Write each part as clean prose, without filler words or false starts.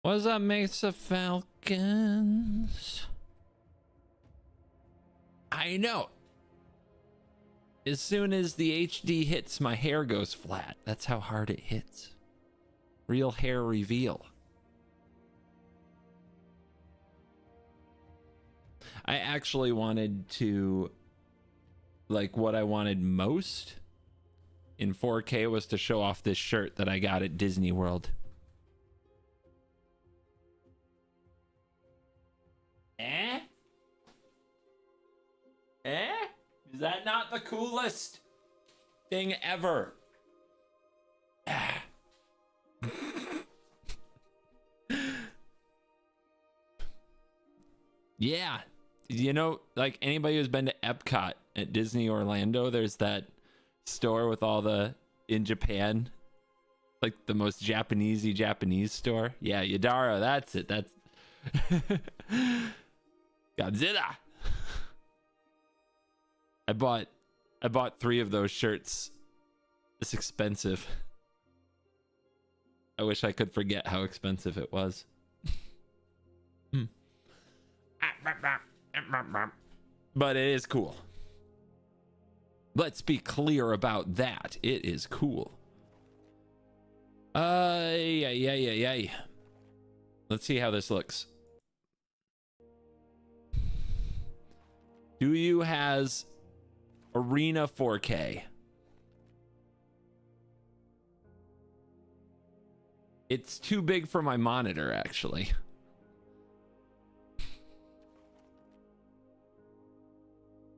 What's up, Mesa Falcons? I know. As soon as the HD hits, my hair goes flat. That's how hard it hits. Real hair reveal. I actually wanted to, like, what I wanted most in 4K was to show off this shirt that I got at Disney World. Eh? Eh? Is that not the coolest thing ever? Yeah. You know, like anybody who's been to Epcot at Disney Orlando, there's that store with all the, in Japan, like the most Japanesey Japanese store. Yeah, Yadara, that's it. That's Godzilla. I bought 3 of those shirts. It's expensive. I wish I could forget how expensive it was. But it is cool. Let's be clear about that. It is cool. Yeah. Let's see how this looks. Do you has Arena 4K? It's too big for my monitor, actually.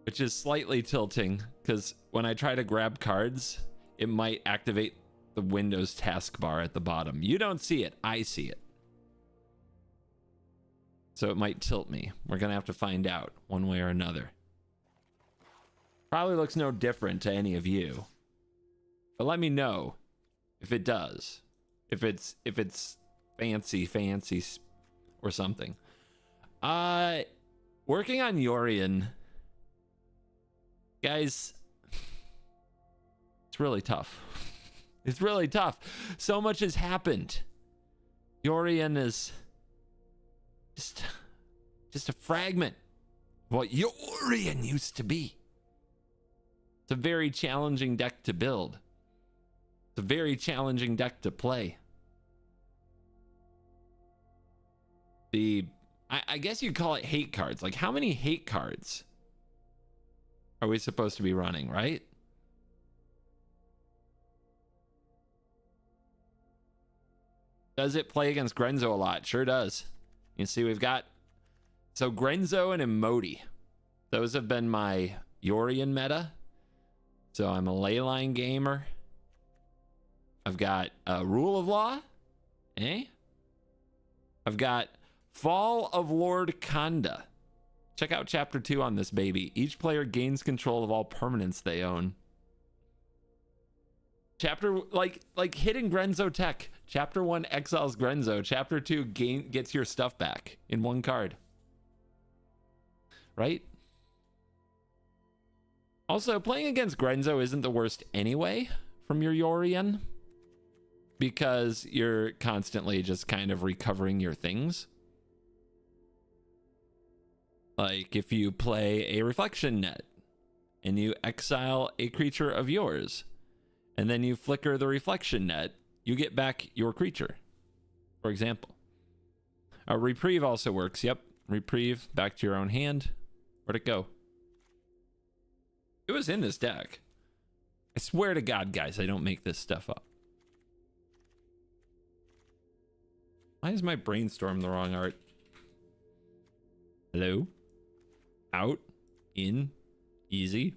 Which is slightly tilting, because when I try to grab cards, it might activate the Windows taskbar at the bottom. You don't see it, I see it. So it might tilt me. We're gonna have to find out one way or another. Probably looks no different to any of you. But let me know if it does. If it's fancy or something. Working on Yorion, guys, it's really tough. It's really tough. So much has happened. Yorion is just a fragment of what Yooooorion used to be. It's a very challenging deck to build. It's a very challenging deck to play. I guess you'd call it hate cards. Like, how many hate cards are we supposed to be running, right? Does it play against Grenzo a lot? Sure does. You see, we've got, so Grenzo and Emoti. Those have been my Yorion meta. So I'm a leyline gamer. I've got Rule of Law. Eh? I've got Fall of Lord Kanda. Check out chapter 2 on this baby. Each player gains control of all permanents they own. Chapter, like hidden Grenzo tech. Chapter 1 exiles Grenzo. Chapter 2 gets your stuff back in one card. Right? Also, playing against Grenzo isn't the worst anyway from your Yorion, because you're constantly just kind of recovering your things. Like if you play a reflection net and you exile a creature of yours and then you flicker the reflection net, you get back your creature, for example. A reprieve also works. Yep, reprieve back to your own hand. Where'd it go? It was in this deck. I swear to God, guys, I don't make this stuff up. Why is my brainstorm the wrong art? Hello? Out? In? Easy?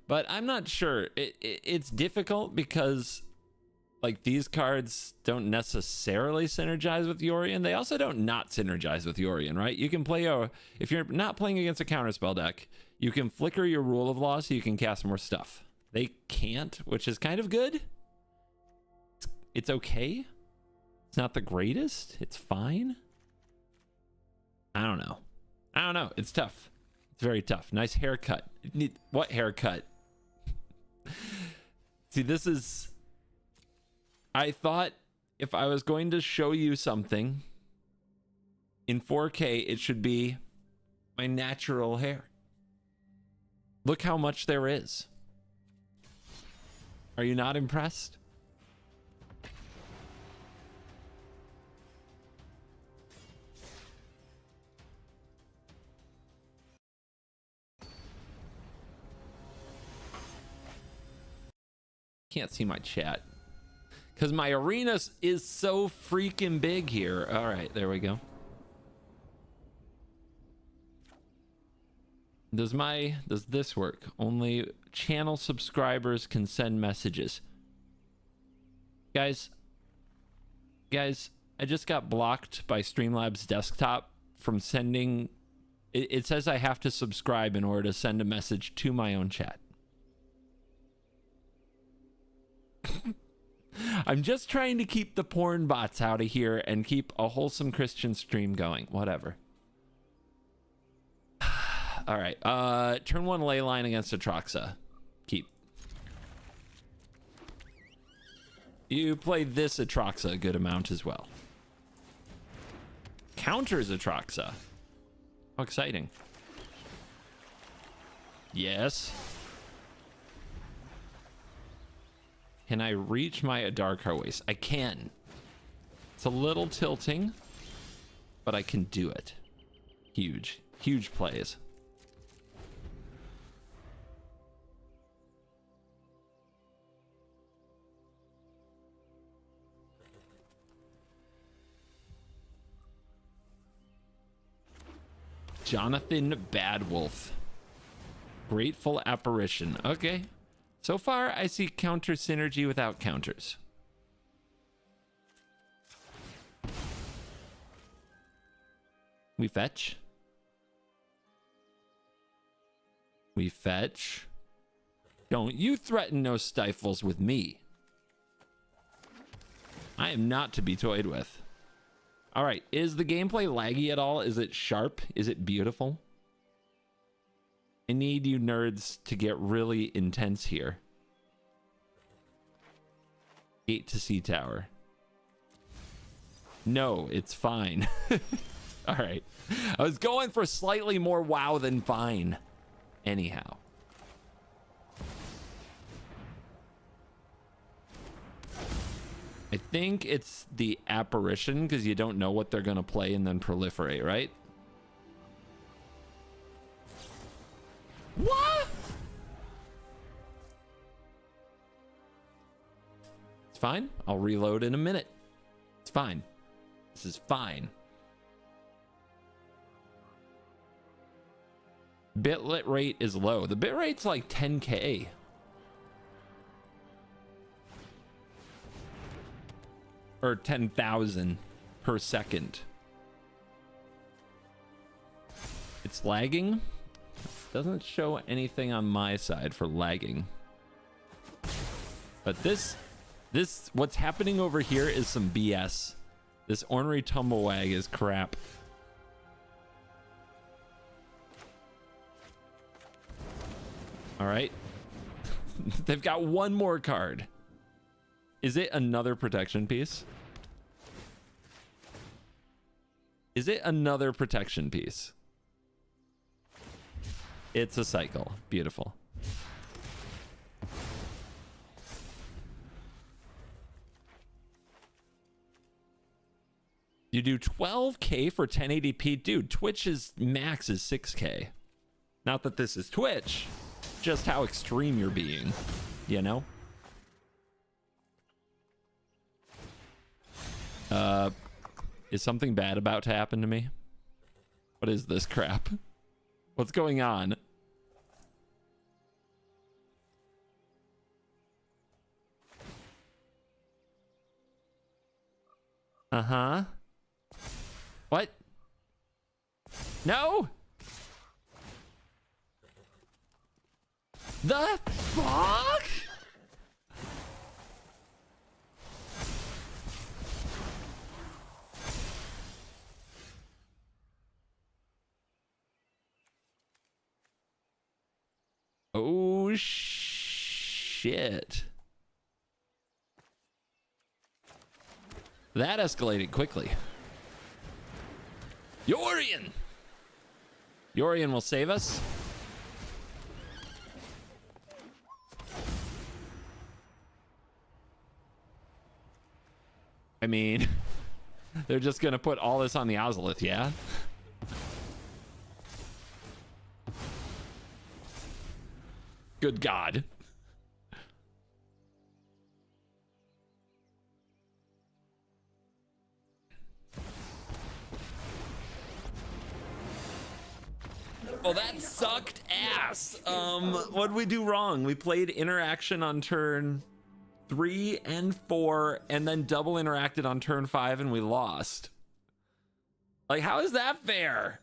But I'm not sure. It's difficult because, like, these cards don't necessarily synergize with Yorion. They also don't not synergize with Yorion, right? You can play if you're not playing against a counterspell deck, you can flicker your Rule of Law so you can cast more stuff. They can't, which is kind of good. It's okay. It's not the greatest. It's fine. I don't know. It's tough. It's very tough. Nice haircut. What haircut? See, this is... I thought if I was going to show you something in 4K, it should be my natural hair. Look how much there is. Are you not impressed? Can't see my chat because my arena is so freaking big here. All right, there we go. Does this work? Only channel subscribers can send messages. Guys, I just got blocked by Streamlabs desktop from sending. It says I have to subscribe in order to send a message to my own chat. I'm just trying to keep the porn bots out of here and keep a wholesome Christian stream going. Whatever. All right. Turn 1 ley line against Atraxa. Keep. You play this Atraxa a good amount as well. Counters Atraxa. How exciting. Yes. Can I reach my Adarkar waist? I can. It's a little tilting, but I can do it. Huge, huge plays. Jonathan Badwolf. Grateful Apparition. Okay. So far, I see counter synergy without counters. We fetch. We fetch. Don't you threaten no stifles with me. I am not to be toyed with. All right, is the gameplay laggy at all? Is it sharp? Is it beautiful? I need you nerds to get really intense here. Gate to sea tower. No, it's fine. All right. I was going for slightly more wow than fine. Anyhow. I think it's the apparition because you don't know what they're going to play and then proliferate, right? What? It's fine. I'll reload in a minute. It's fine. This is fine. Bitlit rate is low. The bit rate's like 10K. Or 10,000 per second. It's lagging. Doesn't show anything on my side for lagging. But this, what's happening over here is some BS. This ornery tumblewag is crap. All right. They've got one more card. Is it another protection piece? Is it another protection piece? It's a cycle. Beautiful. You do 12K for 1080p? Dude, Twitch's max is 6K. Not that this is Twitch, just how extreme you're being, you know? Is something bad about to happen to me? What is this crap? What's going on? Uh-huh. What? No! The fuck? Oh, shit. That escalated quickly. Yorion! Yorion will save us. I mean, they're just gonna put all this on the Ozolith, yeah? Good God. Well, that sucked ass. What did we do wrong? We played interaction on turn 3 and 4 and then double interacted on turn 5 and we lost. Like, how is that fair?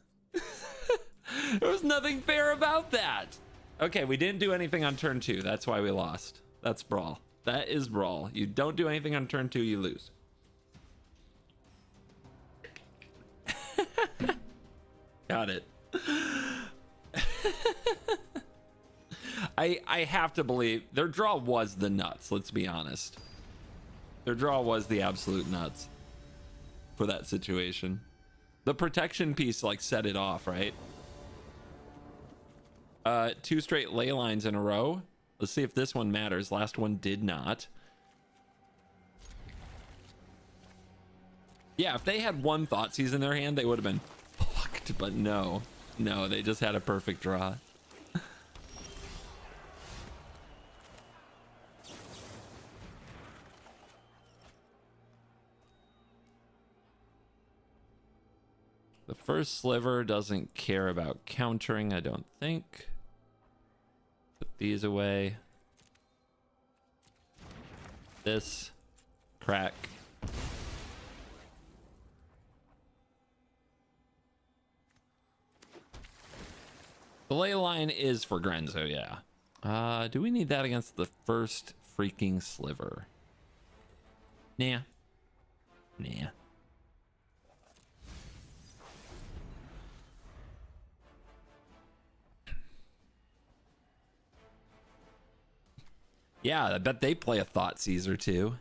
There was nothing fair about that. Okay, we didn't do anything on turn 2. That's why we lost. That's Brawl. That is Brawl. You don't do anything on turn 2, you lose. Got it. I have to believe their draw was the nuts. Let's be honest. Their draw was the absolute nuts for that situation. The protection piece like set it off, right? 2 straight ley lines in a row. Let's see if this one matters. Last one did not. Yeah, if they had one Thoughtseize in their hand, they would have been fucked, but no. No, they just had a perfect draw. The first sliver doesn't care about countering, I don't think. Put these away. This. Crack. The ley line is for Grenzo, yeah. Do we need that against the first freaking sliver? Nah. Nah. Yeah, I bet they play a Thoughtseize or two.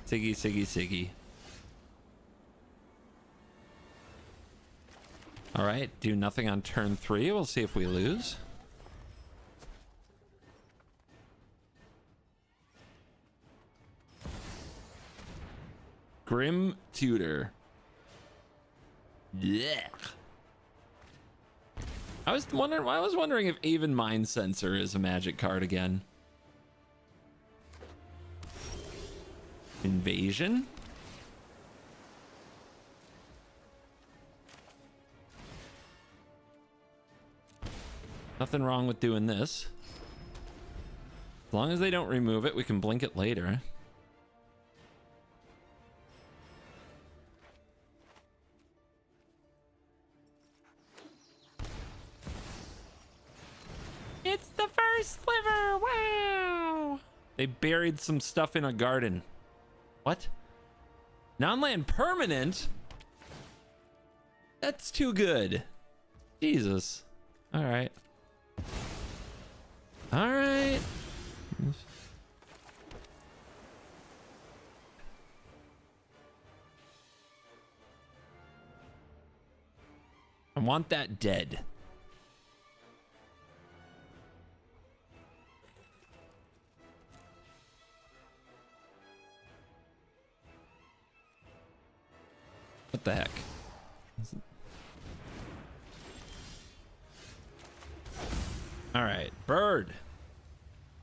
Siggy, Siggy, Siggy. All right, do nothing on turn 3. We'll see if we lose. Grim Tutor. Yeah. I was wondering if even Mind Sensor is a magic card again. Invasion. Nothing wrong with doing this. As long as they don't remove it, we can blink it later. It's the first sliver! Wow! They buried some stuff in a garden. What? Non-land permanent? That's too good. Jesus. All right. All right. I want that dead. What the heck? All right, bird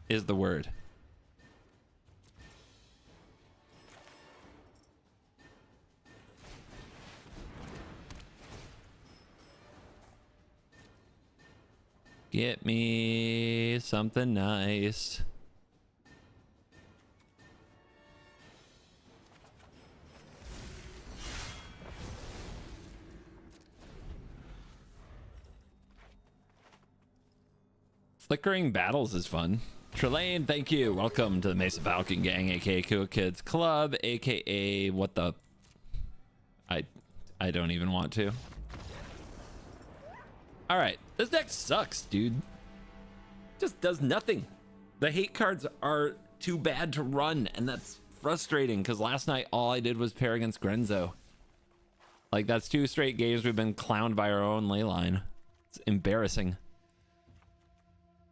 is the word. Get me something nice. Flickering Battles is fun. Trelane, thank you. Welcome to the Mesa Falcon Gang, aka Cool Kids Club, aka what the... I don't even want to. All right, this deck sucks, dude. Just does nothing. The hate cards are too bad to run, and that's frustrating because last night all I did was pair against Grenzo. Like, that's 2 straight games we've been clowned by our own ley line. It's embarrassing.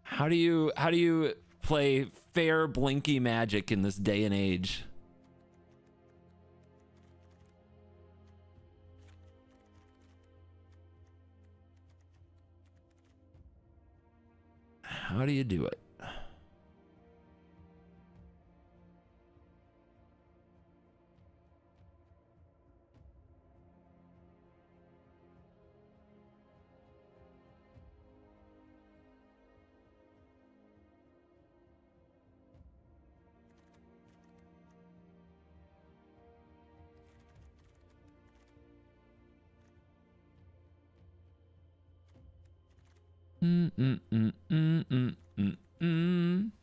How do you play fair blinky magic in this day and age? How do you do it?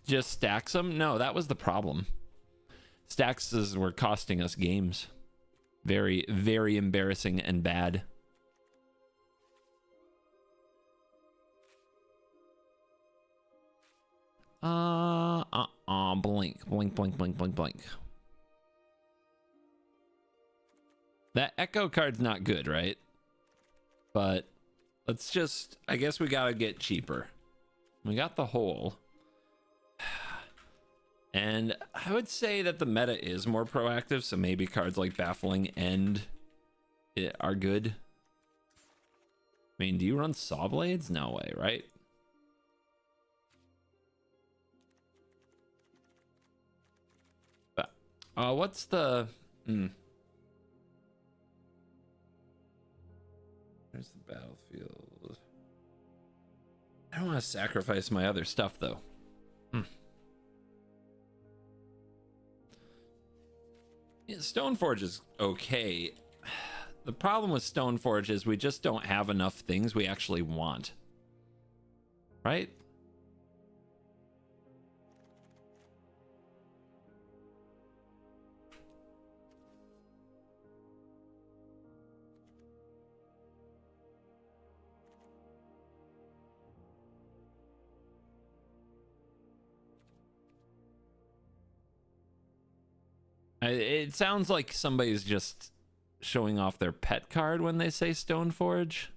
Just stacks them? No, that was the problem. Stacks were costing us games. Very, very embarrassing and bad. Blink, blink, blink, blink, blink, blink. That echo card's not good, right? But let's just, I guess we gotta get cheaper. We got the hole. And I would say that the meta is more proactive, so maybe cards like Baffling End are good. I mean, do you run Saw Blades? No way, right? But, what's the... There's the battlefield. I don't want to sacrifice my other stuff, though. Yeah, Stoneforge is okay. The problem with Stoneforge is we just don't have enough things we actually want. Right? It sounds like somebody's just showing off their pet card when they say Stoneforge.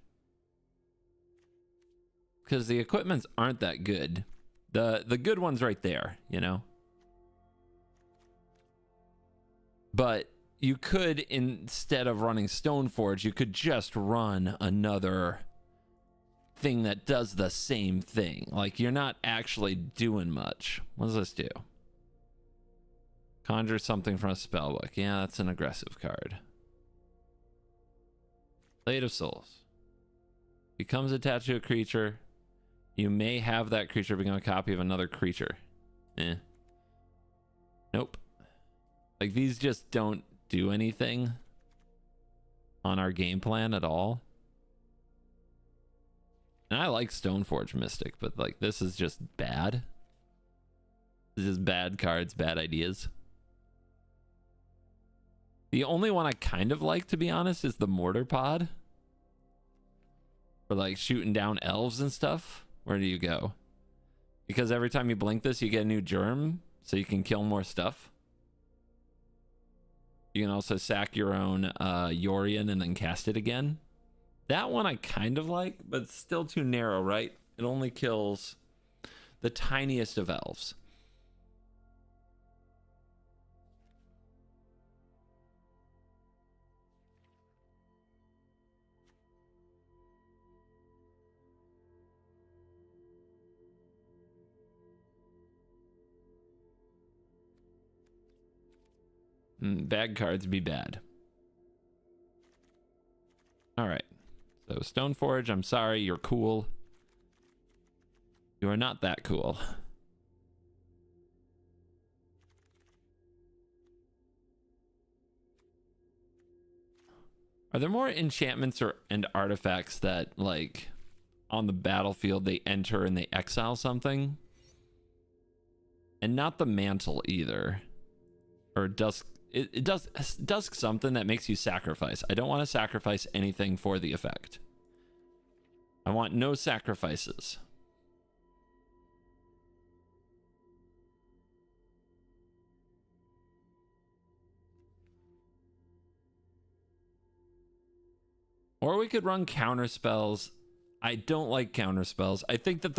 Because the equipments aren't that good. The good one's right there, you know? But you could, instead of running Stoneforge, you could just run another thing that does the same thing. Like, you're not actually doing much. What does this do? Conjure something from a spellbook. Yeah, that's an aggressive card. Blade of Souls. Becomes attached to a creature. You may have that creature become a copy of another creature. Nope. Like, these just don't do anything on our game plan at all. And I like Stoneforge Mystic, but like, this is just bad. This is bad cards, bad ideas. The only one I kind of like, to be honest, is the Mortar Pod. For like shooting down elves and stuff. Where do you go? Because every time you blink this, you get a new germ, so you can kill more stuff. You can also sack your own Yorion and then cast it again. That one I kind of like, but it's still too narrow, right? It only kills the tiniest of elves. Bad cards be bad. All right. So Stoneforge, I'm sorry, you're cool. You are not that cool. Are there more enchantments and artifacts that, like, on the battlefield they enter and they exile something? And not the mantle either. Or dusk. It does dusk something that makes you sacrifice. I don't want to sacrifice anything for the effect. I want no sacrifices. Or we could run counter spells. I don't like counter spells. I think that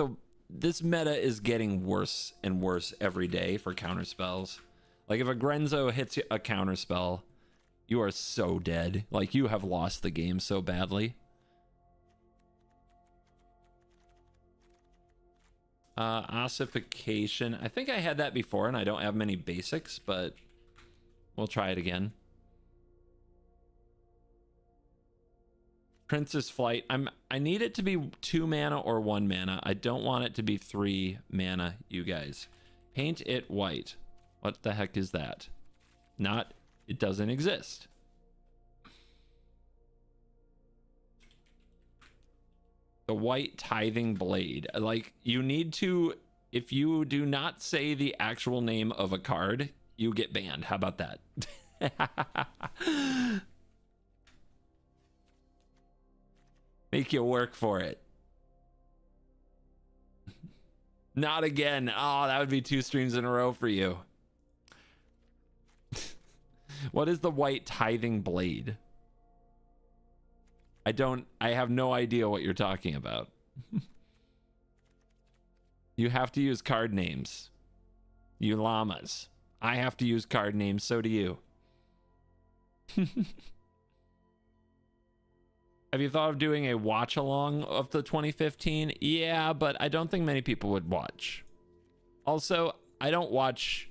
this meta is getting worse and worse every day for counter spells. Like if a Grenzo hits a counter spell, you are so dead. Like you have lost the game so badly. Ossification. I think I had that before and I don't have many basics, but we'll try it again. Prince's Flight. I need it to be 2 mana or 1 mana. I don't want it to be 3 mana, you guys. Paint it white. What the heck is that? Not, it doesn't exist. The White Tithing Blade. Like, you need to, if you do not say the actual name of a card, you get banned. How about that? Make you work for it. Not again. Oh, that would be 2 streams in a row for you. What is the White Tithing Blade? I have no idea what you're talking about. You have to use card names. You llamas. I have to use card names, so do you. Have you thought of doing a watch along of the 2015? Yeah, but I don't think many people would watch. Also, I don't watch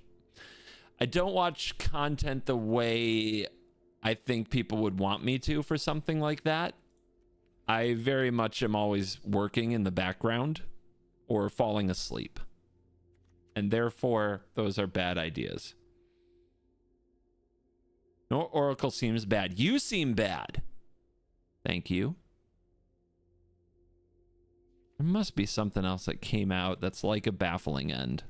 content the way I think people would want me to for something like that. I very much am always working in the background or falling asleep. And therefore, those are bad ideas. No, Oracle seems bad. You seem bad. Thank you. There must be something else that came out that's like a baffling end.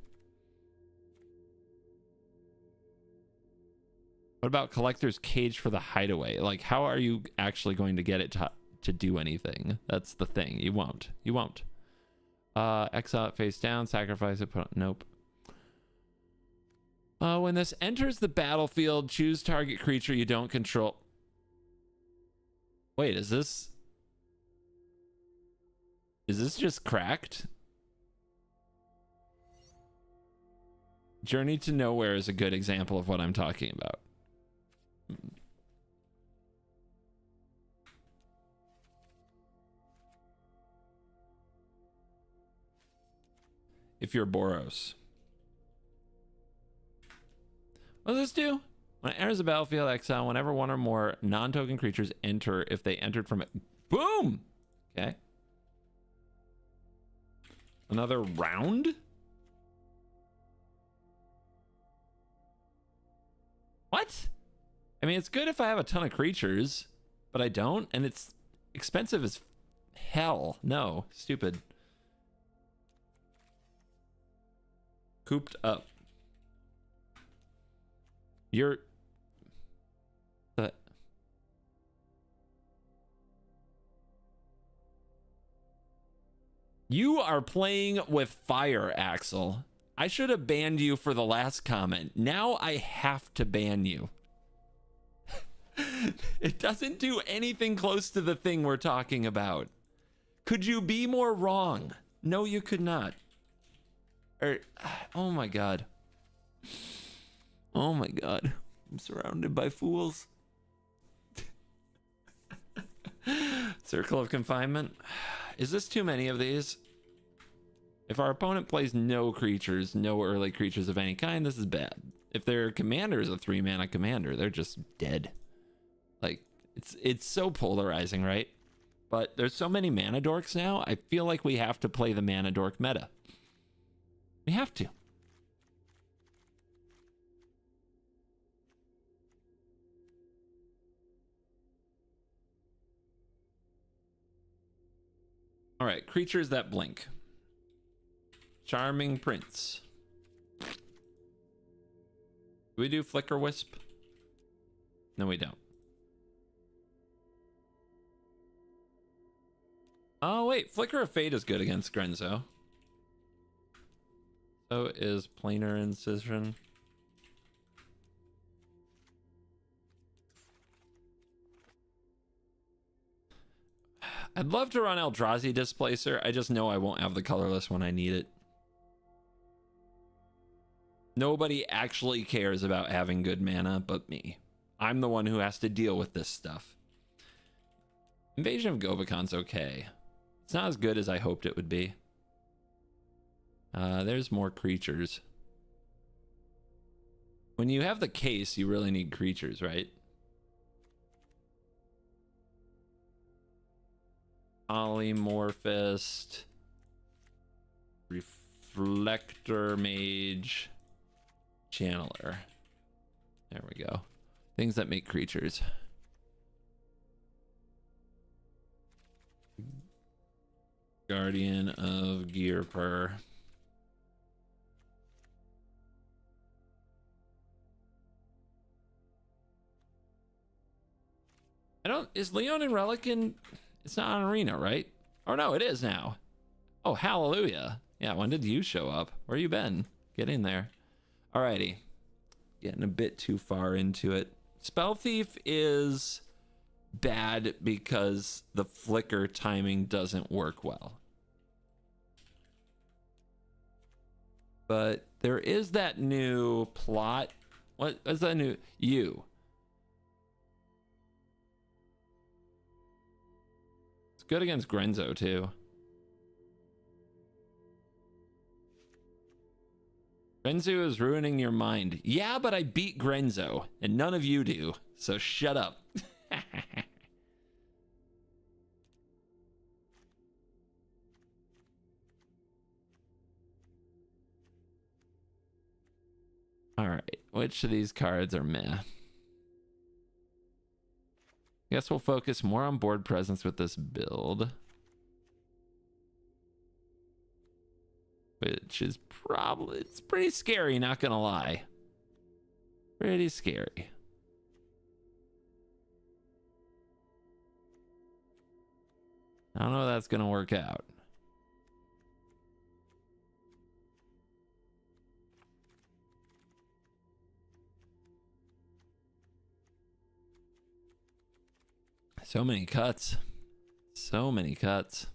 What about Collector's Cage for the Hideaway? Like, how are you actually going to get it to do anything? That's the thing. You won't. You won't. Exile it face down, sacrifice it, nope. When this enters the battlefield, choose target creature you don't control. Wait, is this just cracked? Journey to Nowhere is a good example of what I'm talking about. If you're Boros. What does this do? When it enters the battlefield, exile whenever one or more non-token creatures enter if they entered from it. Boom! Okay. Another round? What? I mean, it's good if I have a ton of creatures, but I don't, and it's expensive as hell. No, stupid. Cooped up. You're... You are playing with fire, Axel. I should have banned you for the last comment. Now I have to ban you. It doesn't do anything close to the thing we're talking about. Could you be more wrong? No, you could not. Oh my god. Oh my god. I'm surrounded by fools. Circle of Confinement. Is this too many of these? If our opponent plays no creatures, no early creatures of any kind, this is bad. If their commander is a 3-mana commander, they're just dead. Like, it's so polarizing, right? But there's so many mana dorks now, I feel like we have to play the mana dork meta. We have to. All right, creatures that blink. Charming Prince. Do we do Flicker Wisp? No, we don't. Oh, wait. Flicker of Fate is good against Grenzo. So is Planar Incision. I'd love to run Eldrazi Displacer. I just know I won't have the colorless when I need it. Nobody actually cares about having good mana but me. I'm the one who has to deal with this stuff. Invasion of Gobicon's okay. It's not as good as I hoped it would be. There's more creatures. When you have the case, you really need creatures, right? Polymorphist. Reflector Mage. Channeler. There we go. Things that make creatures. Guardian of Gearper. Is Leon and Relican? It's not on Arena, right? Oh no, it is now. Oh, hallelujah. Yeah, when did you show up? Where you been? Get in there. Alrighty. Getting a bit too far into it. Spell Thief is bad because the flicker timing doesn't work well. But there is that new plot. What is that new? You. It's good against Grenzo too. Grenzo is ruining your mind. Yeah, but I beat Grenzo, and none of you do. So shut up. All right, which of these cards are meh? Guess we'll focus more on board presence with this build. Which is probably, it's pretty scary, not gonna lie. Pretty scary. I don't know if that's gonna work out. So many cuts. So many cuts.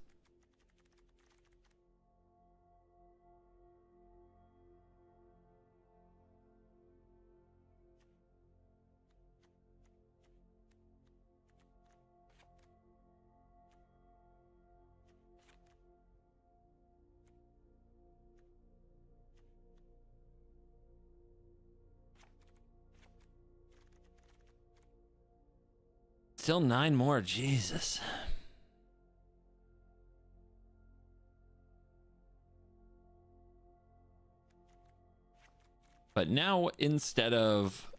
Still 9 more, Jesus. But now instead of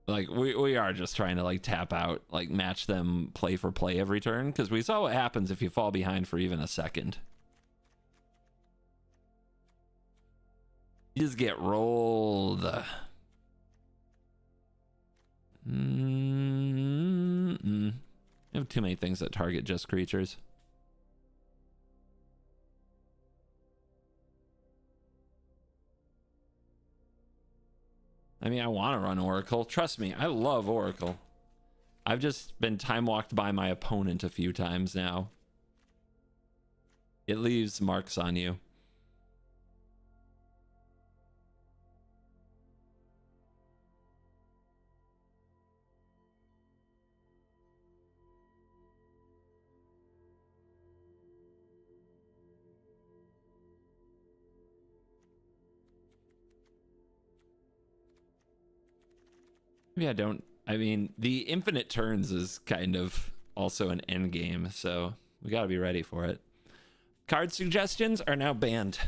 like we are just trying to like tap out, like match them play for play every turn, because we saw what happens if you fall behind for even a second. You just get rolled. I have too many things that target just creatures. I mean, I want to run Oracle. Trust me, I love Oracle. I've just been time walked by my opponent a few times now. It leaves marks on you. Yeah, I mean, the infinite turns is kind of also an end game, so we got to be ready for it. Card suggestions are now banned.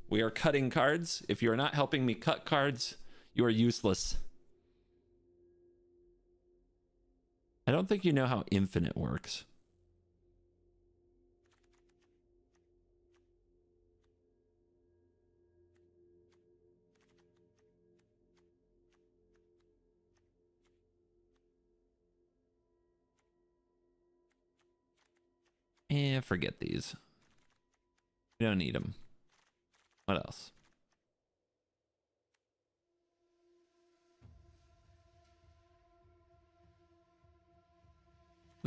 We are cutting cards. If you are not helping me cut cards, you are useless. I don't think you know how infinite works. And forget these. We don't need them. What else?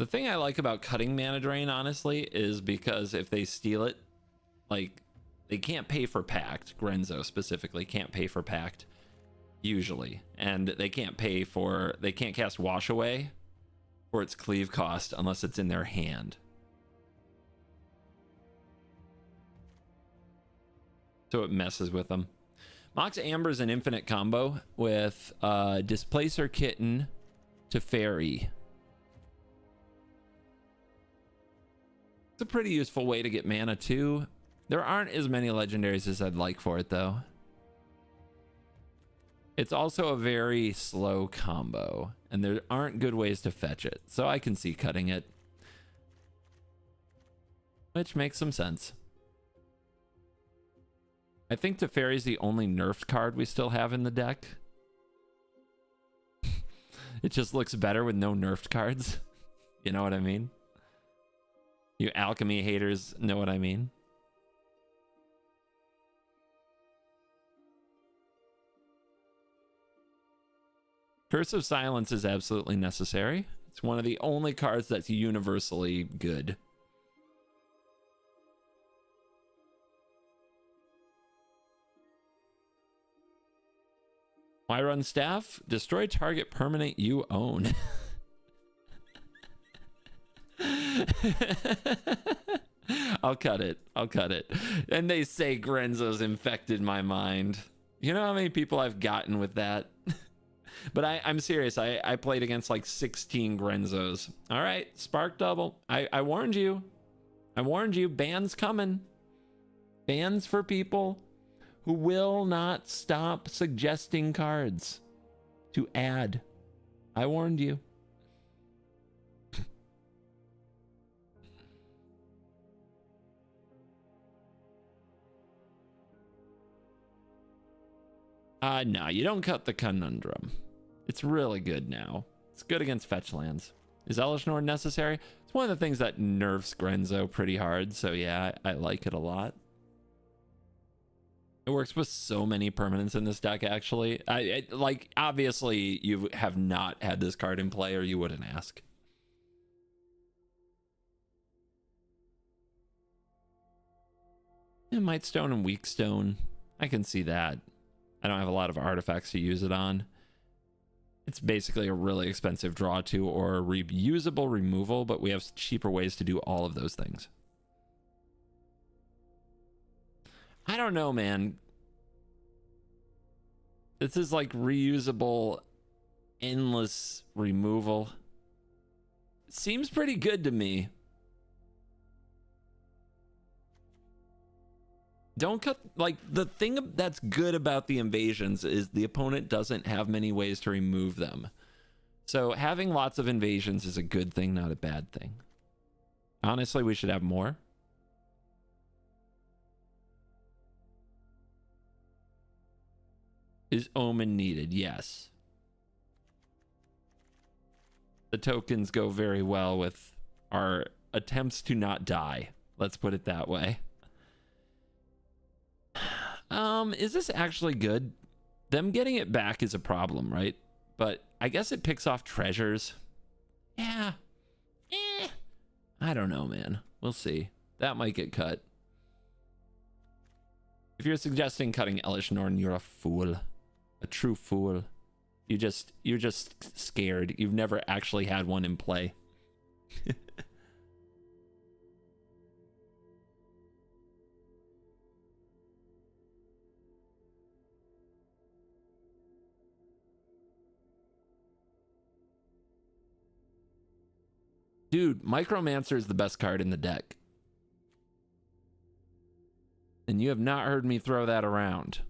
The thing I like about cutting Mana Drain, honestly, is because if they steal it, like, they can't pay for Pact. Grenzo specifically can't pay for Pact, usually. And they can't cast Wash Away for its cleave cost unless it's in their hand. So it messes with them. Mox Amber is an infinite combo with Displacer Kitten to Fairy. It's a pretty useful way to get mana too. There aren't as many legendaries as I'd like for it though. It's also a very slow combo and there aren't good ways to fetch it. So I can see cutting it, which makes some sense. I think Teferi is the only nerfed card we still have in the deck. It just looks better with no nerfed cards. You know what I mean? You alchemy haters know what I mean. Curse of Silence is absolutely necessary. It's one of the only cards that's universally good. Why run staff? Destroy target permanent you own. I'll cut it. I'll cut it. And they say Grenzo's infected my mind. You know how many people I've gotten with that? But I'm serious. I played against like 16 Grenzos. All right, Spark Double. I warned you. I warned you. Bans coming. Bans for people who will not stop suggesting cards to add. I warned you. No, you don't cut the Conundrum. It's really good now. It's good against fetch lands. Is Elishnorn necessary? It's one of the things that nerfs Grenzo pretty hard, so yeah, I like it a lot. It works with so many permanents in this deck, actually. Like, obviously, you have not had this card in play or you wouldn't ask. Yeah, Might Stone and Weak Stone. I can see that. I don't have a lot of artifacts to use it on. It's basically a really expensive draw to or reusable removal, but we have cheaper ways to do all of those things. I don't know, man. This is like reusable, endless removal. Seems pretty good to me. Don't cut, like, the thing that's good about the invasions is the opponent doesn't have many ways to remove them. So having lots of invasions is a good thing, not a bad thing. Honestly, we should have more. Is Omen needed? Yes. The tokens go very well with our attempts to not die. Let's put it that way. Is this actually good? Them getting it back is a problem, right? But I guess it picks off treasures. Yeah. I don't know, man. We'll see. That might get cut. If you're suggesting cutting Elishnorn, you're a fool. A true fool. You're just scared. You've never actually had one in play. Dude, Micromancer is the best card in the deck. And you have not heard me throw that around.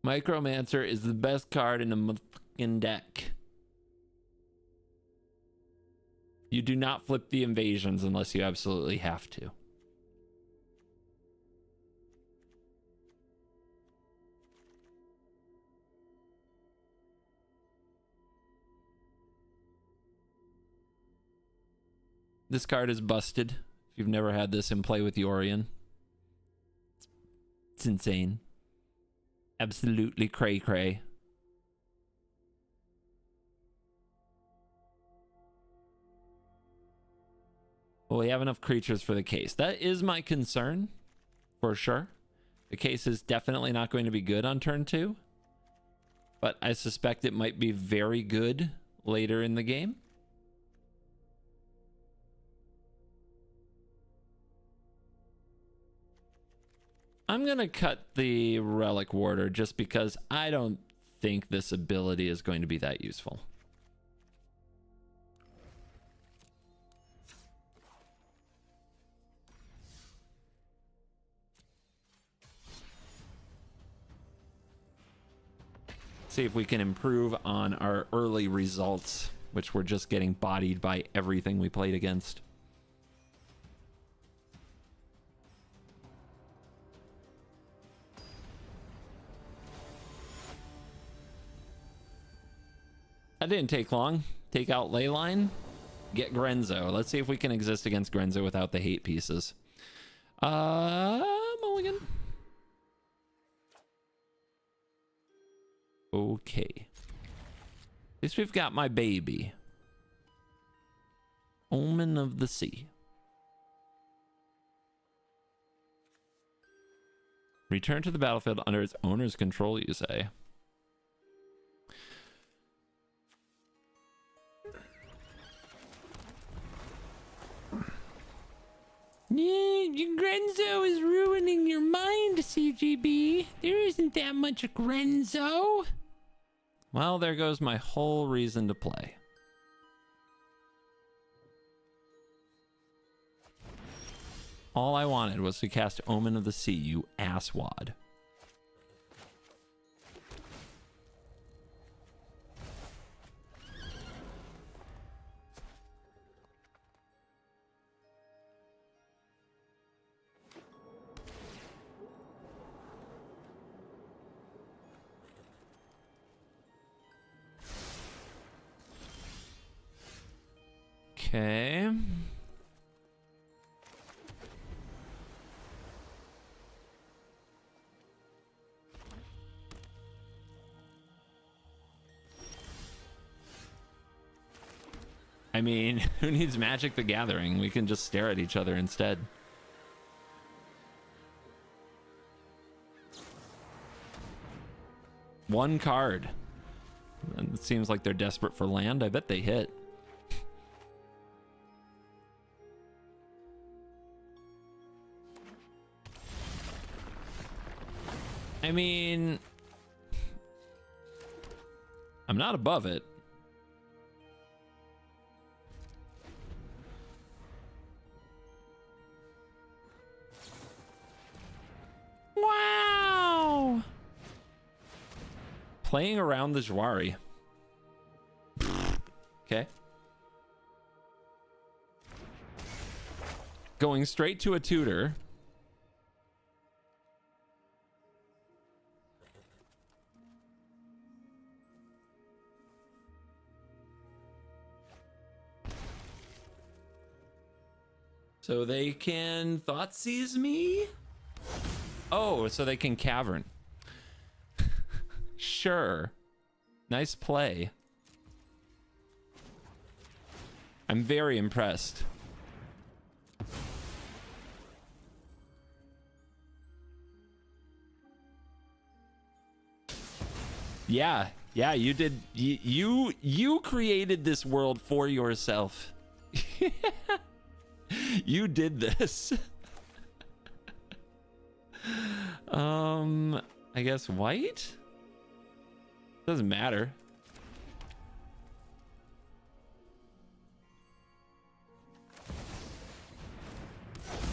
Micromancer is the best card in the motherfucking deck. You do not flip the invasions unless you absolutely have to. This card is busted. If you've never had this in play with Yorion, it's insane. Absolutely cray-cray. Will we have enough creatures for the case? That is my concern, for sure. The case is definitely not going to be good on turn 2, but I suspect it might be very good later in the game. I'm going to cut the Relic Warder just because I don't think this ability is going to be that useful. See if we can improve on our early results, which were just getting bodied by everything we played against. That didn't take long. Take out Leyline, get Grenzo. Let's see if we can exist against Grenzo without the hate pieces. Mulligan. Okay. At least we've got my baby. Omen of the Sea. Return to the battlefield under its owner's control, you say? Yeah, Grenzo is ruining your mind, CGB. There isn't that much Grenzo. Well, there goes my whole reason to play. All I wanted was to cast Omen of the Sea, you asswad. Okay. I mean, who needs Magic the Gathering? We can just stare at each other instead. One card. And it seems like they're desperate for land. I bet they hit. I mean, I'm not above it. Wow. Playing around the Jwari. Okay. Going straight to a tutor. So they can Thoughtseize me? Oh, so they can Cavern. Sure. Nice play. I'm very impressed. Yeah, you did. You created this world for yourself. You did this. I guess white? Doesn't matter.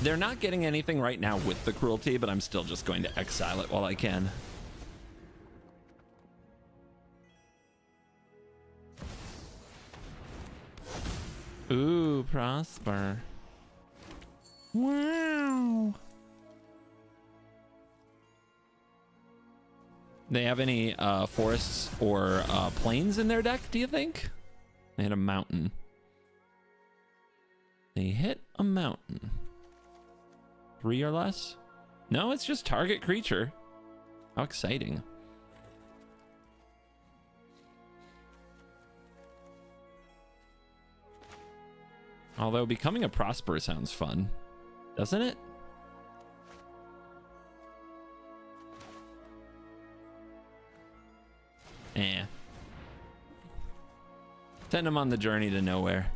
They're not getting anything right now with the cruelty, but I'm still just going to exile it while I can. Ooh, Prosper. Wow. They have any forests or plains in their deck, do you think? They hit a mountain. They hit a mountain. 3 or less? No, it's just target creature. How exciting. Although becoming a Prosper sounds fun, doesn't it? Eh. Send him on the journey to nowhere.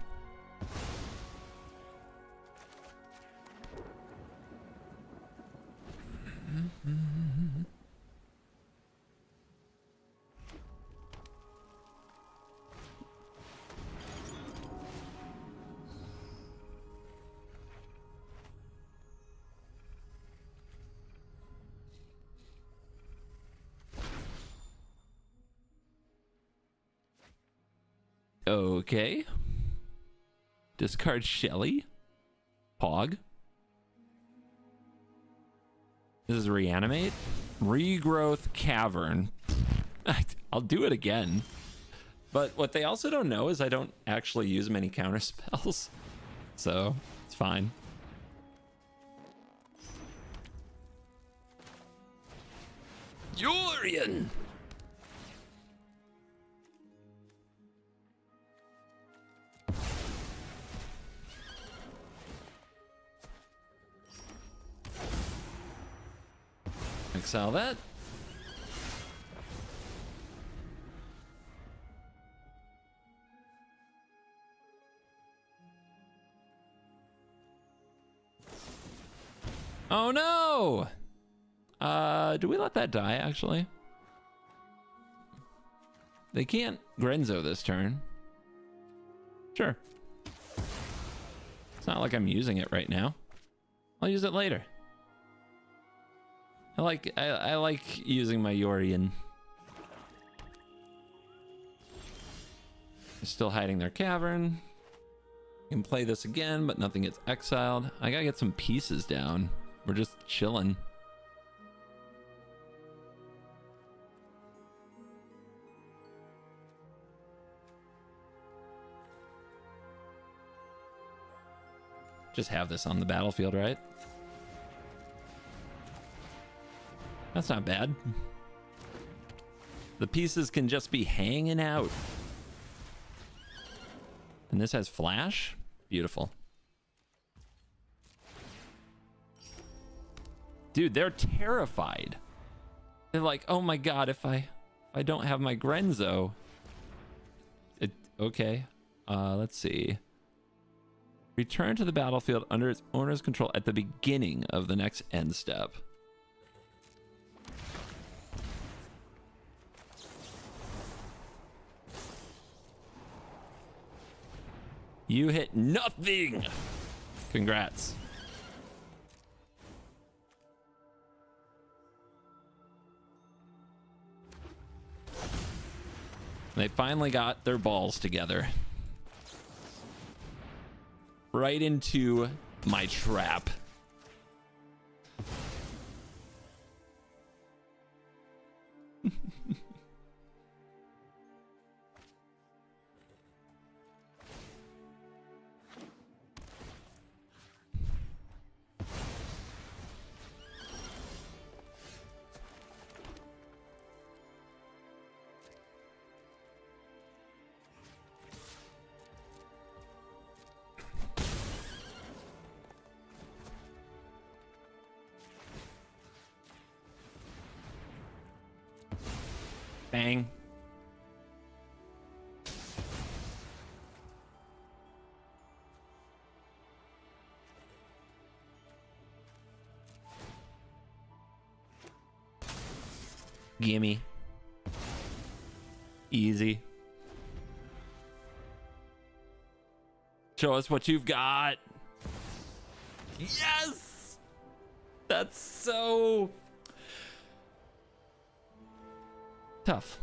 Okay. Discard Shelly. Pog. This is Reanimate. Regrowth Cavern. I'll do it again. But what they also don't know is I don't actually use many counter spells. So, it's fine. Yorion! Exile that. Oh no! Do we let that die, actually? They can't Grenzo this turn. Sure. It's not like I'm using it right now. I'll use it later. I like using my Yorion. They're still hiding their cavern. You can play this again, but nothing gets exiled. I gotta get some pieces down. We're just chilling. Just have this on the battlefield, right? That's not bad. The pieces can just be hanging out. And this has flash? Beautiful. Dude, they're terrified. They're like, oh my god, if I don't have my Grenzo. Okay. Let's see. Return to the battlefield under its owner's control at the beginning of the next end step. You hit nothing. Congrats. They finally got their balls together. Right into my trap. Bang. Gimme. Easy. Show us what you've got. Yes! That's so tough.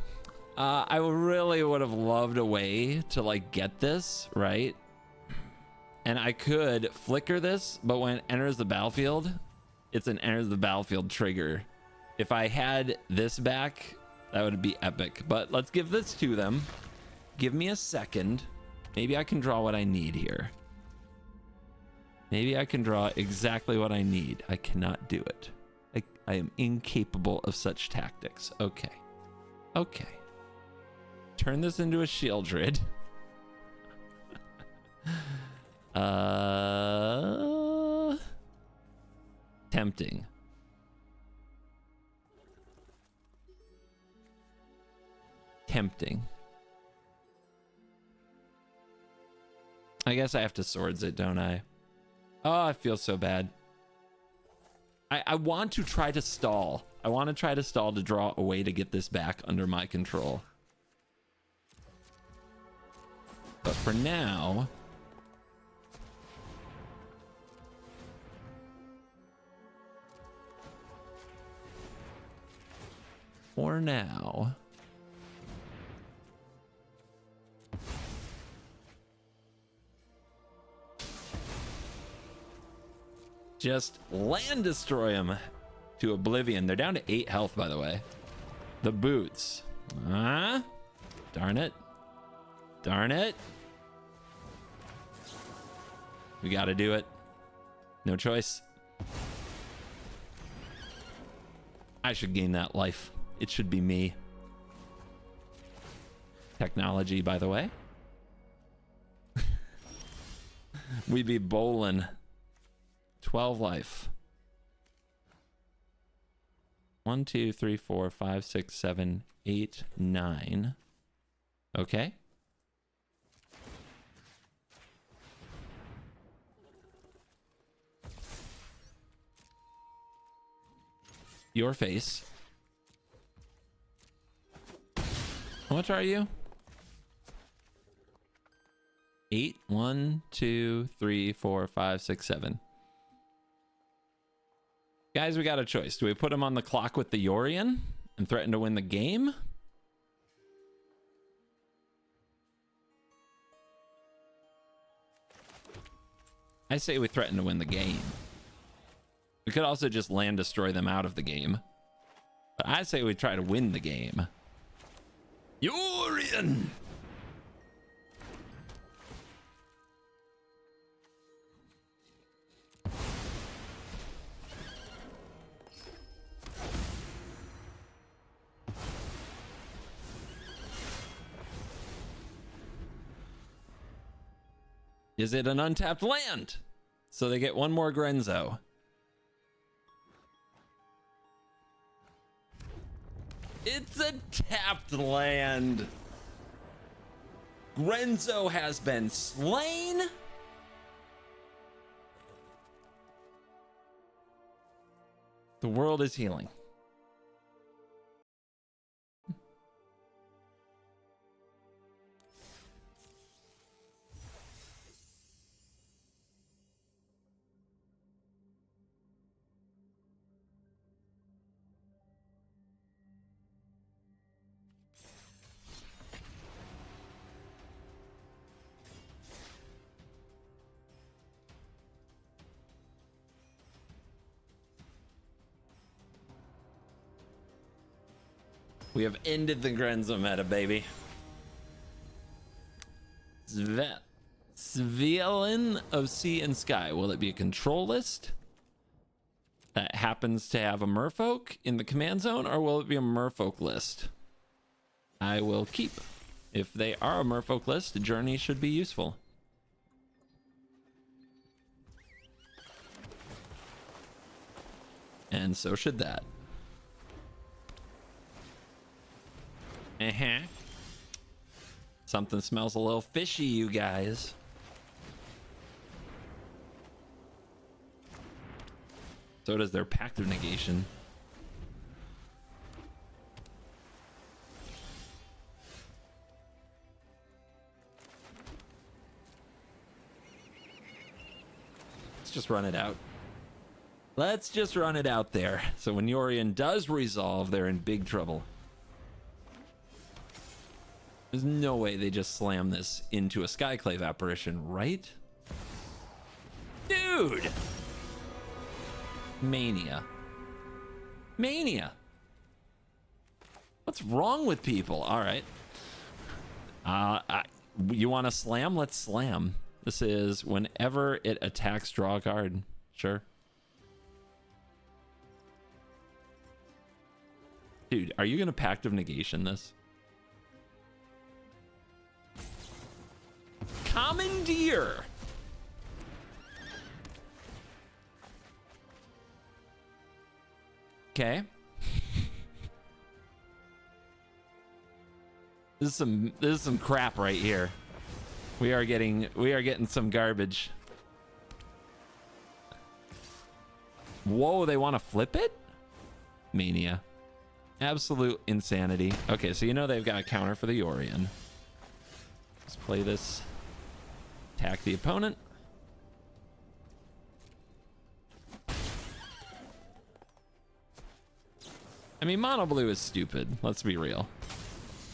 I really would have loved a way to like get this, right? And I could flicker this, but when it enters the battlefield, it's an enters the battlefield trigger. If I had this back, that would be epic. But let's give this to them. Give me a second. Maybe I can draw what I need here. Maybe I can draw exactly what I need. I cannot do it. I am incapable of such tactics. Okay. Okay. Turn this into a Shieldred. Tempting. Tempting. I guess I have to swords it, don't I? Oh, I feel so bad. I want to try to stall. I want to try to stall to draw a way to get this back under my control. But for now... For now... just land destroy them to oblivion. They're down to 8 health, by the way. The boots. Darn it. Darn it. We gotta do it. No choice. I should gain that life. It should be me. Technology, by the way. We be bowling. 12 life. 1, 2, 3, 4, 5, 6, 7, 8, 9. Okay. Your face. How much are you? 8. 1, 2, 3, 4, 5, 6, 7. Guys, we got a choice. Do we put him on the clock with the Yorion and threaten to win the game? I say we threaten to win the game. We could also just land destroy them out of the game. But I say we try to win the game. Yorion! Is it an untapped land? So they get one more Grenzo. It's a tapped land. Grenzo has been slain. The world is healing. We have ended the Grenzo meta, baby. Svelin of Sea and Sky. Will it be a control list that happens to have a merfolk in the command zone, or will it be a merfolk list? I will keep. If they are a merfolk list, the journey should be useful. And so should that. Something smells a little fishy, you guys. So does their Pact of Negation. Let's just run it out. Let's just run it out there. So when Yorion does resolve, they're in big trouble. There's no way they just slam this into a Skyclave apparition, right? Dude! Mania. Mania! What's wrong with people? All right. You want to slam? Let's slam. This is whenever it attacks, draw a card. Sure. Dude, are you going to Pact of Negation this? Commandeer. Okay. This is some crap right here. We are getting some garbage. Whoa, they want to flip it? Mania. Absolute insanity. Okay, so you know they've got a counter for the Yorion. Let's play this. Attack the opponent. I mean, mono blue is stupid. Let's be real.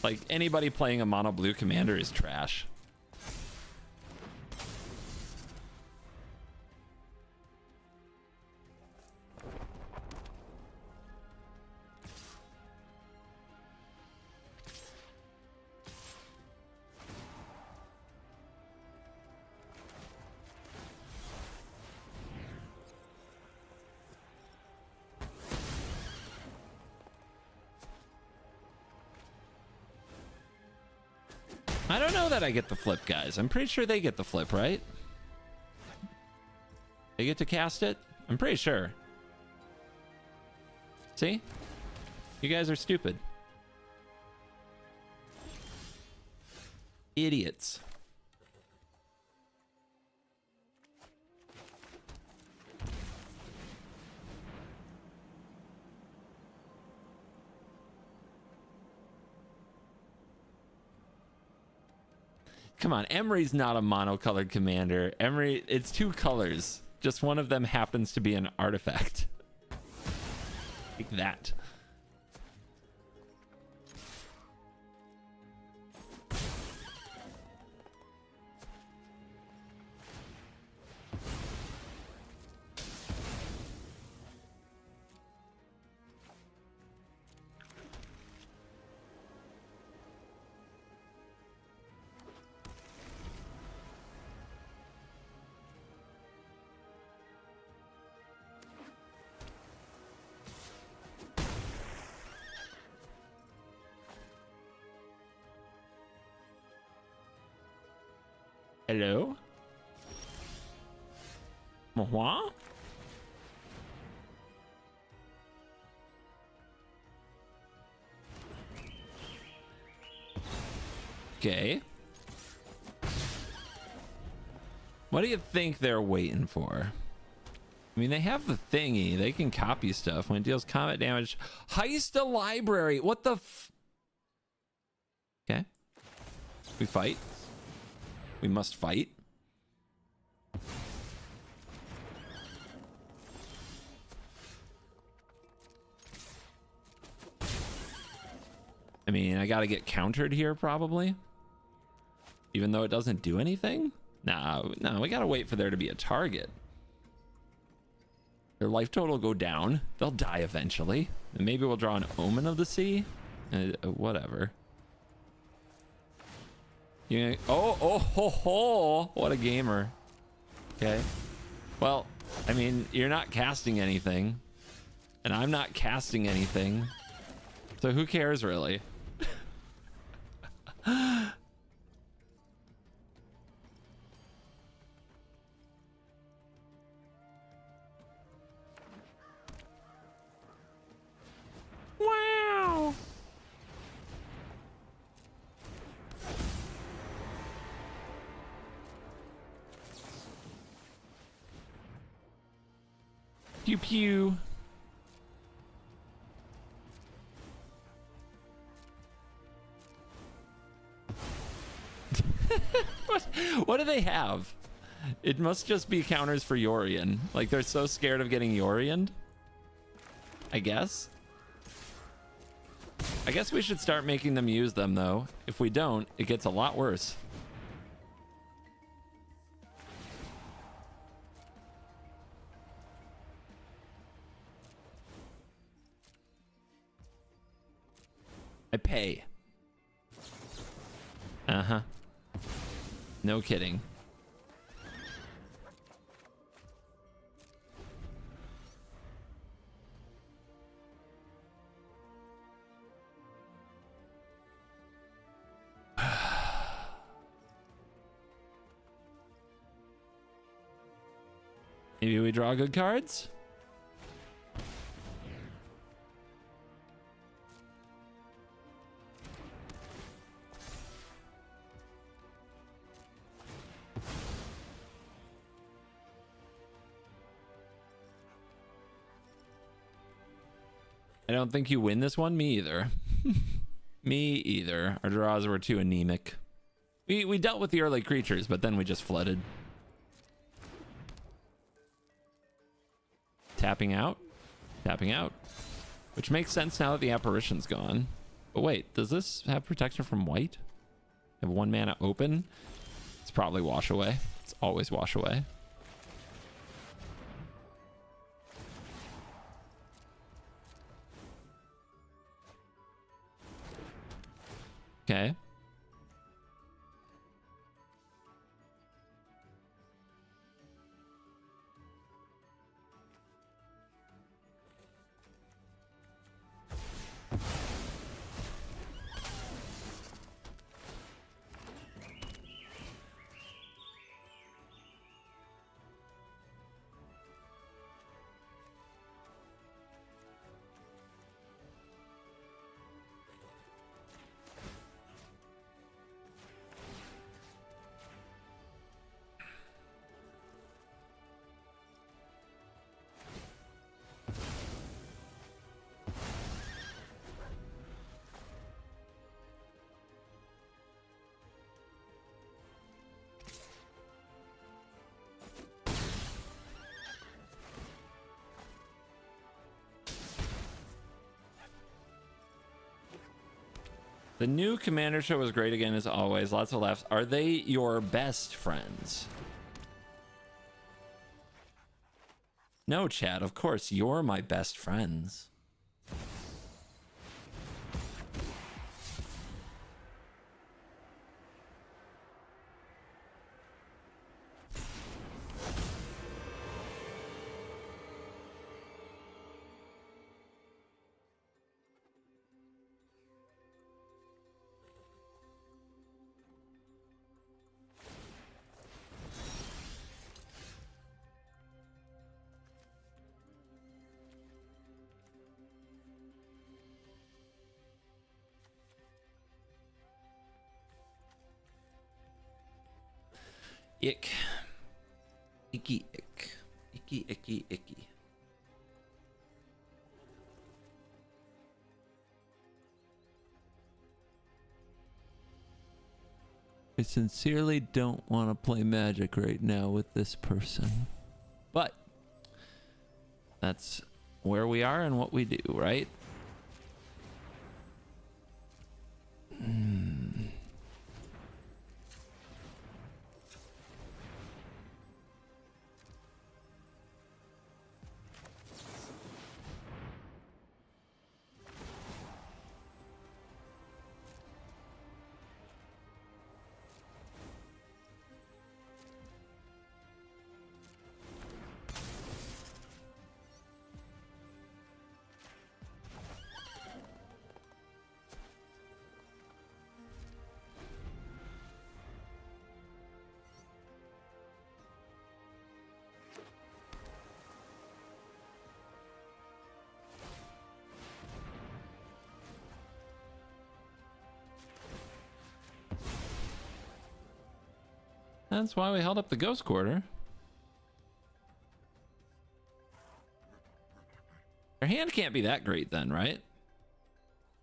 Like, anybody playing a mono blue commander is trash. I don't know that I get the flip, guys. I'm pretty sure they get the flip, right? They get to cast it? I'm pretty sure. See? You guys are stupid. Idiots. Come on, Emery's not a monocolored commander. Emery, it's two colors. Just one of them happens to be an artifact. Like that. Hello? What? Okay. What do you think they're waiting for? I mean, they have the thingy. They can copy stuff when it deals combat damage. Heist a library. What the f... Okay. We fight. We must fight. I mean, I gotta get countered here, probably. Even though it doesn't do anything? No, we gotta wait for there to be a target. Their life total will go down. They'll die eventually. And maybe we'll draw an Omen of the Sea. Whatever. You know, oh, what a gamer. Okay. Well, I mean, you're not casting anything. And I'm not casting anything. So who cares, really? Wow. Pew pew. What do they have? It must just be counters for Yorion. Like, they're so scared of getting Yorioned, I guess. I guess we should start making them use them, though. If we don't, it gets a lot worse. I pay. Uh-huh. No kidding. Maybe we draw good cards? I don't think you win this one. Me either. Me either. Our draws were too anemic. We dealt with the early creatures, but then we just flooded. Tapping out. Tapping out. Which makes sense now that the apparition's gone. But wait, does this have protection from white? Have 1 mana open? It's probably wash away. It's always wash away. Okay. The new Commander show was great again as always. Lots of laughs. Are they your best friends? No, Chad. Of course, you're my best friends. Ick. Icky ick. Icky icky icky. I sincerely don't want to play Magic right now with this person. But that's where we are and what we do, right? That's why we held up the Ghost Quarter. Their hand can't be that great then, right?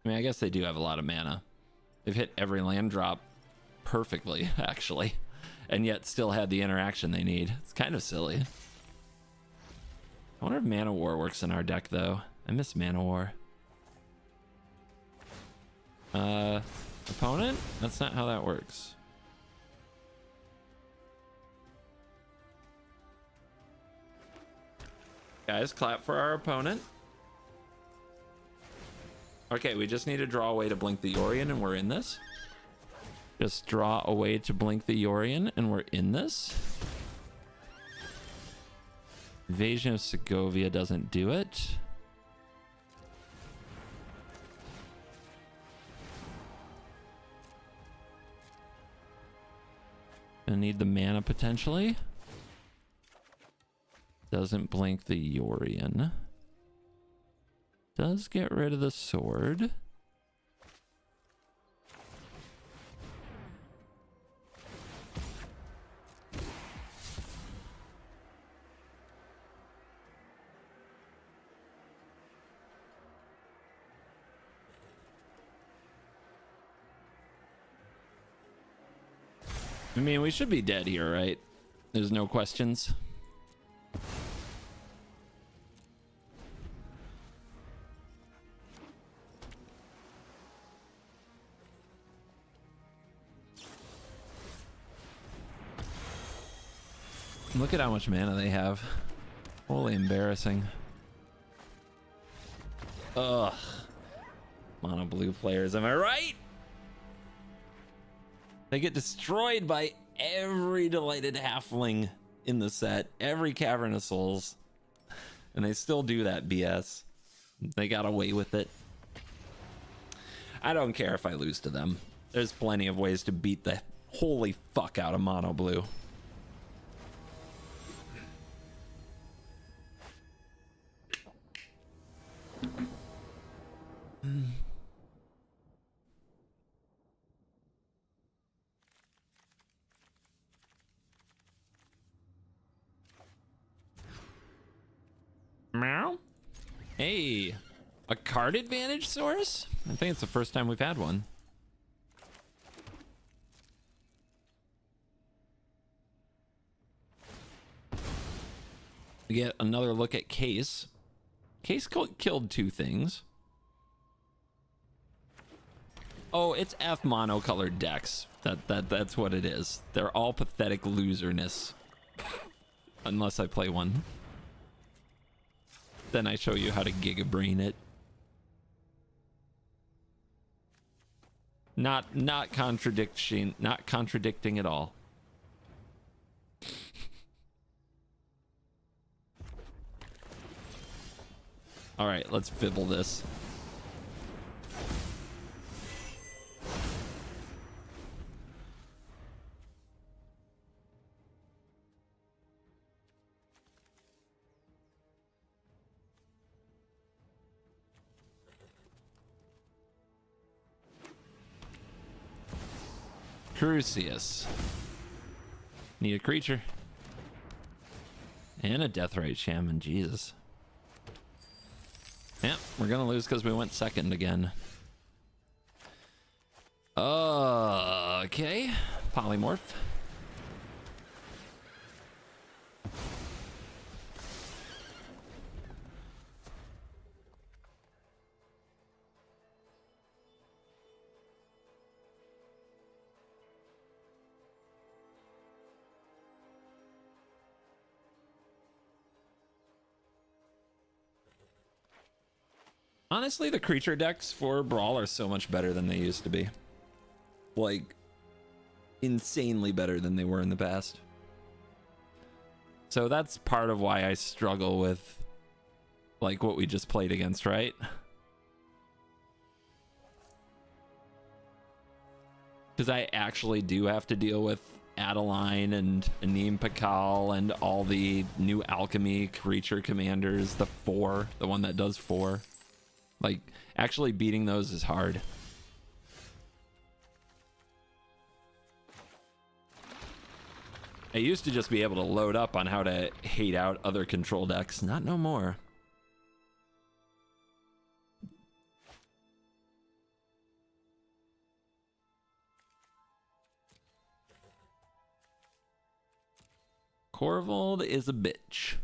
I mean, I guess they do have a lot of mana. They've hit every land drop perfectly, actually, and yet still had the interaction they need. It's kind of silly. I wonder if Mana War works in our deck, though. I miss Mana War. Opponent? That's not how that works. Guys, clap for our opponent. Okay, we just need to draw a way to blink the Yorion and we're in this. Just draw a way to blink the Yorion and we're in this. Invasion of Segovia doesn't do it. Gonna need the mana potentially. Doesn't blink the Yorion. Does get rid of the sword. I mean, we should be dead here, right? There's no questions. Look at how much mana they have. Holy embarrassing. Ugh. Mono blue players, am I right? They get destroyed by every delighted halfling in the set, every Cavern of Souls, and they still do that BS. They got away with it. I don't care if I lose to them. There's plenty of ways to beat the holy fuck out of mono blue. Meow. Hey, a card advantage source? I think it's the first time we've had one. We get another look at Case. Case killed two things. Oh, it's F monocolored decks. That's what it is. They're all pathetic loserness. Unless I play one. Then I show you how to Giga Brain it. Not contradicting at all. All right, let's fibble this. Crucius. Need a creature. And a Deathrite Shaman, Jesus. Yep, we're gonna lose because we went second again. Okay. Polymorph. Honestly, the creature decks for Brawl are so much better than they used to be. Like, insanely better than they were in the past. So that's part of why I struggle with, like, what we just played against, right? Because I actually do have to deal with Adeline and Anim Pakal and all the new alchemy creature commanders, the one that does 4. Like, actually beating those is hard. I used to just be able to load up on how to hate out other control decks. Not no more. Corvold is a bitch.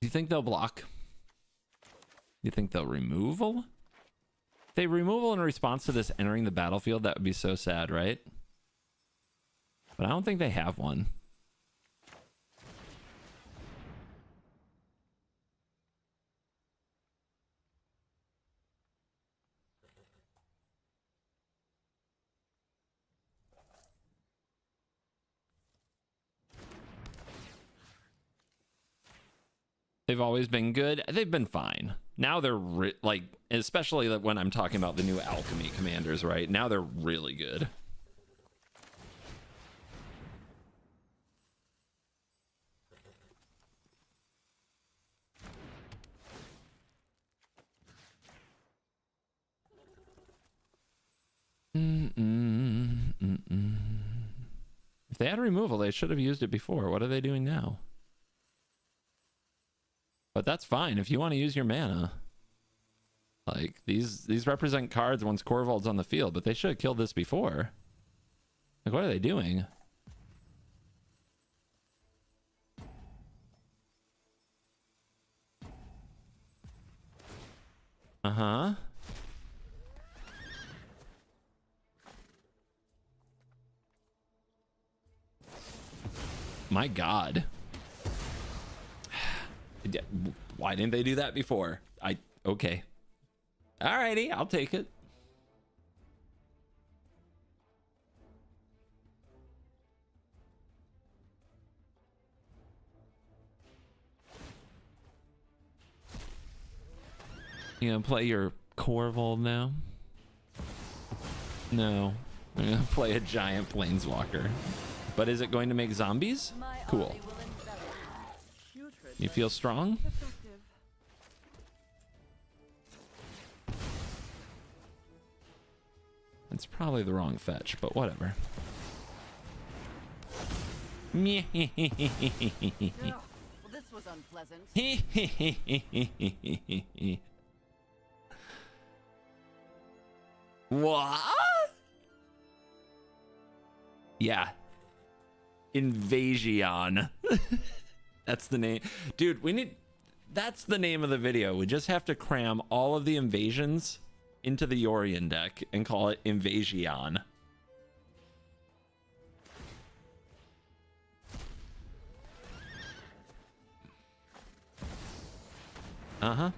Do you think they'll block? You think they'll removal? If they removal in response to this entering the battlefield, that would be so sad, right? But I don't think they have one. They've always been good. They've been fine. Now they're like, especially when I'm talking about the new alchemy commanders, right? Now they're really good. If they had removal, they should have used it before. What are they doing now? But that's fine if you want to use your mana. Like, these represent cards once Corvold's on the field, but they should have killed this before. Like, what are they doing? Uh-huh. My God. Why didn't they do that before? Okay. Alrighty, I'll take it. You gonna play your Corvold now? No. I'm gonna play a giant planeswalker. But is it going to make zombies? Cool. You feel strong? It's probably the wrong fetch, but whatever. Well, this was unpleasant. What? Yeah. Invasion. That's the name. Dude, that's the name of the video. We just have to cram all of the invasions into the Yorion deck and call it Invasion. Uh-huh.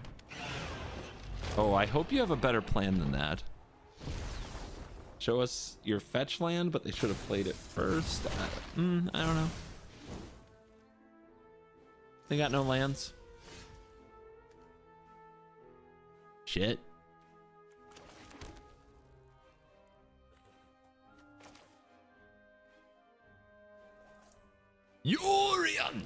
Oh, I hope you have a better plan than that. Show us your fetch land, but they should have played it first. I don't know. They got no lands. Shit. Yorion!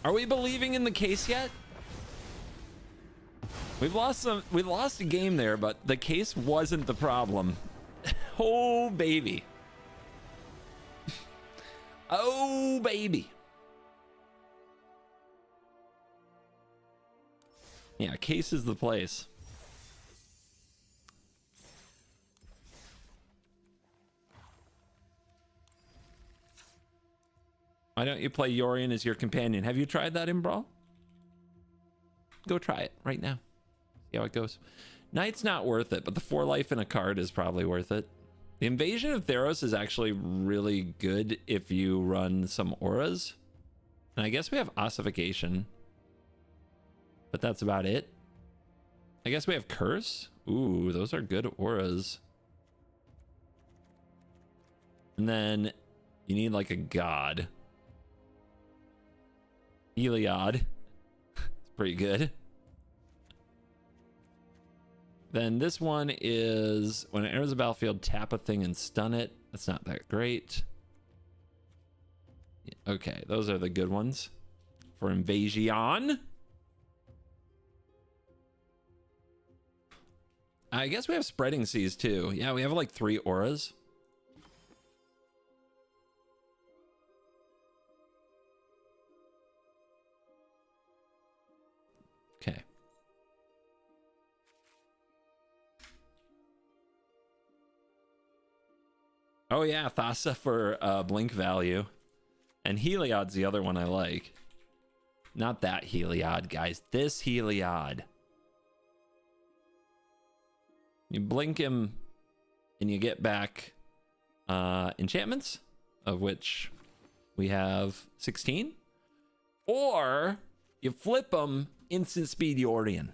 Are we believing in the case yet? We lost a game there, but the case wasn't the problem. Oh baby. Oh baby. Yeah, case is the place. Why don't you play Yorion as your companion? Have you tried that in Brawl? Go try it right now. See how it goes. Knight's not worth it, but the 4 life in a card is probably worth it. The Invasion of Theros is actually really good if you run some auras. And I guess we have ossification. But that's about it. I guess we have Curse. Ooh, those are good auras. And then you need like a god. Heliod. It's pretty good. Then this one is when it enters the battlefield, tap a thing and stun it. That's not that great. Okay, those are the good ones for Invasion. I guess we have Spreading Seas too. Yeah, we have like 3 auras. Okay. Oh yeah, Thassa for blink value. And Heliod's the other one I like. Not that Heliod, guys. This Heliod. You blink him and you get back enchantments, of which we have 16. Or you flip them, instant speed Yorion.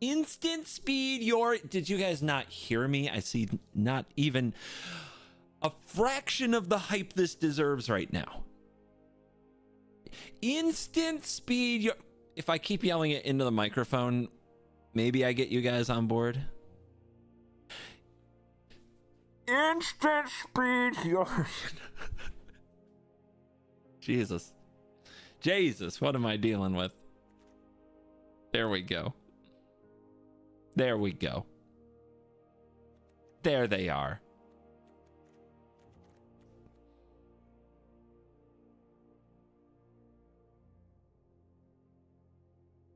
Instant speed Yorion. Did you guys not hear me? I see not even a fraction of the hype this deserves right now. Instant speed Yorion. If I keep yelling it into the microphone, maybe I get you guys on board. Instant speed Yorion. Jesus. Jesus, what am I dealing with? There we go. There we go. There they are.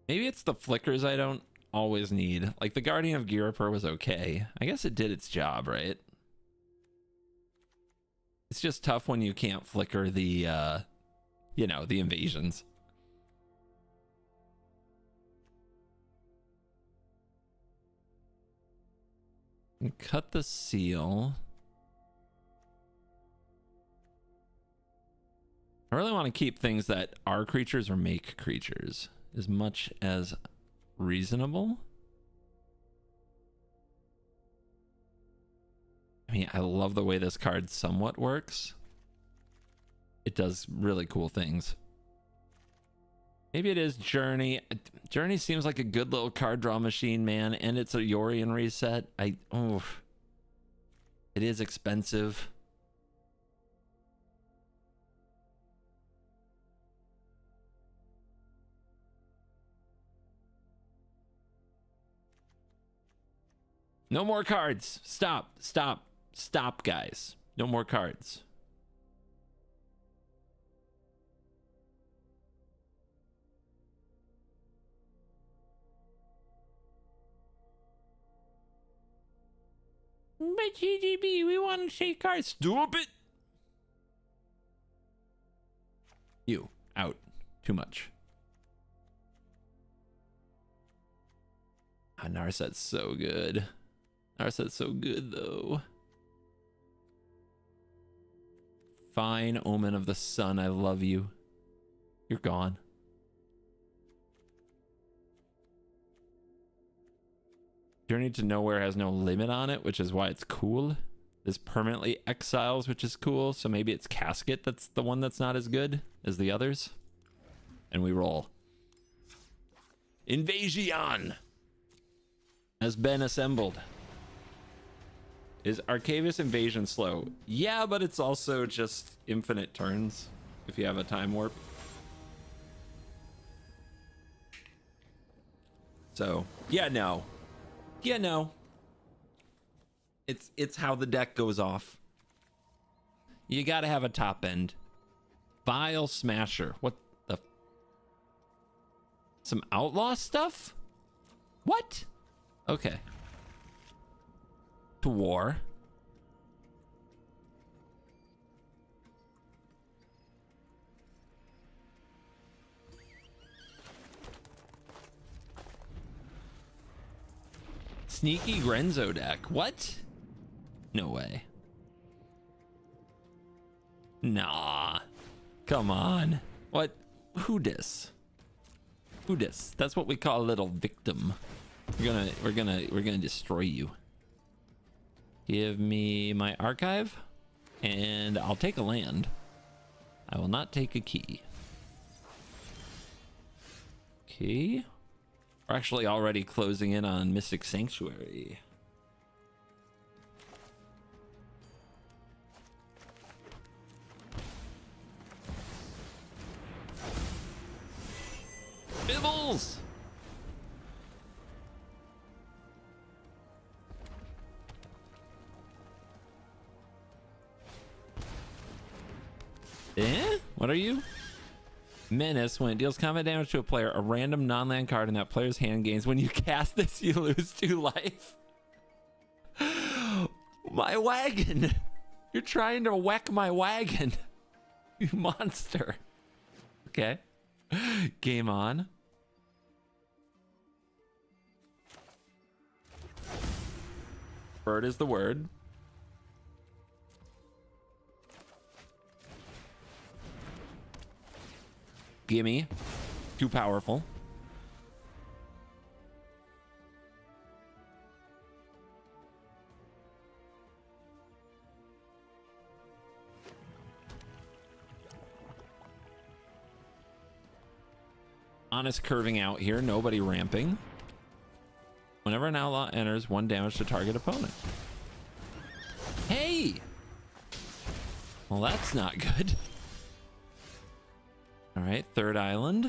Maybe it's the flickers I don't always need. Like the Guardian of Ghirapur was okay. I guess it did its job, right? It's just tough when you can't flicker the, you know, the invasions. And cut the seal. I really want to keep things that are creatures or make creatures as much as reasonable. I mean, I love the way this card somewhat works. It does really cool things. Maybe it is Journey. Journey seems like a good little card draw machine, man, and it's a Yorion reset. It is expensive. No more cards. Stop, stop, stop, guys. No more cards. But GGB, we want to shake cards. Stupid. You, out. Too much. Ah, Narset's so good. Narset's so good, though. Fine Omen of the Sun, I love you. You're gone. Journey to Nowhere has no limit on it, which is why it's cool. This permanently exiles, which is cool. So maybe it's Casket that's the one that's not as good as the others. And we roll. Invasion has been assembled. Is Arcavius Invasion slow? Yeah, but it's also just infinite turns if you have a time warp. So, yeah, no. Yeah, no. It's how the deck goes off. You gotta have a top end. Vile Smasher. What the? Some outlaw stuff? What? Okay. To war. Sneaky Grenzo deck. What? No way. Nah. Come on. What? Who dis? Who dis? That's what we call a little victim. We're gonna destroy you. Give me my archive, and I'll take a land. I will not take a key. Okay. We're actually already closing in on Mystic Sanctuary. Bibbles! Eh? What are you? Menace. When it deals combat damage to a player, a random non-land card in that player's hand gains. When you cast this, you lose 2 life. My wagon. You're trying to whack my wagon. You monster. Okay. Game on. Bird is the word. Gimme. Too powerful. Honest curving out here. Nobody ramping. Whenever an outlaw enters, 1 damage to target opponent. Hey, Well, that's not good. All right, third island.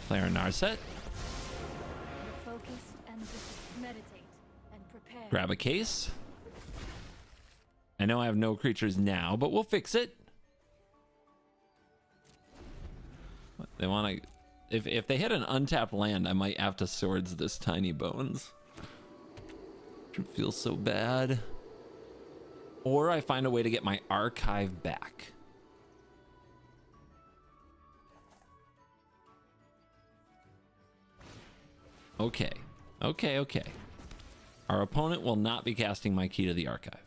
Play our Narset. Focus and meditate and prepare. Grab a case. I know I have no creatures now, but we'll fix it. They want to... If they hit an untapped land, I might have to swords this tiny bones. It feels so bad. Or I find a way to get my archive back. Okay. Okay. Our opponent will not be casting my key to the archive.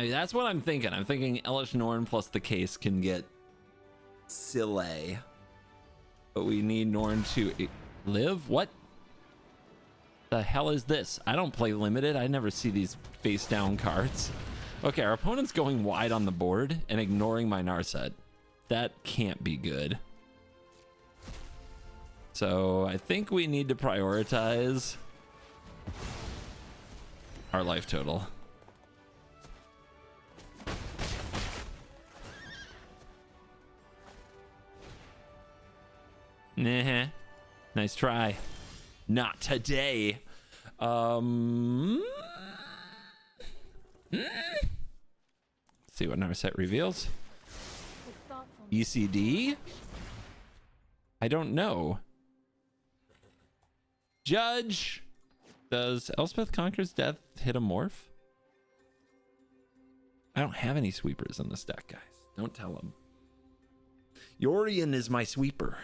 That's what I'm thinking. I'm thinking Elish Norn plus the case can get silly. But we need Norn to live? What the hell is this? I don't play limited. I never see these face down cards. Okay, our opponent's going wide on the board and ignoring my Narset. That can't be good. So I think we need to prioritize our life total. Nah, nice try. Not today. See what Narset reveals. ECD? I don't know. Judge. Does Elspeth Conquers Death hit a morph? I don't have any sweepers in this deck, guys. Don't tell them. Yorion is my sweeper.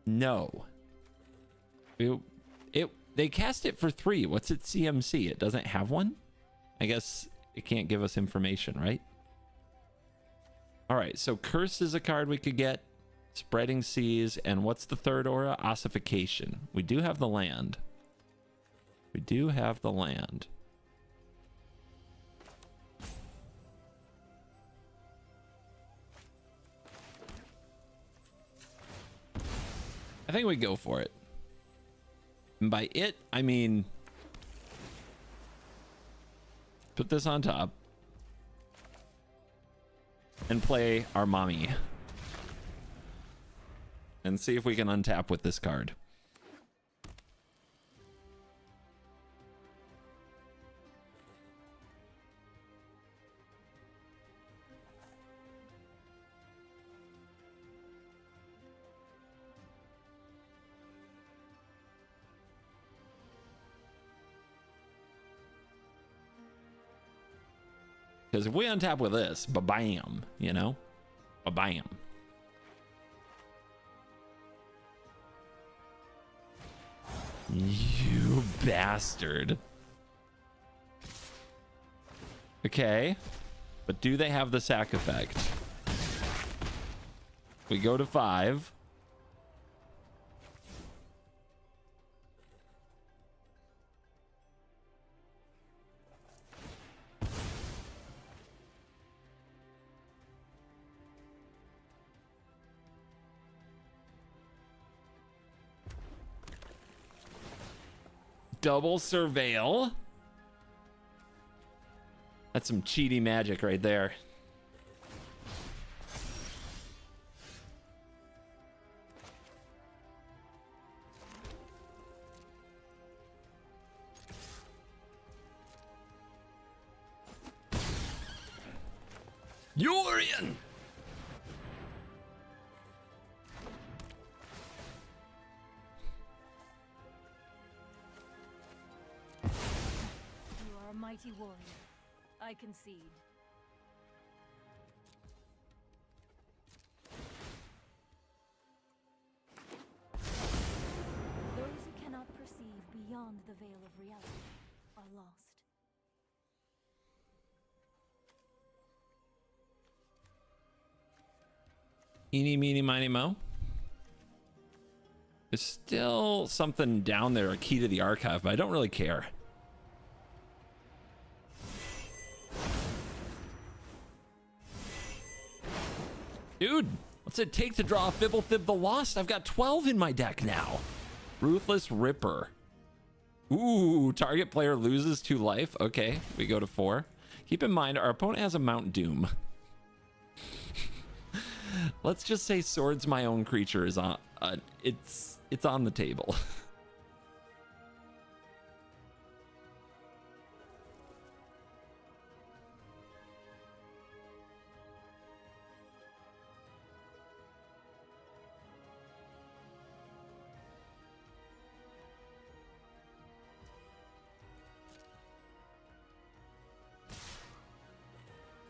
No. They cast it for 3. What's its CMC? It doesn't have one? I guess it can't give us information, right? All right, so Curse is a card we could get. Spreading Seas, and what's the third aura? Ossification. We do have the land. We do have the land. I think we go for it. And by it, I mean... put this on top. And play our mommy. And see if we can untap with this card. Because if we untap with this, ba-bam, you know? Ba-bam. You bastard. Okay. But do they have the sack effect? We go to 5. Double surveil. That's some cheaty magic right there. Yorion! Mighty warrior, I concede. Those who cannot perceive beyond the veil of reality are lost. Eeny, meeny, miny, mo. There's still something down there, a key to the archive, but I don't really care. Dude, what's it take to draw a Fibblethib the Lost? I've got 12 in my deck now. Ruthless Ripper. Ooh, target player loses 2 life. Okay, we go to 4. Keep in mind, our opponent has a Mount Doom. Let's just say Swords My Own Creature is on. It's on the table.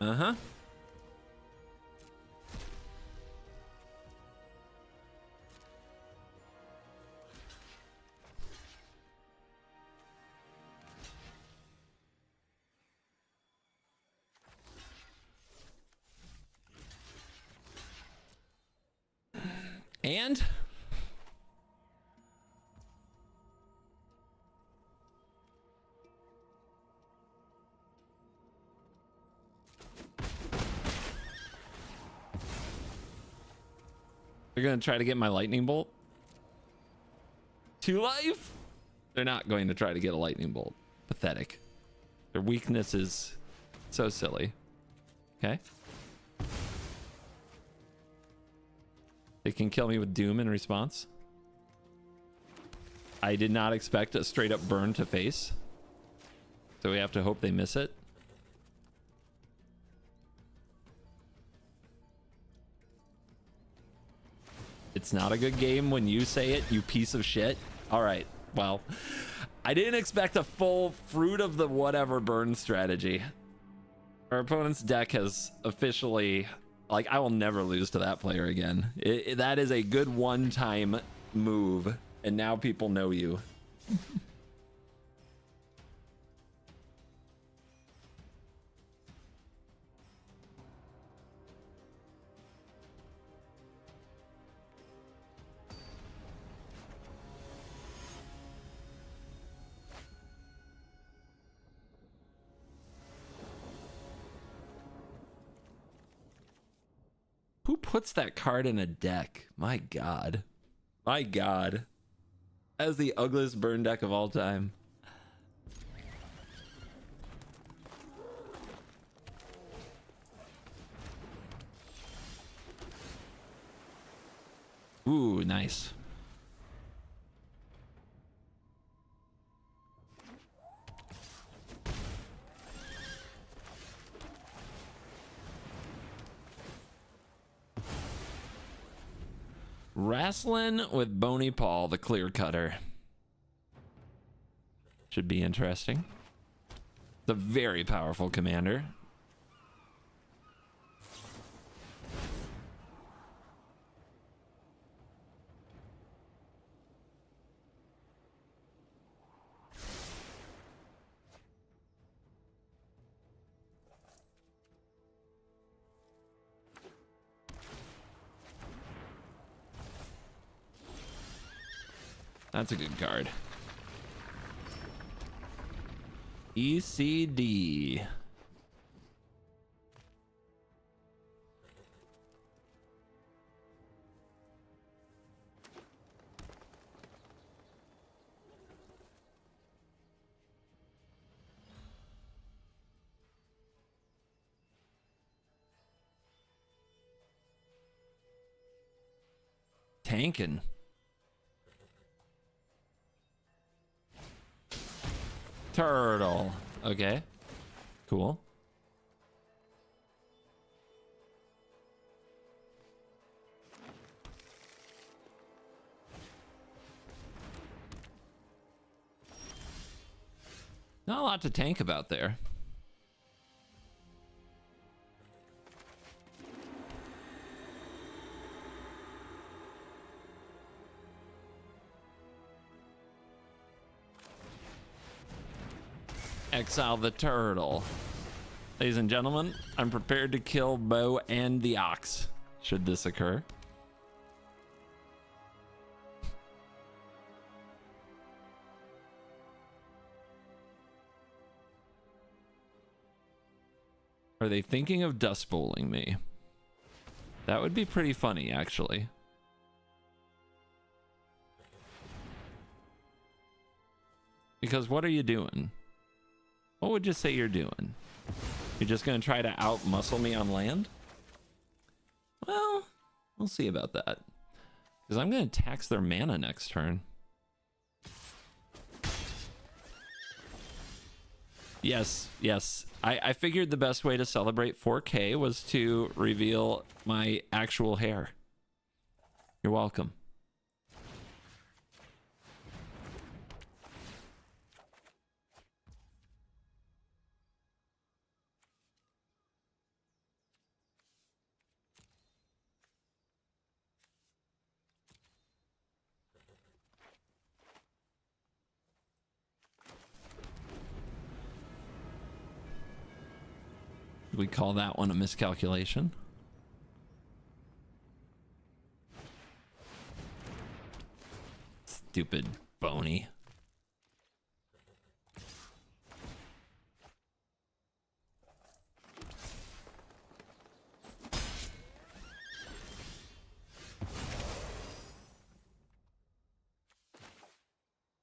Uh-huh. And they're gonna try to get my lightning bolt. 2 life? They're not going to try to get a lightning bolt. Pathetic. Their weakness is so silly. Okay. They can kill me with Doom in response. I did not expect a straight up burn to face. So we have to hope they miss it. It's not a good game when you say it, you piece of shit. All right, well, I didn't expect a full fruit of the whatever burn strategy. Our opponent's deck has officially, like, I will never lose to that player again. That is a good one-time move, and now people know you. Who puts that card in a deck? My God. My God. That is the ugliest burn deck of all time. Ooh, nice. Wrestling with Bony Paul, the clear cutter. Should be interesting. The very powerful commander. That's a good card. ECD. Tankin'. Turtle. Okay. Cool. Not a lot to tank about there. Exile the turtle. Ladies and gentlemen, I'm prepared to kill Bo and the ox. should this occur. Are they thinking of dust bowling me? That would be pretty funny, actually. Because what are you doing? What would you say you're doing? You're just gonna try to out-muscle me on land? Well, we'll see about that. Because I'm gonna tax their mana next turn. Yes, yes. I figured the best way to celebrate 4K was to reveal my actual hair. You're welcome. We call that one a miscalculation. Stupid bony.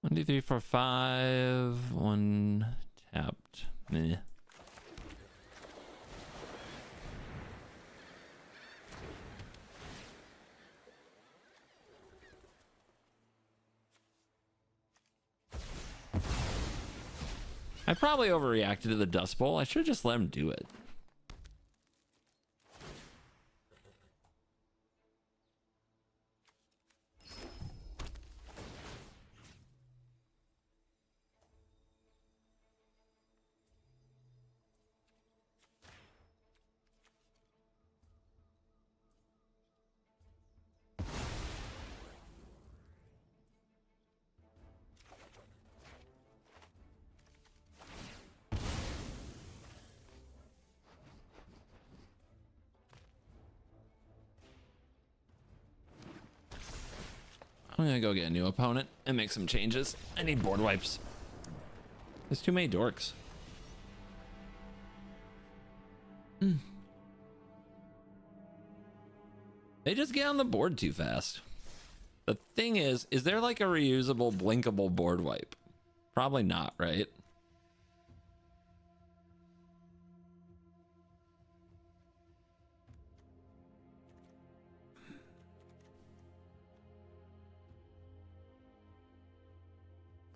One, two, three, four, five. One tapped. Meh. I probably overreacted to the Dust Bowl. I should have just let him do it. I'm gonna go get a new opponent and make some changes. I need board wipes. There's too many dorks. They just get on the board too fast. The thing is there like a reusable, blinkable board wipe? Probably not, right?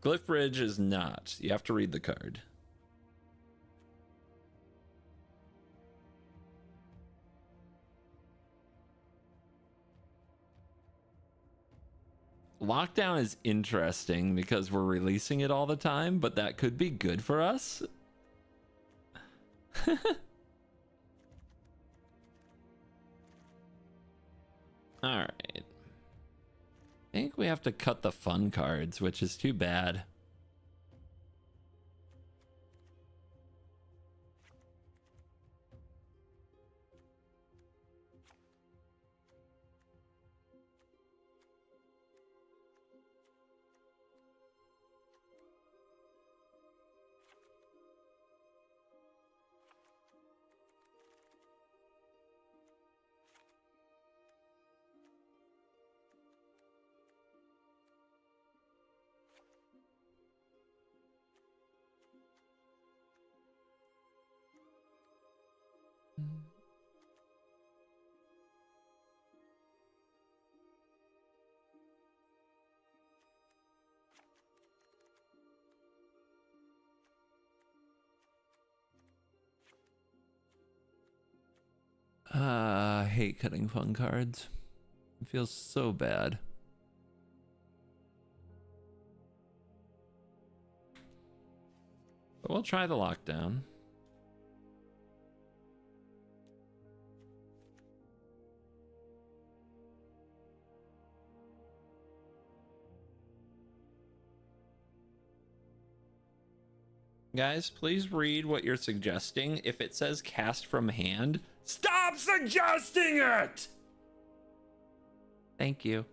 Glyph Bridge is not. You have to read the card. Lockdown is interesting because we're releasing it all the time, but that could be good for us. All right. I think we have to cut the fun cards, which is too bad. I hate cutting fun cards. It feels so bad. But we'll try the lockdown. Guys, please read what you're suggesting. If it says cast from hand, stop suggesting it! Thank you.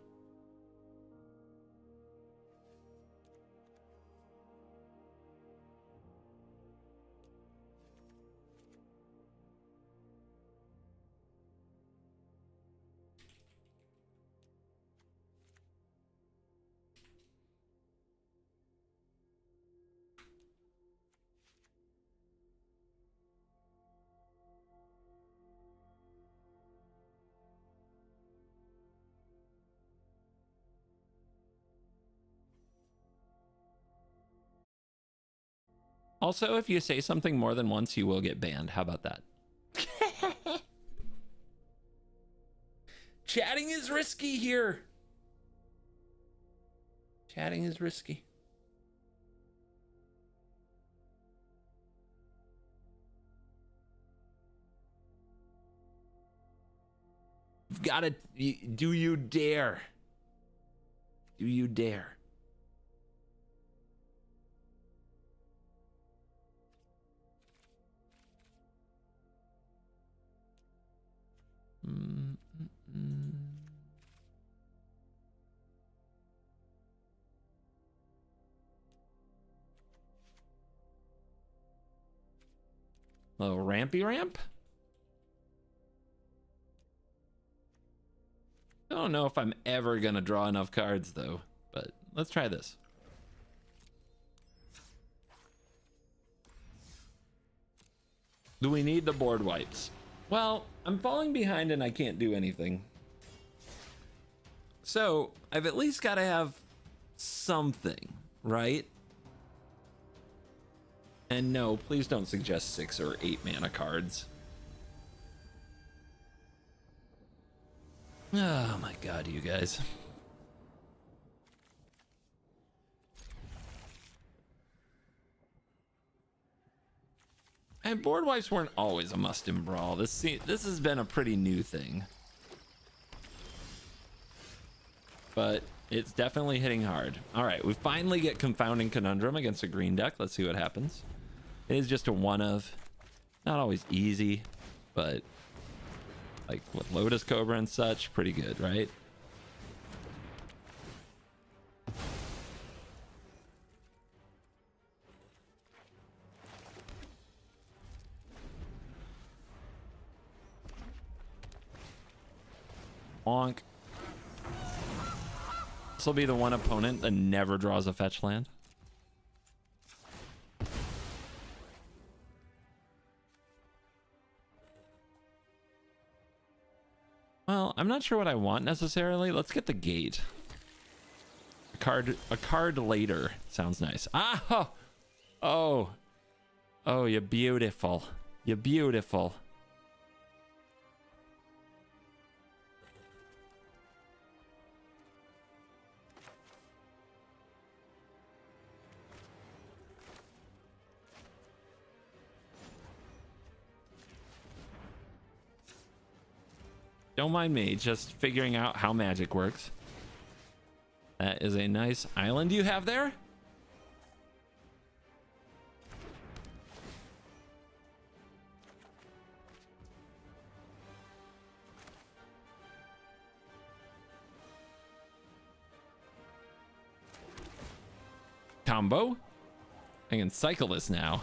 Also, if you say something more than once, you will get banned. How about that? Chatting is risky here. Chatting is risky. You've got to... Do you dare? Do you dare? Little rampy ramp. I don't know if I'm ever gonna draw enough cards though, but let's try this. Do we need the board wipes? Well, I'm falling behind and I can't do anything. So I've at least got to have something, right? And no, please don't suggest 6 or 8 mana cards. Oh my god, you guys. And board wipes weren't always a must in Brawl. This has been a pretty new thing. But it's definitely hitting hard. All right, we finally get Confounding Conundrum against a green deck. Let's see what happens. It is just a one of. Not always easy, but like with Lotus Cobra and such, pretty good, right? Bonk. This will be the one opponent that never draws a fetch land. Well, I'm not sure what I want necessarily. Let's get the gate. A card later sounds nice. Ah! Oh. Oh, you're beautiful. You're beautiful. Don't mind me, just figuring out how magic works. That is a nice island you have there. Combo. I can cycle this now.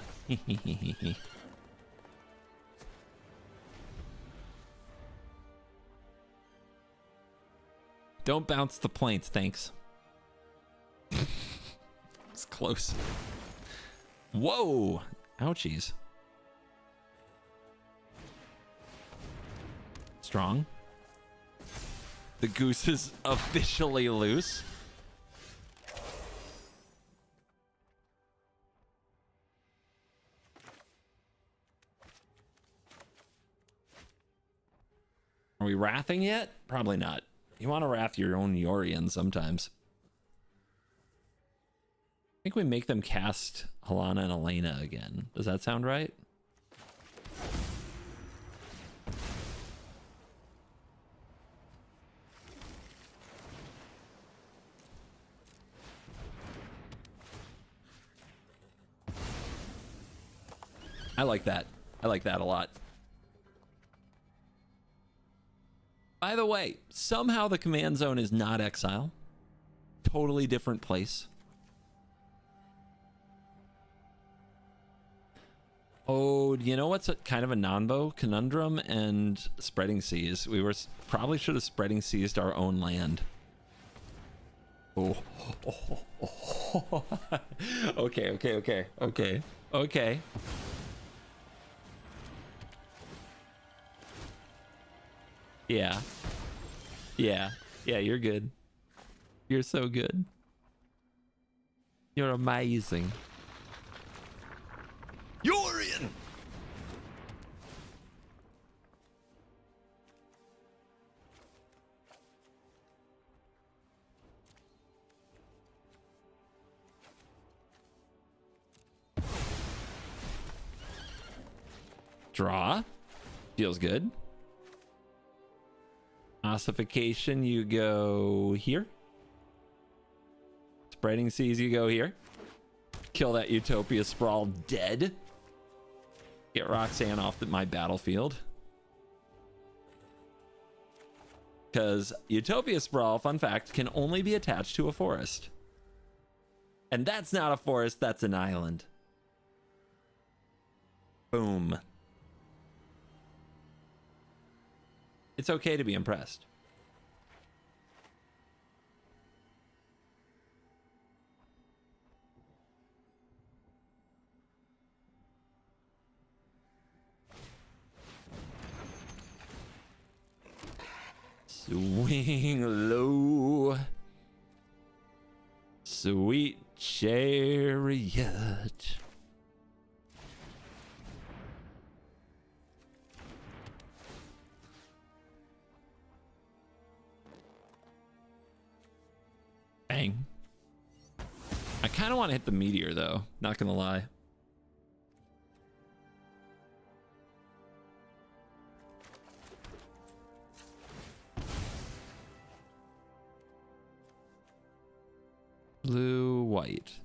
Don't bounce the planes, thanks. It's close. Whoa! Ouchies. Strong. The goose is officially loose. Are we wrathing yet? Probably not. You want to wrath your own Yorion sometimes. I think we make them cast Halana and Elena again. Does that sound right? I like that. I like that a lot. By the way, somehow the command zone is not exile. Totally different place. Oh, you know what's kind of a non-bow? Conundrum and Spreading Seas. We probably should have Spreading Seased our own land. Oh. Okay. Yeah, you're good. You're so good. You're amazing. Yorion! Draw. Feels good. Ossification, you go here. Spreading Seas, you go here. Kill that Utopia Sprawl dead. Get Roxanne off my battlefield. Because Utopia Sprawl, fun fact, can only be attached to a forest. And that's not a forest, that's an island. Boom. It's okay to be impressed. Swing low, sweet chariot. Bang. I kind of want to hit the meteor though, not gonna lie. Blue, white.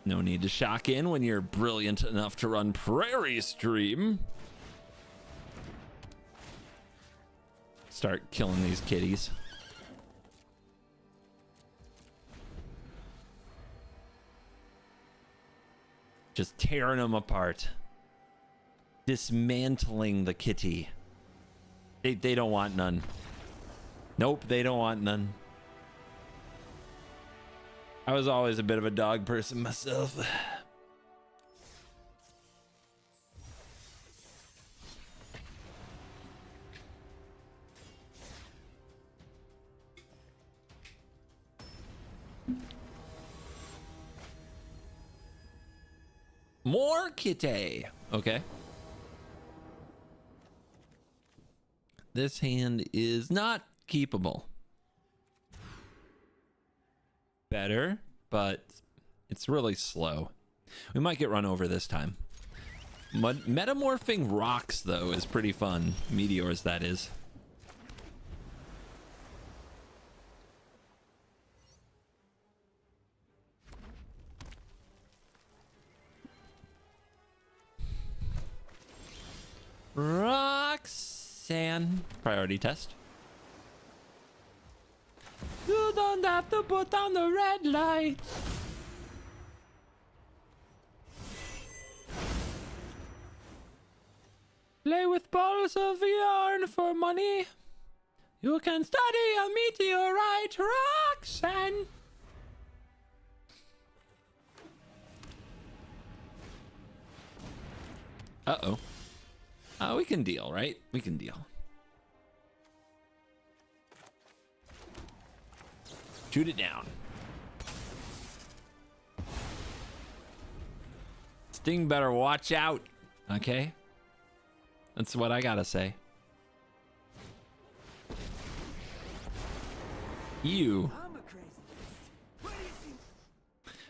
No need to shock in when you're brilliant enough to run Prairie Stream. Start killing these kitties. Just tearing them apart. Dismantling the kitty. They don't want none. Nope, they don't want none. I was always a bit of a dog person myself. More kitty. Okay. This hand is not keepable. Better, but it's really slow. We might get run over this time. Metamorphing rocks, though, is pretty fun. Meteors, that is. Roxanne. Priority test. You don't have to put on the red light. Play with balls of yarn for money. You can study a meteorite, Roxanne. Uh-oh. We can deal, right? We can deal. Shoot it down. Sting better watch out, okay? That's what I gotta say. You.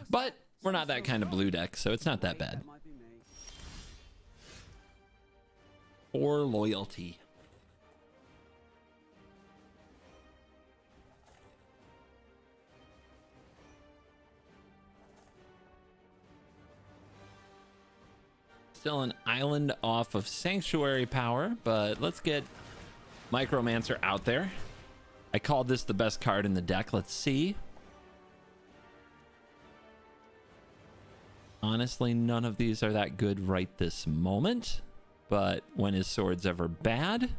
But we're not that kind of blue deck, so it's not that bad. Or loyalty. Still an island off of sanctuary power, but let's get Micromancer out there. I called this the best card in the deck. Let's see. Honestly, none of these are that good right this moment. But when is Swords ever bad?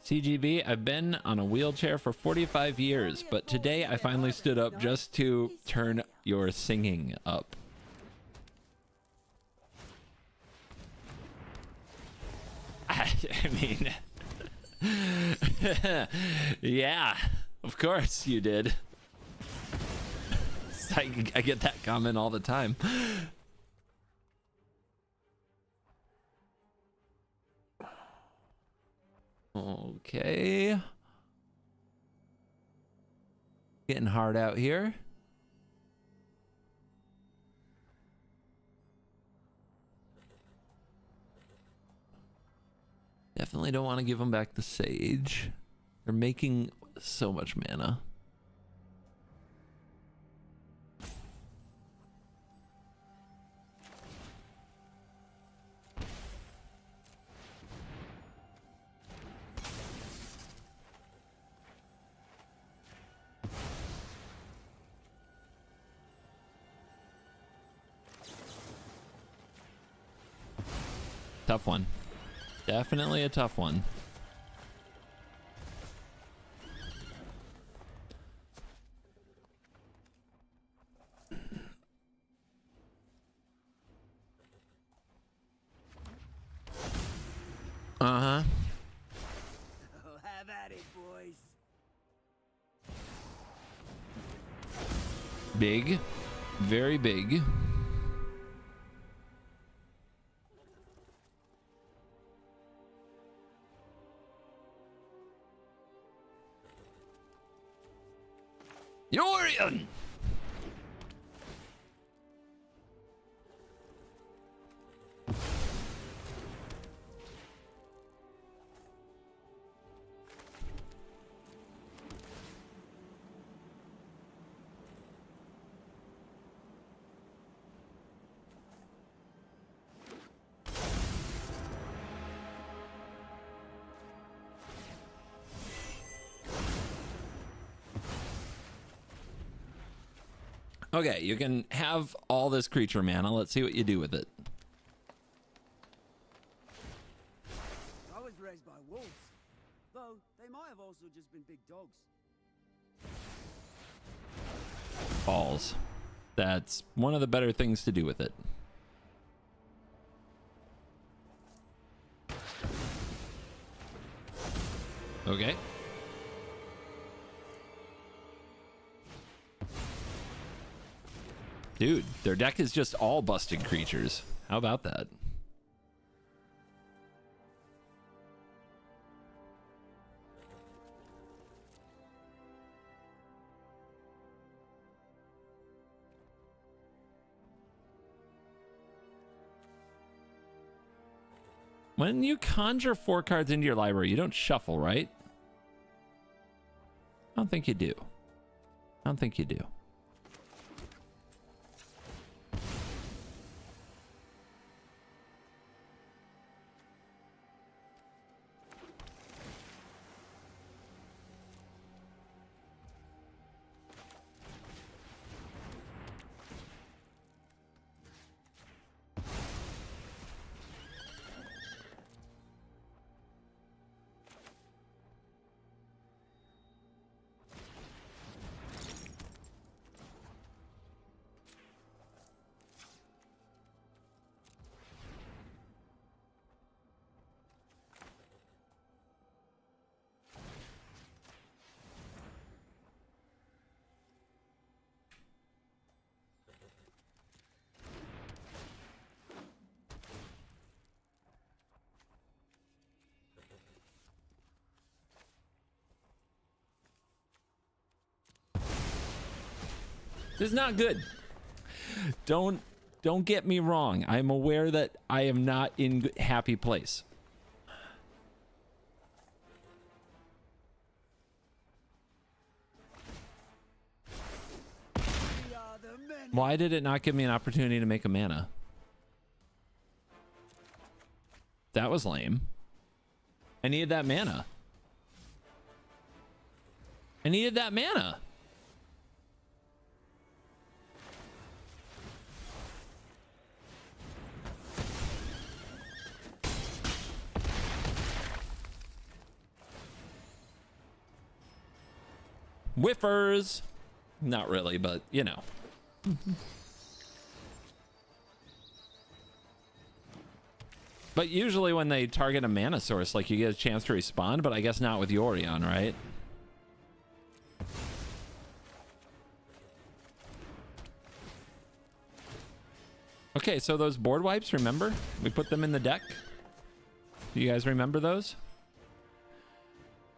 CGB, I've been on a wheelchair for 45 years, but today I finally stood up just to turn your singing up. I mean, yeah, of course you did. I get that comment all the time. Okay. Getting hard out here. Definitely don't want to give them back the Sage. They're making so much mana. Tough one. Definitely a tough one. Uh-huh. Oh, have at it, boys. Big. Very big. Yorion! Okay, you can have all this creature mana. Let's see what you do with it. I was raised by wolves, though they might have also just been big dogs. Balls. That's one of the better things to do with it. Okay. Dude, their deck is just all busted creatures. How about that? When you conjure 4 cards into your library, you don't shuffle, right? I don't think you do. I don't think you do. This is not good. Don't get me wrong. I'm aware that I am not in happy place. We are the Why did it not give me an opportunity to make a mana? That was lame. I needed that mana. I needed that mana. Whiffers. Not really, but you know. But usually when they target a mana source, like you get a chance to respawn, but I guess not with Yorion, right? Okay, so those board wipes, remember? We put them in the deck. Do you guys remember those?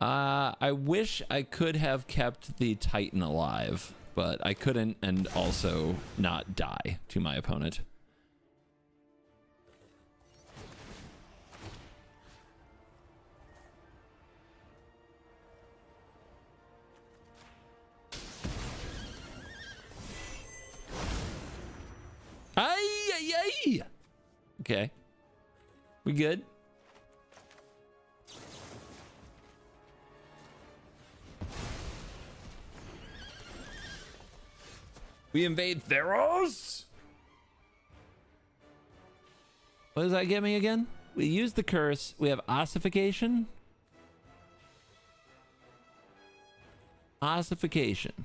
I wish I could have kept the Titan alive, but I couldn't, and also not die to my opponent. Ay. Okay. We good? We invade Theros? What does that get me again? We use the curse. We have ossification. Ossification.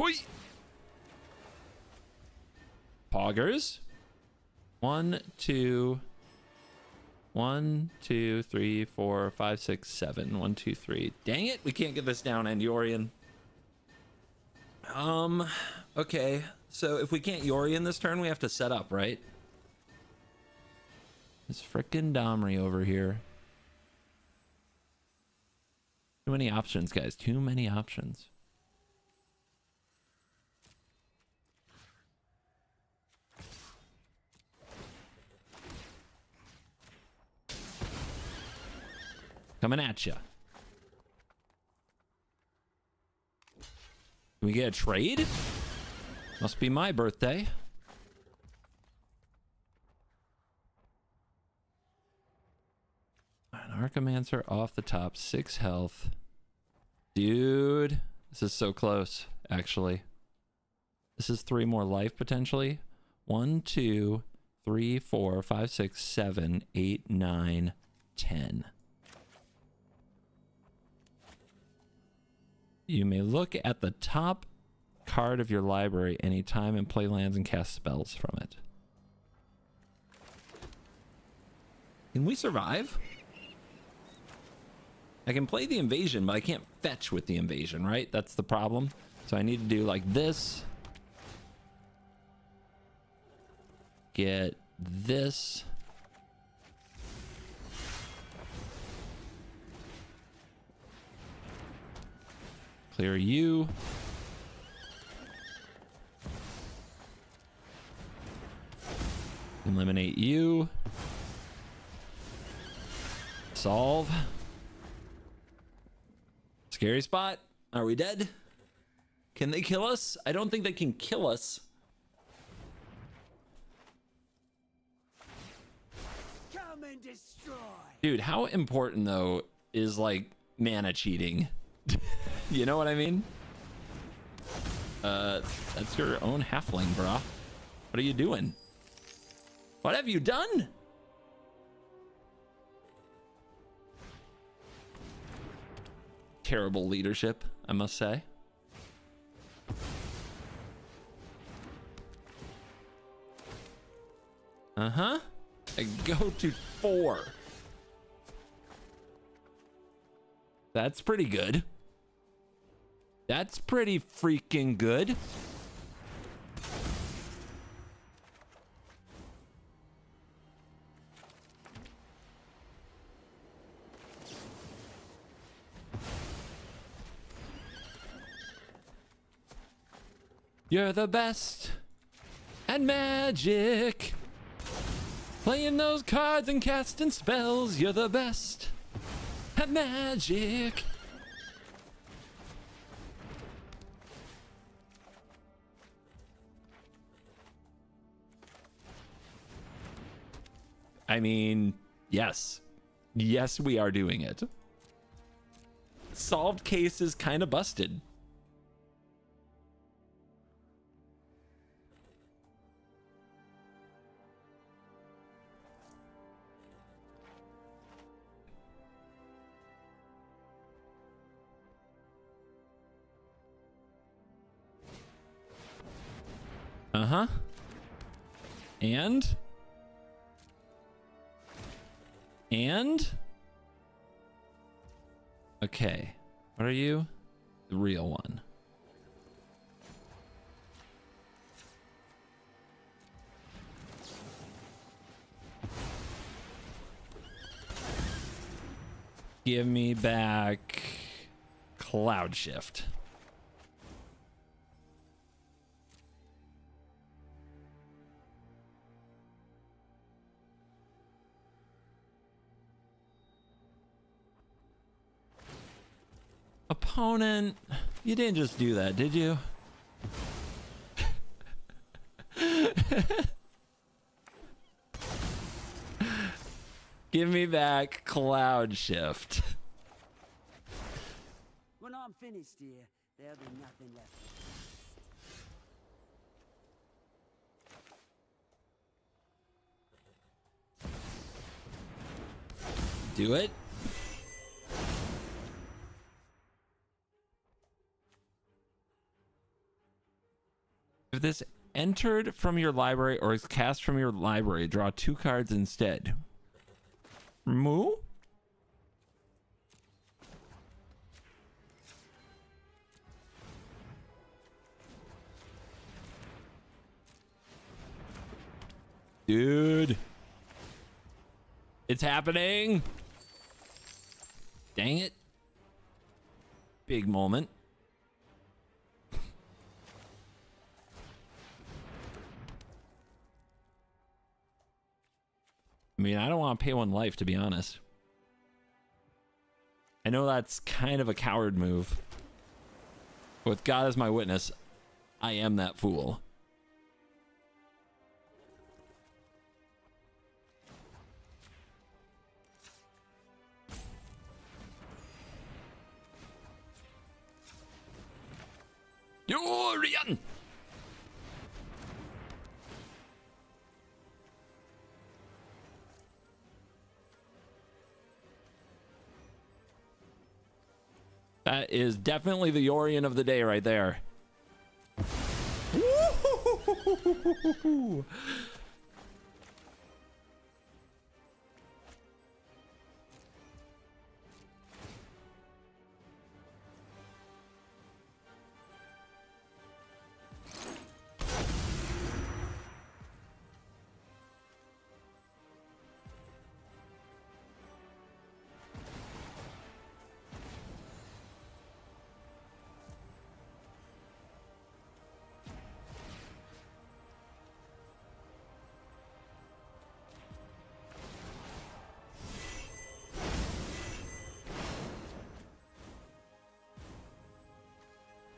Oi! Poggers. 1, 2, 3, 4, 5, 6, 7. 1, 2, 3. Dang it, we can't get this down, and Yorion. Okay. So if we can't Yorion this turn, we have to set up, right? This frickin' Domri over here. Too many options, guys. Too many options. Coming at you. Can we get a trade? Must be my birthday. An Archimancer off the top, 6 health. Dude, this is so close, actually. This is 3 more life, potentially. 1, 2, 3, 4, 5, 6, 7, 8, 9, 10. You may look at the top card of your library anytime and play lands and cast spells from it. Can we survive? I can play the invasion, but I can't fetch with the invasion, right? That's the problem. So I need to do like this. Get this. Clear you. Eliminate you. Solve. Scary spot. Are we dead? Can they kill us? I don't think they can kill us. Come and destroy. Dude, how important though is like mana cheating? You know what I mean? That's your own halfling, brah. What are you doing? What have you done? Terrible leadership, I must say. Uh-huh. I go to 4. That's pretty good. That's pretty freaking good. You're the best at magic. Playing those cards and casting spells. You're the best at that magic. I mean, yes. Yes, we are doing it. Solved case is kind of busted. Uh-huh. And? Okay. What are you? The real one. Give me back Cloud Shift. Opponent, you didn't just do that, did you? Give me back Cloud Shift. When I'm finished here, there'll be nothing left. Do it. If this entered from your library or is cast from your library, draw 2 cards instead. Moo? Dude. It's happening. Dang it. Big moment. I mean, I don't want to pay 1 life, to be honest. I know that's kind of a coward move. With God as my witness, I am that fool. Yorion! That is definitely the Yorion of the day right there. Woo-hoo-hoo-hoo-hoo-hoo-hoo.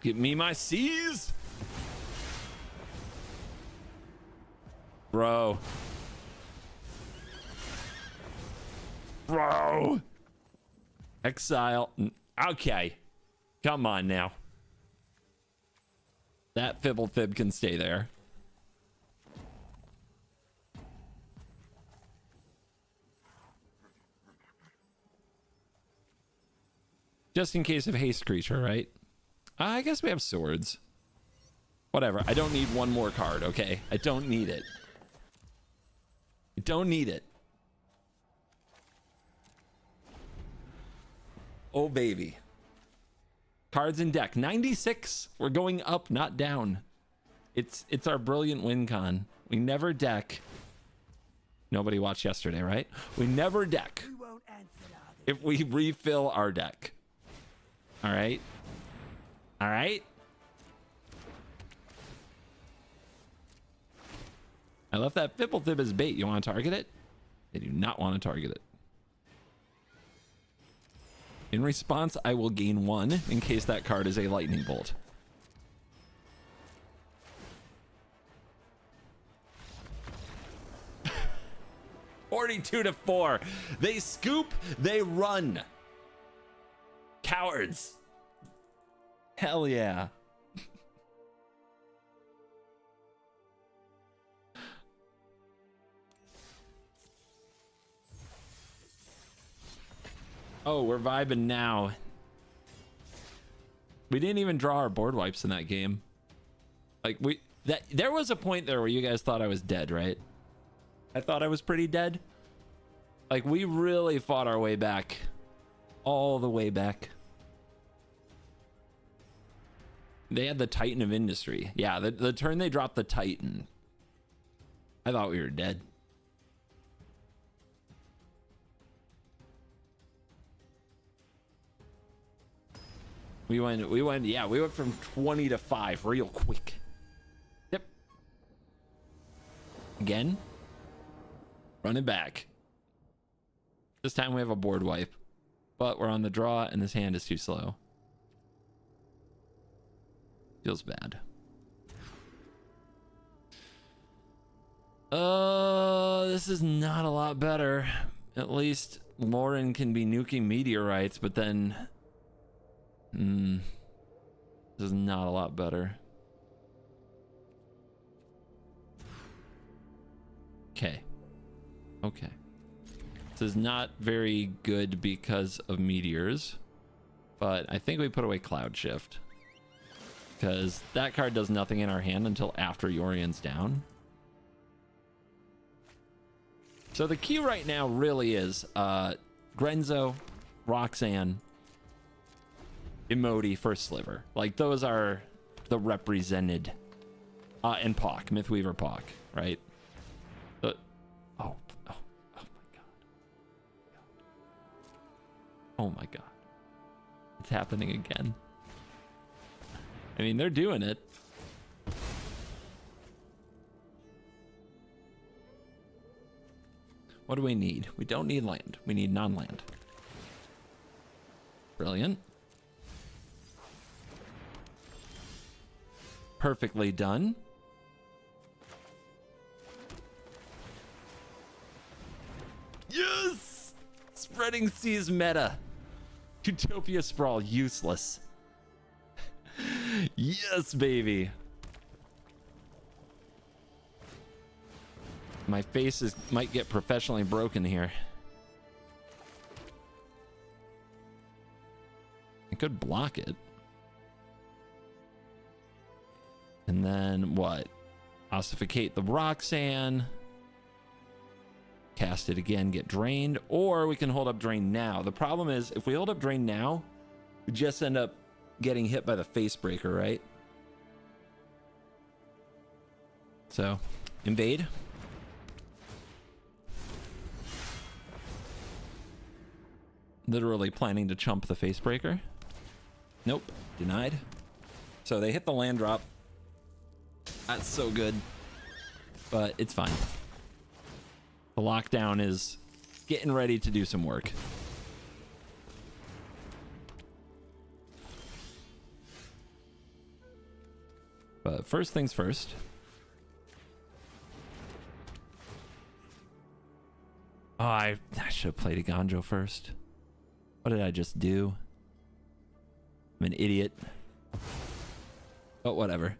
Give me my C's. Bro. Bro. Exile. Okay. Come on now. That Fibblethib can stay there. Just in case of haste creature, right? I guess we have swords. Whatever. I don't need 1 more card, okay? I don't need it. I don't need it. Oh, baby. Cards in deck. 96. We're going up, not down. It's our brilliant win con. We never deck. Nobody watched yesterday, right? We never deck We won't answer now. if we refill our deck. All right? All right? I left that Fibblethib as bait. You want to target it? They do not want to target it. In response, I will gain 1 in case that card is a lightning bolt. (42-4). They scoop, they run. Cowards. Hell yeah. Oh, we're vibing now. We didn't even draw our board wipes in that game. Like there was a point there where you guys thought I was dead, right? I thought I was pretty dead. Like we really fought our way back. All the way back. They had the Titan of Industry. Yeah, the turn they dropped the Titan. I thought we were dead. We went from 20 to 5 real quick. Yep. Again. Running back. This time we have a board wipe. But we're on the draw and this hand is too slow. Feels bad. This is not a lot better. At least Lauren can be nuking meteorites, but then this is not a lot better. Okay. This is not very good because of meteors, but I think we put away Cloud Shift because that card does nothing in our hand until after Yorion's down. So the key right now really is Grenzo, Roxanne, Emoti, First Sliver. Like those are the represented, and Pock, Mythweaver Pock, right? Oh my god. Oh my god. It's happening again. I mean, they're doing it. What do we need? We don't need land. We need non-land. Brilliant. Perfectly done. Yes! Spreading Seas meta. Utopia Sprawl, useless. Yes, baby. My face might get professionally broken here. I could block it. And then what? Ossificate the Roxanne. Cast it again, get drained. Or we can hold up drain now. The problem is, if we hold up drain now, we just end up getting hit by the face breaker, right? So, invade. Literally planning to chump the face breaker. Nope, denied. So they hit the land drop. That's so good, but it's fine. The lockdown is getting ready to do some work. But first things first. Oh, I should have played a Ganjo first. What did I just do? I'm an idiot. But whatever.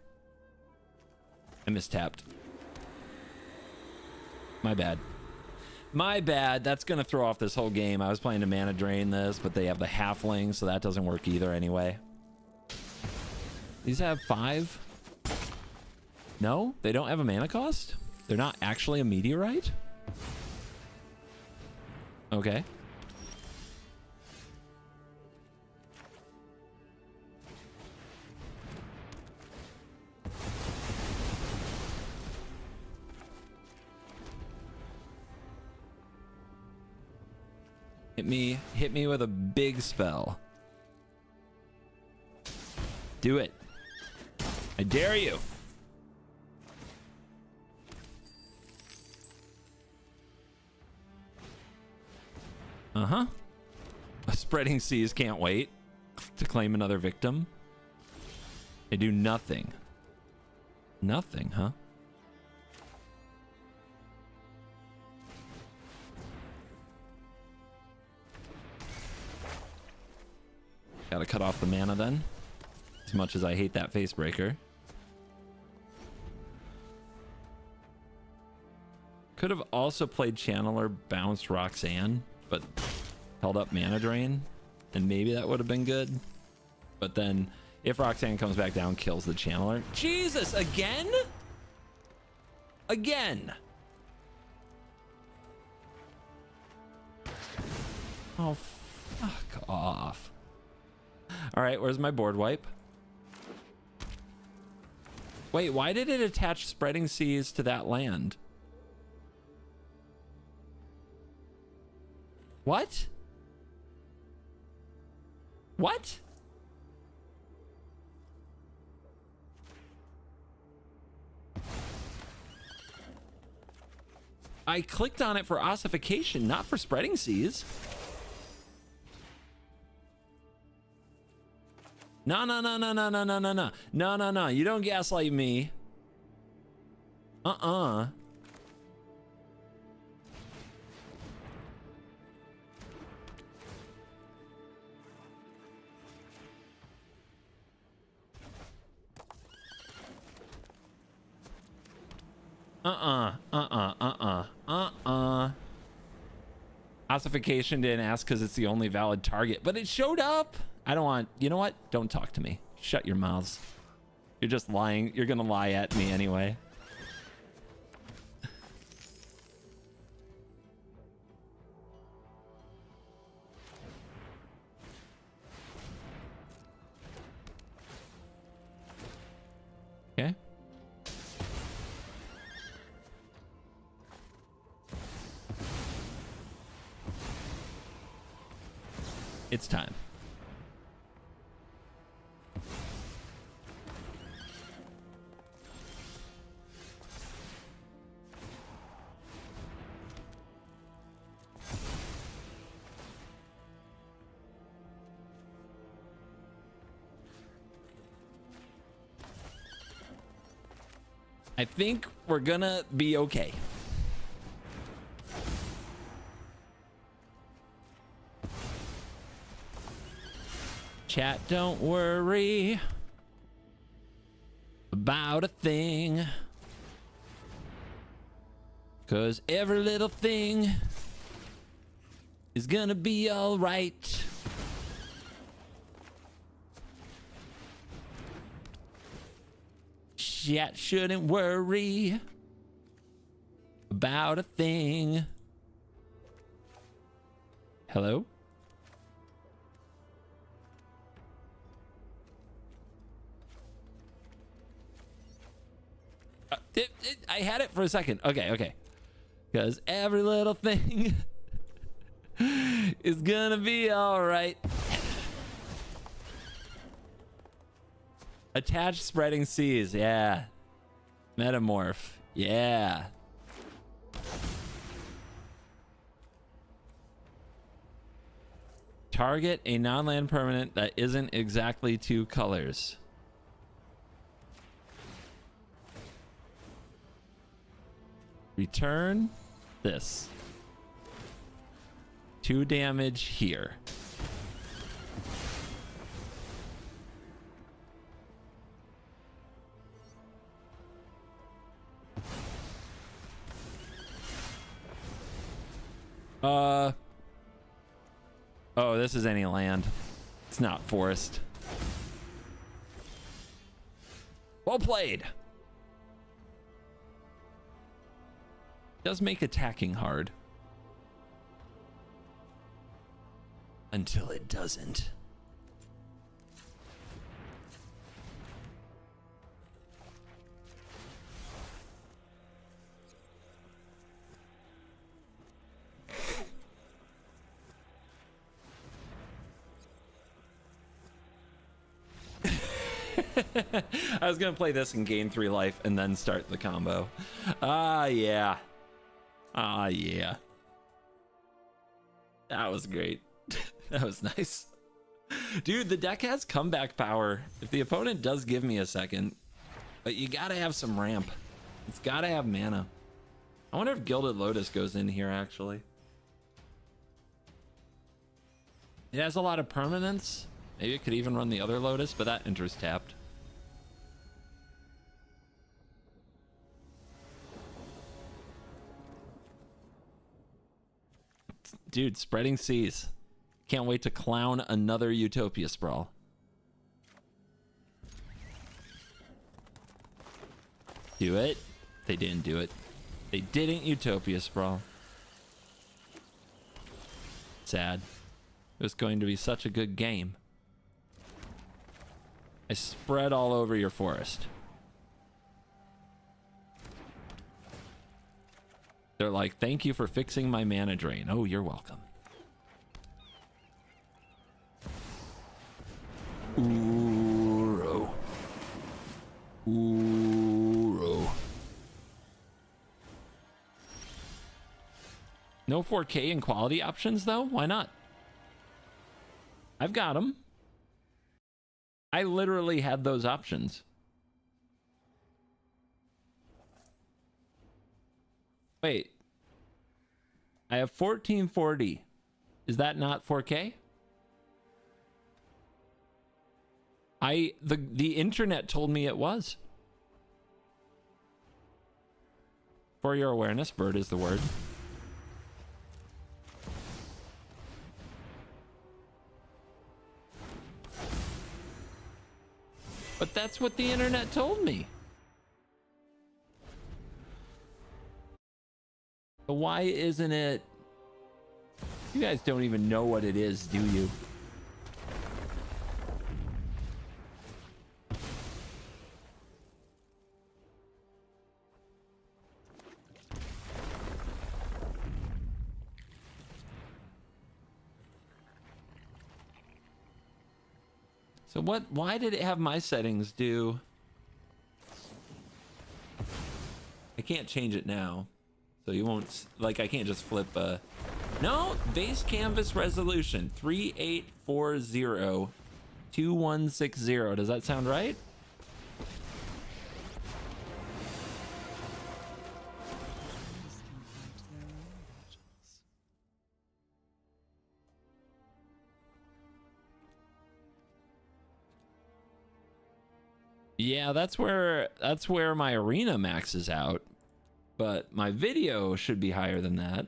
I mistapped. My bad. My bad. That's going to throw off this whole game. I was planning to mana drain this, but they have the halfling, so that doesn't work either anyway. These have 5? No? They don't have a mana cost? They're not actually a meteorite? Okay. Hit me with a big spell. Do it. I dare you. Spreading Seas can't wait to claim another victim. They do nothing. Nothing, huh? Gotta cut off the mana then. As much as I hate that face breaker. Could have also played Channeler, bounced Roxanne, but held up mana drain, and maybe that would have been good. But then if Roxanne comes back down, kills the Channeler. Jesus, again? Again. Oh, fuck off. All right, where's my board wipe? Wait, why did it attach Spreading Seas to that land? What? What? I clicked on it for ossification, not for Spreading Seas. No, no, no, no, no, no, no, no, no. No, no, no. You don't gaslight me. Uh-uh. Ossification didn't ask because it's the only valid target, but it showed up. I don't want, you know what? Don't talk to me. Shut your mouths. You're just lying. You're gonna lie at me anyway. Okay. It's time. I think we're gonna be okay. Chat, don't worry about a thing, 'cause every little thing is gonna be all right. Chat shouldn't worry about a thing. Hello? I had it for a second. Okay, okay. Because every little thing is gonna be all right. Attached Spreading Seas, yeah. Metamorph, yeah. Target a non-land permanent that isn't exactly 2 colors. Return this. 2 damage here. Oh, this is any land. It's not forest. Well played. Does make attacking hard. Until it doesn't. I was gonna play this and gain 3 life and then start the combo. Ah, yeah. Ah, yeah. That was great. That was nice. Dude, the deck has comeback power if the opponent does give me a second. But you gotta have some ramp. It's gotta have mana. I wonder if Gilded Lotus goes in here, actually. It has a lot of permanence. Maybe it could even run the other Lotus, but that enters tapped. Dude, spreading seas. Can't wait to clown another Utopia Sprawl. Do it. They didn't do it. They didn't Utopia Sprawl. Sad. It was going to be such a good game. I spread all over your forest. They're like, thank you for fixing my mana drain. Oh, you're welcome. Ooro. Ooro. No 4K in quality options, though? Why not? I've got them. I literally had those options. Wait. I have 1440. Is that not 4K? The internet told me it was. For your awareness, bird is the word. But that's what the internet told me. So why isn't it? You guys don't even know what it is, do you? So why did it have my settings do? I can't change it now. So you won't, like, I can't just flip no, base canvas resolution 3840 2160. Does that sound right? Yeah, that's where my arena maxes out, but my video should be higher than that.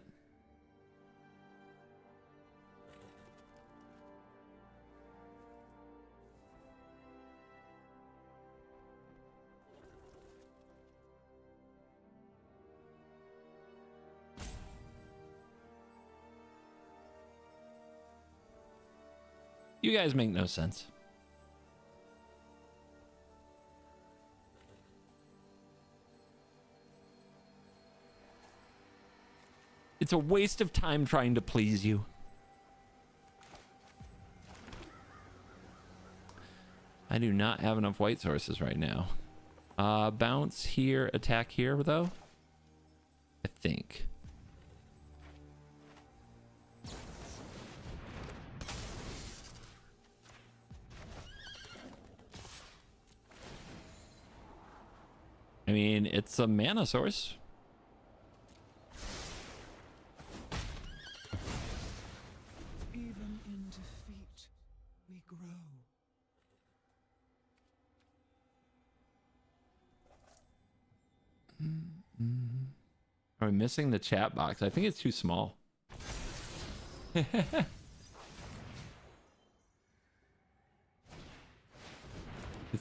You guys make no sense. It's a waste of time trying to please you. I do not have enough white sources right now. Bounce here, attack here, though. I think. I mean, it's a mana source. Even in defeat, we grow. Are we missing the chat box? I think it's too small. It's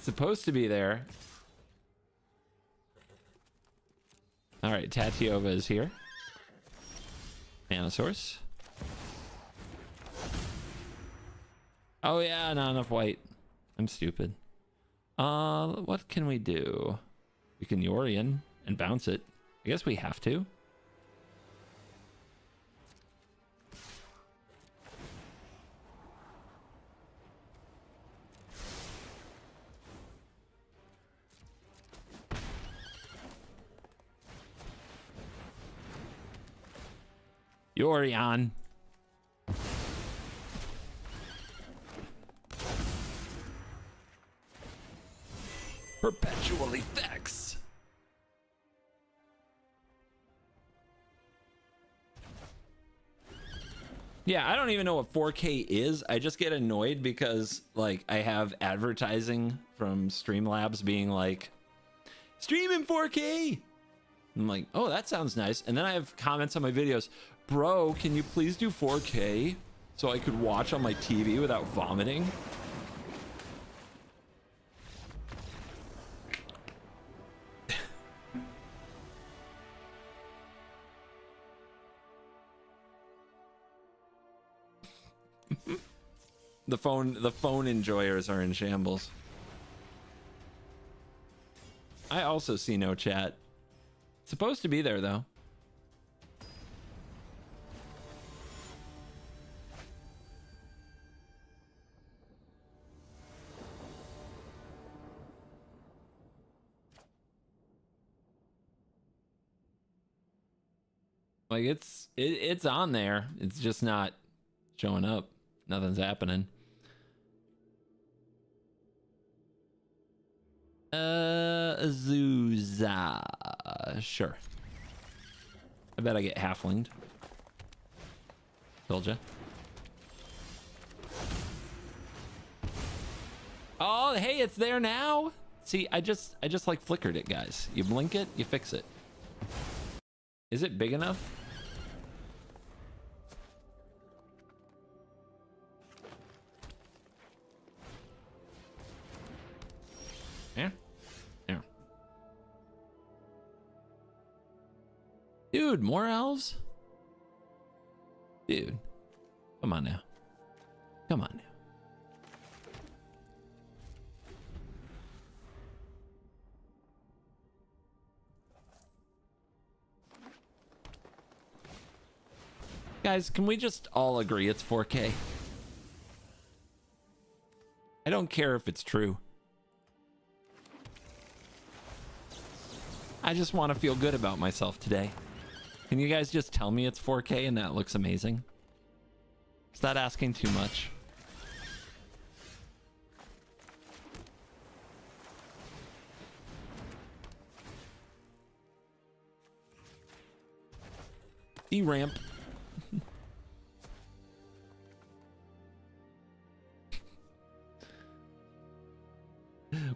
supposed to be there. All right, Tatiova is here. Mana source. Oh yeah, not enough white. I'm stupid. What can we do? We can Yorion and bounce it. I guess we have to. Yorion. Perpetual effects. Yeah, I don't even know what 4K is. I just get annoyed because like I have advertising from Streamlabs being like, stream in 4K. I'm like, oh, that sounds nice. And then I have comments on my videos, bro, can you please do 4K so I could watch on my TV without vomiting? The phone enjoyers are in shambles. I also see no chat. It's supposed to be there though. Like it's on there. It's just not showing up. Nothing's happening. Azusa. Sure. I bet I get halflinged. Told ya. Oh, hey, it's there now. See, I just like flickered it, guys. You blink it, you fix it. Is it big enough? Yeah. Yeah. Dude, more elves? Dude. Come on now. Come on now. Guys, can we just all agree it's 4K? I don't care if it's true. I just want to feel good about myself today. Can you guys just tell me it's 4K and that looks amazing? Is that asking too much? E-ramp.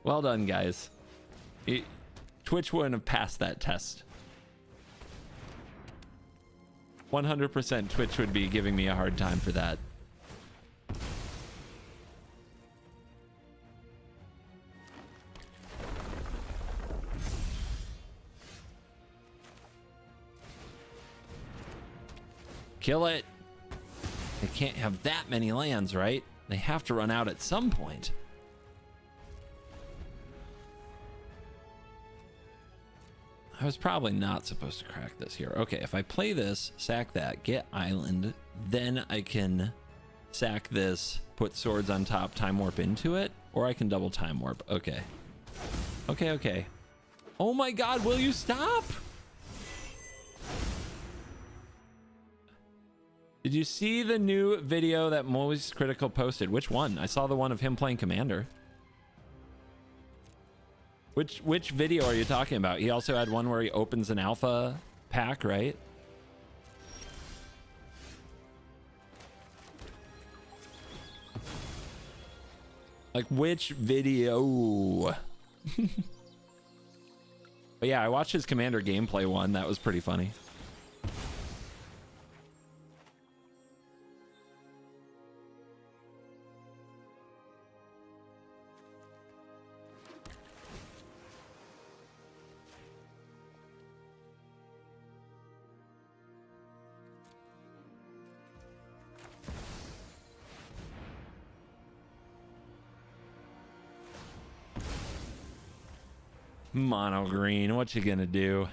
Well done, guys. Twitch wouldn't have passed that test. 100% Twitch would be giving me a hard time for that. Kill it. They can't have that many lands, right? They have to run out at some point. I was probably not supposed to crack this here. Okay, if I play this, sack that, get island, then I can sack this, put swords on top, time warp into it, or I can double time warp. Okay. Okay, okay. Oh my god, will you stop? Did you see the new video that Moist Critical posted? Which one? I saw the one of him playing Commander. Which video are you talking about? He also had one where he opens an alpha pack, right? Like which video? But yeah, I watched his Commander gameplay one. That was pretty funny. Mono green, what you gonna do?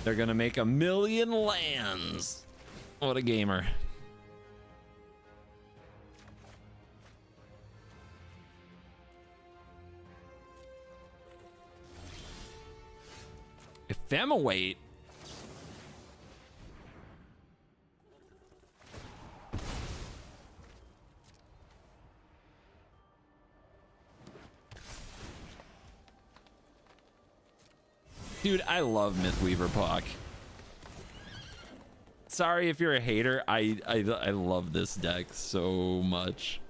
They're gonna make 1,000,000 lands. What a gamer. Ephemerate. Dude, I love Mythweaver Puck. Sorry if you're a hater. I love this deck so much.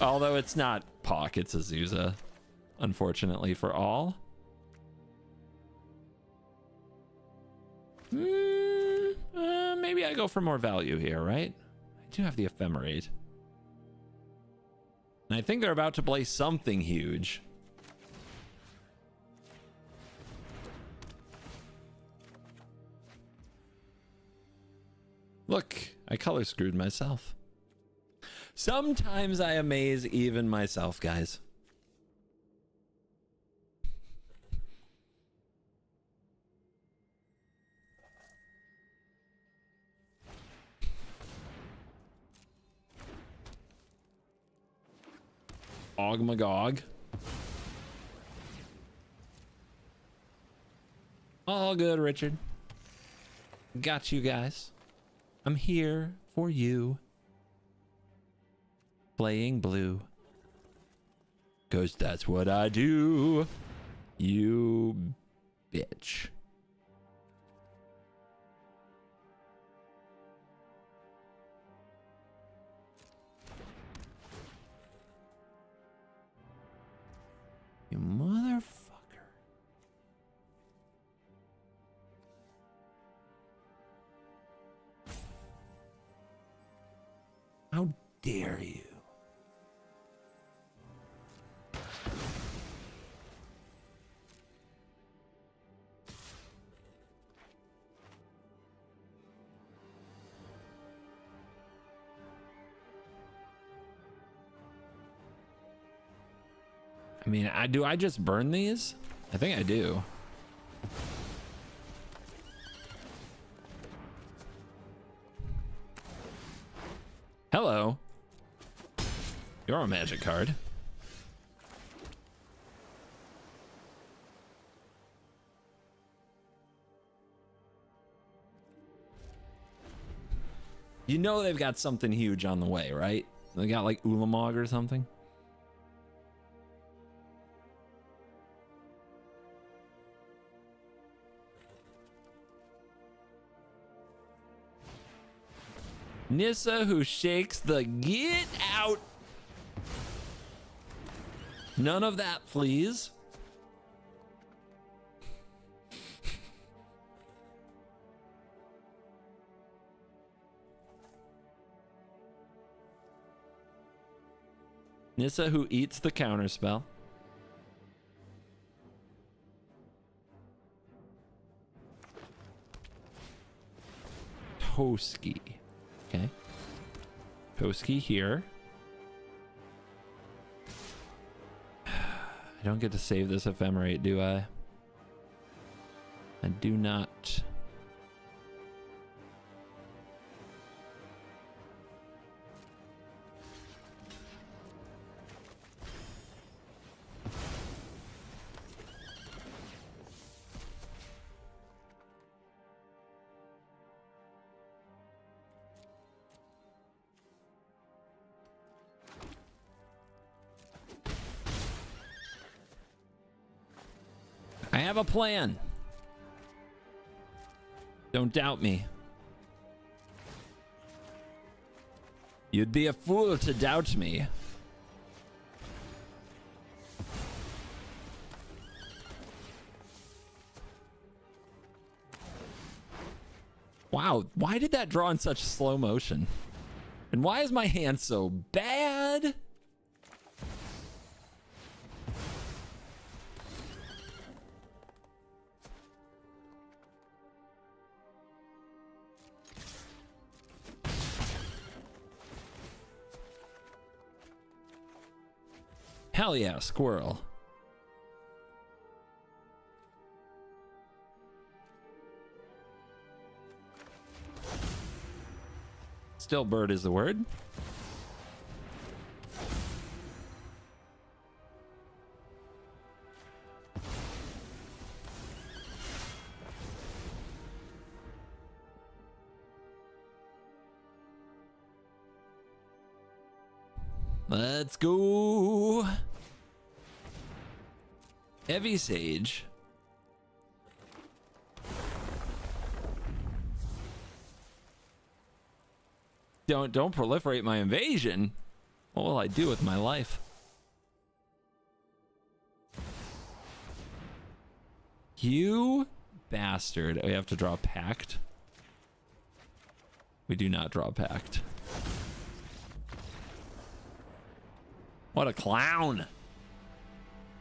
Although it's not Puck, it's Azusa, unfortunately for all. Maybe I go for more value here, right? I do have the Ephemerate. And I think they're about to play something huge. Look, I color screwed myself. Sometimes I amaze even myself, guys. Ogmagog. All good, Richard. Got you guys. I'm here for you. Playing blue. 'Cause that's what I do. You bitch. You motherfucker. How dare you? I mean, do I just burn these? I think I do. Hello. You're a magic card. You know they've got something huge on the way, right? They got like Ulamog or something. Nissa who shakes the get out. None of that, please. Nissa who eats the counterspell. Toski. Okay. Toski here. I don't get to save this Ephemerate, do I? I do not. I have a plan. Don't doubt me. You'd be a fool to doubt me. Wow, why did that draw in such slow motion? And why is my hand so bad? Hell yeah, squirrel. Still bird is the word. Let's go. Heavy Sage. Don't proliferate my invasion. What will I do with my life? You bastard. We have to draw Pact. We do not draw Pact. What a clown.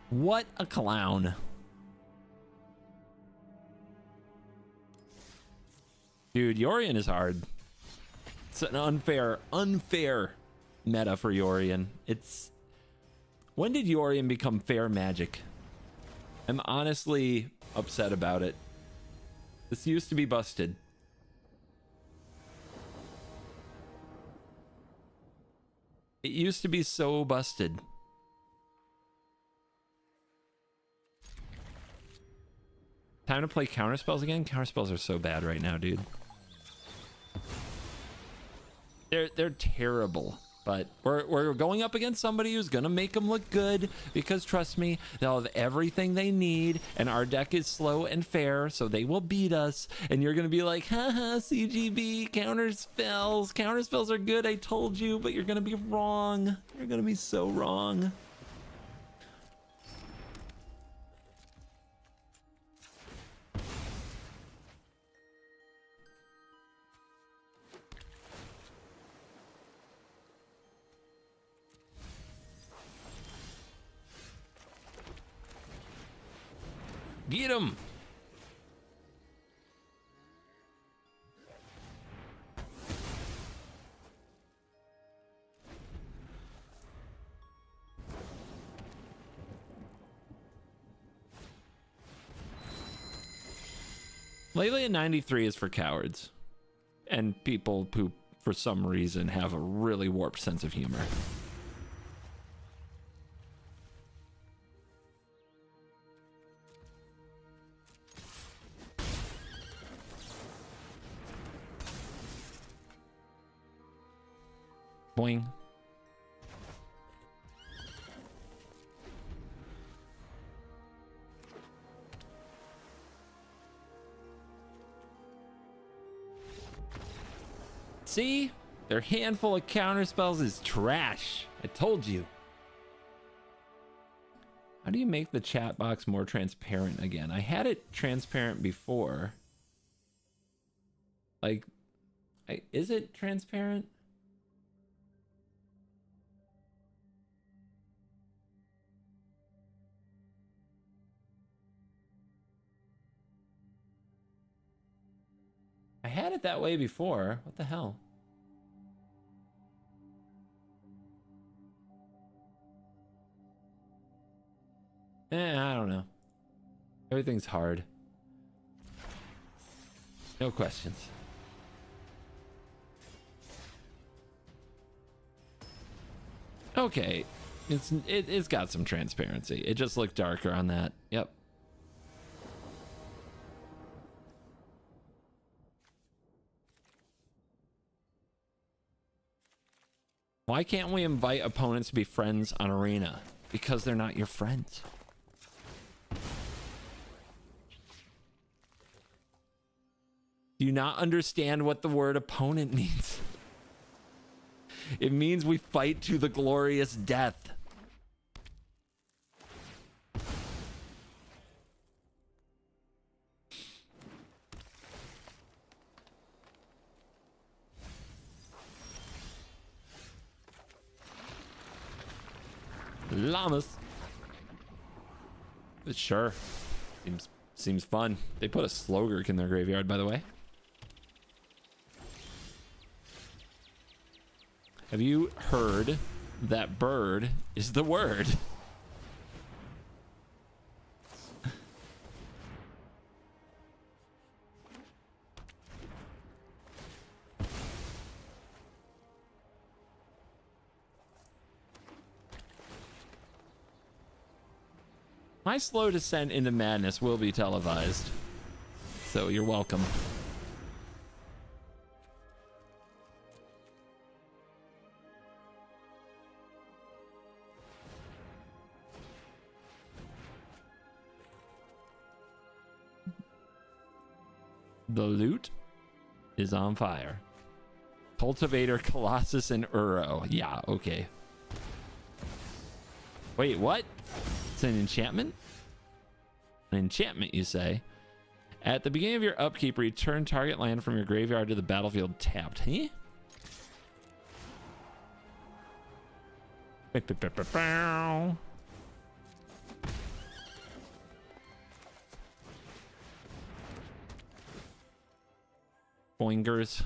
What a clown. Dude, Yorion is hard. It's an unfair meta for Yorion. It's... When did Yorion become fair magic? I'm honestly upset about it. This used to be busted. It used to be so busted. Time to play counterspells again? Counterspells are so bad right now, dude. They're terrible. But we're going up against somebody who's gonna make them look good, because trust me, they'll have everything they need, and our deck is slow and fair, so they will beat us. And you're gonna be like, haha, CGB, counterspells. Counterspells are good, I told you, but you're gonna be wrong. You're gonna be so wrong. Get him! Lately, a 93 is for cowards and people who, for some reason, have a really warped sense of humor. Boing. See? Their handful of counterspells is trash. I told you. How do you make the chat box more transparent again? I had it transparent before. Like, is it transparent? I had it that way before. What the hell? I don't know. Everything's hard. No questions. Okay. It's got some transparency. It just looked darker on that. Yep. Why can't we invite opponents to be friends on Arena? Because they're not your friends. Do you not understand what the word opponent means? It means we fight to the glorious death. Llamas. Sure. Seems fun. They put a Slogurk in their graveyard, by the way. Have you heard that bird is the word? My slow descent into madness will be televised, so you're welcome. The loot is on fire. Cultivator, Colossus, and Uro. Yeah, okay. Wait, what? It's an enchantment? An enchantment, you say? At the beginning of your upkeep, return target land from your graveyard to the battlefield tapped. Huh? Boingers.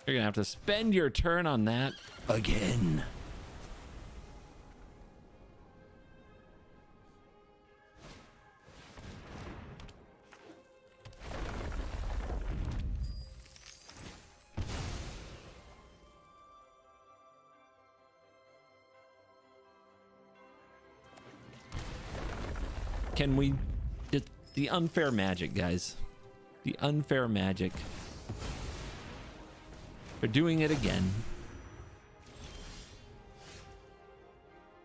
You're gonna have to spend your turn on that again. Can we just the unfair magic, guys? The unfair magic. They're doing it again.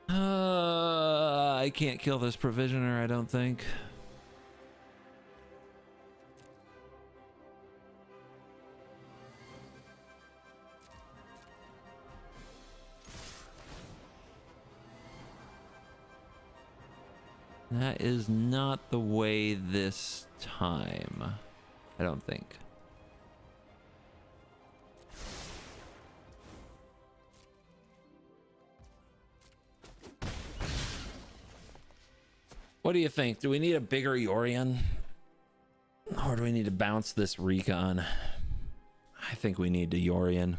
I can't kill this provisioner, I don't think. That is not the way this time, I don't think. What do you think? Do we need a bigger Yorion? Or do we need to bounce this Recon? I think we need the Yorion.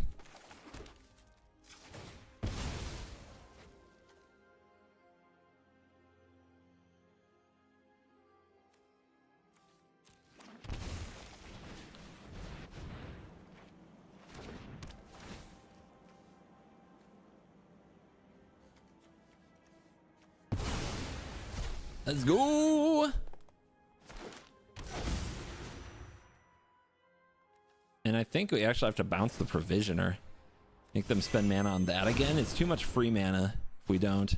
Let's go. And I think we actually have to bounce the provisioner. Make them spend mana on that again. It's too much free mana if we don't.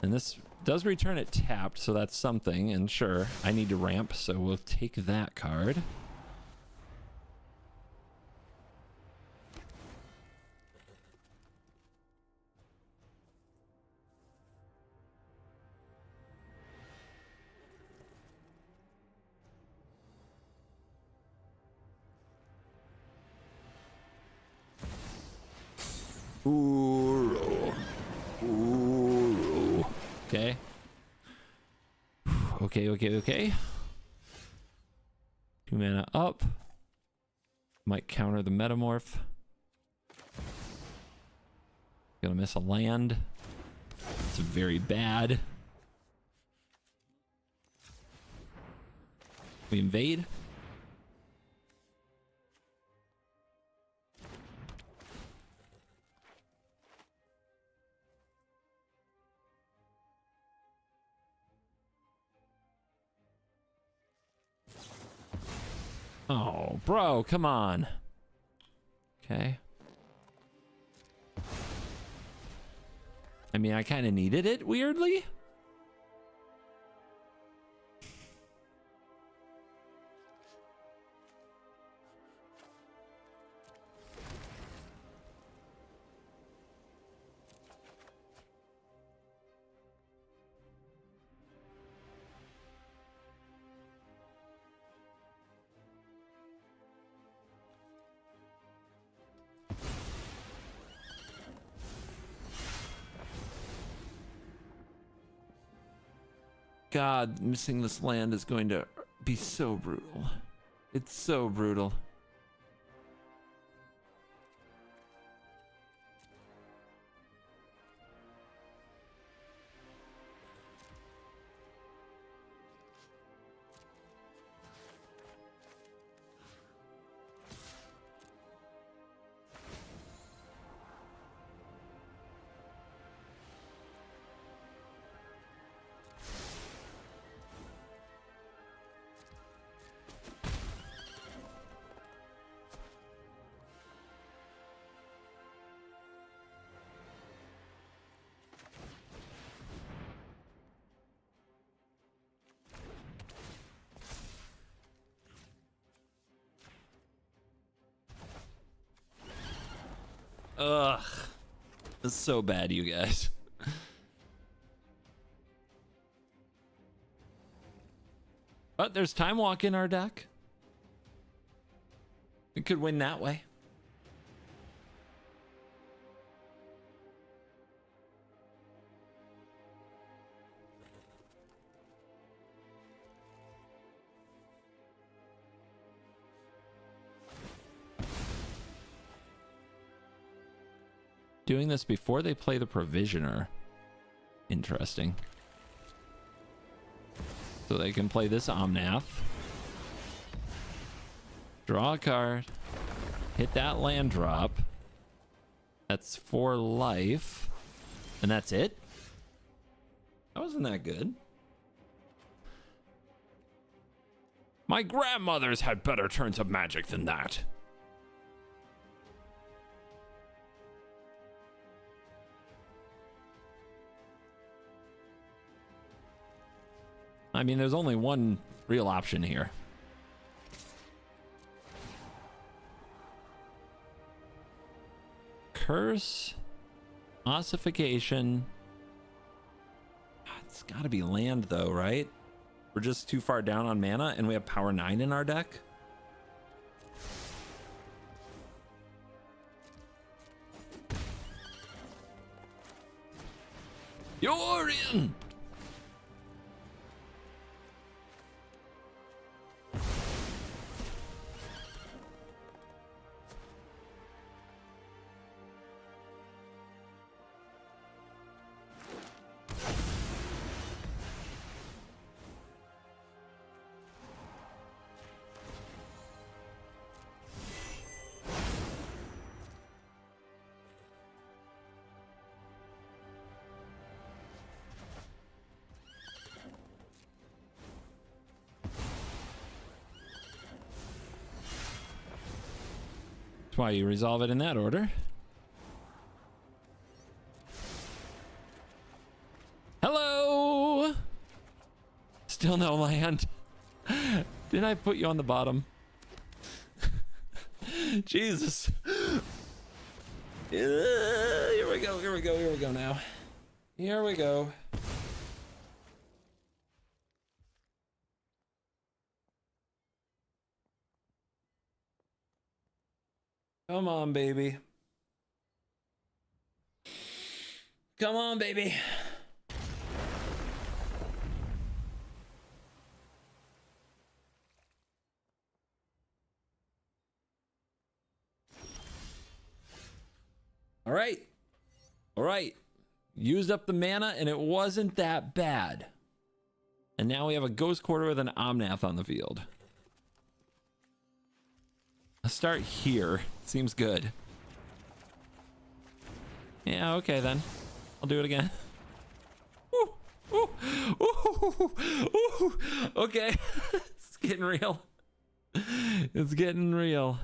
And this does return it tapped, so that's something. And sure, I need to ramp, so we'll take that card. Ooh. Ooh. Okay. Okay. 2 mana up. Might counter the metamorph. Gonna miss a land. It's very bad. We invade. Oh, bro, come on. Okay. I mean, I kind of needed it, weirdly. God, missing this land is going to be so brutal. It's so brutal. Ugh. It's so bad, you guys. But there's Time Walk in our deck. We could win that way. Doing this before they play the Provisioner. Interesting. So they can play this Omnath. Draw a card. Hit that land drop. That's 4 life. And that's it? That wasn't that good. My grandmother's had better turns of magic than that. I mean, there's only one real option here. Curse, ossification. It's got to be land, though, right? We're just too far down on mana, and we have power 9 in our deck. Yorion! That's why you resolve it in that order. Hello! Still no land. Didn't I put you on the bottom? Jesus. Here we go, here we go, here we go now. Here we go. Come on, baby. Come on, baby. All right. All right. Used up the mana, and it wasn't that bad. And now we have a Ghost Quarter with an Omnath on the field. Let's start here. Seems good. Yeah, okay then. I'll do it again. Ooh, ooh, ooh, ooh. Okay. It's getting real. It's getting real.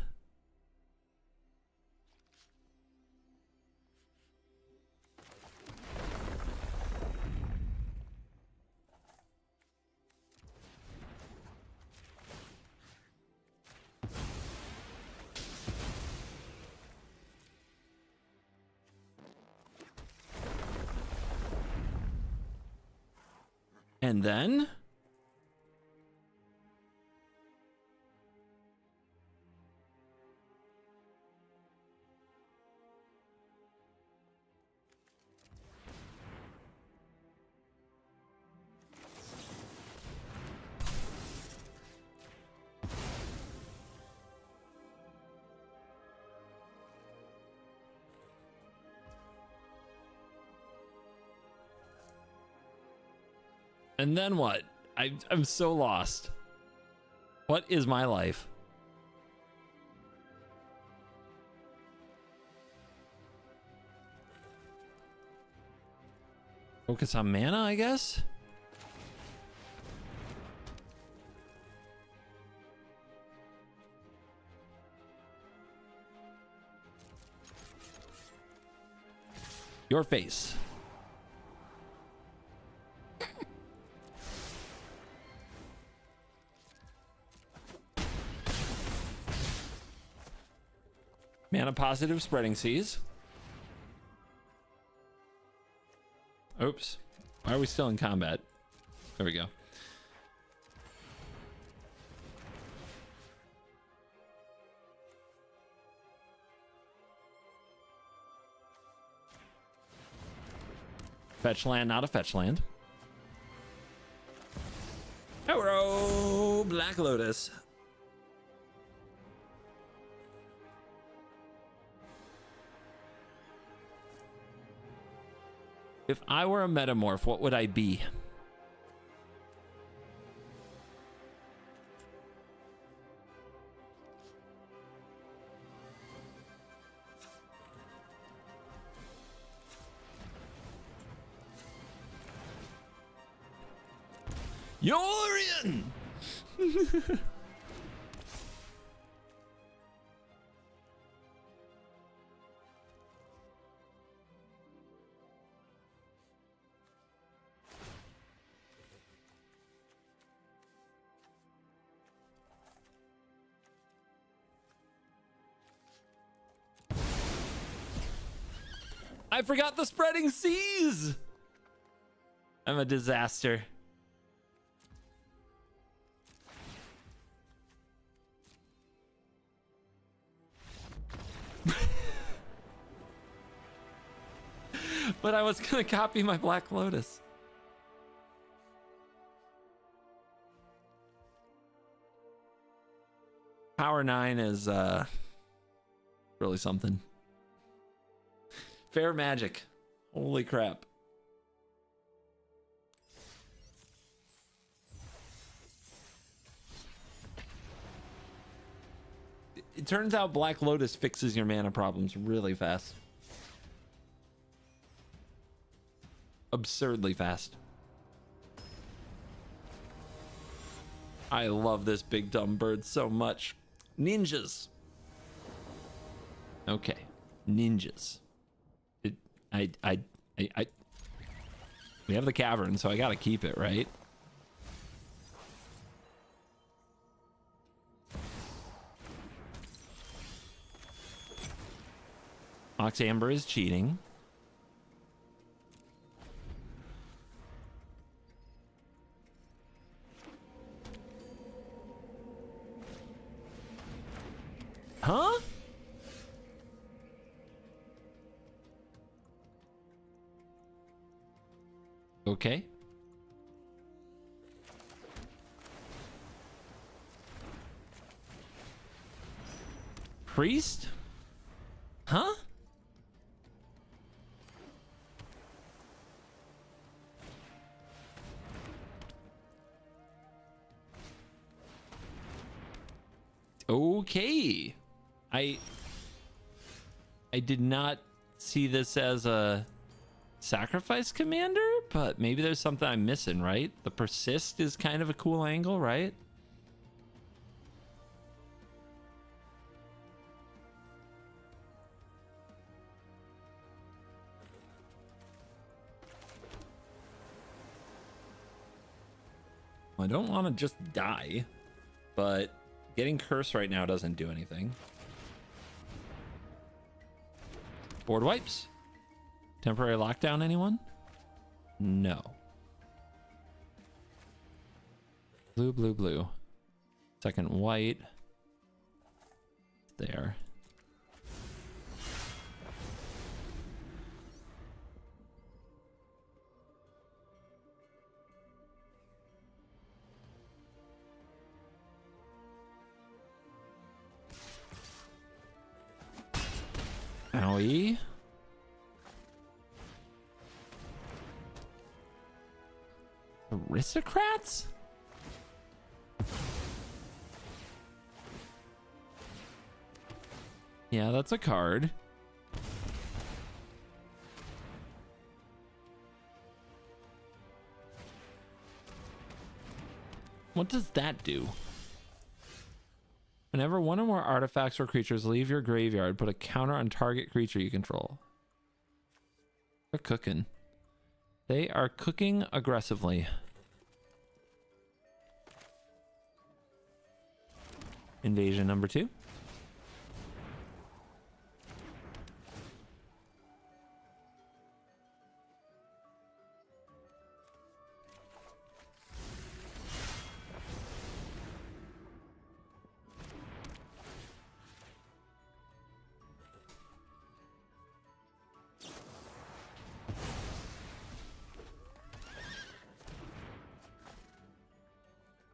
And then what? I'm so lost. What is my life? Focus on mana, I guess? Your face. Mana positive Spreading Seas. Oops. Why are we still in combat? There we go. Fetch land, not a fetch land. Hello, Black Lotus. If I were a metamorph, what would I be? Yorion! I forgot the spreading seas! I'm a disaster. But I was gonna copy my Black Lotus. Power 9 is really something. Fair magic. Holy crap. It turns out Black Lotus fixes your mana problems really fast. Absurdly fast. I love this big dumb bird so much. Ninjas. Okay. Ninjas. We have the cavern, so I gotta keep it, right? Ox Amber is cheating. Huh? Okay. Priest? Huh? Okay. I did not see this as a sacrifice commander, but maybe there's something I'm missing, right? The persist is kind of a cool angle, right? I don't want to just die, but getting cursed right now doesn't do anything. Board wipes. Temporary lockdown, anyone? No. Blue, blue, blue. Second white. There. Owie. Aristocrats? Yeah, that's a card. What does that do? Whenever one or more artifacts or creatures leave your graveyard, put a counter on target creature you control. They're cooking. They are cooking aggressively. Invasion number 2.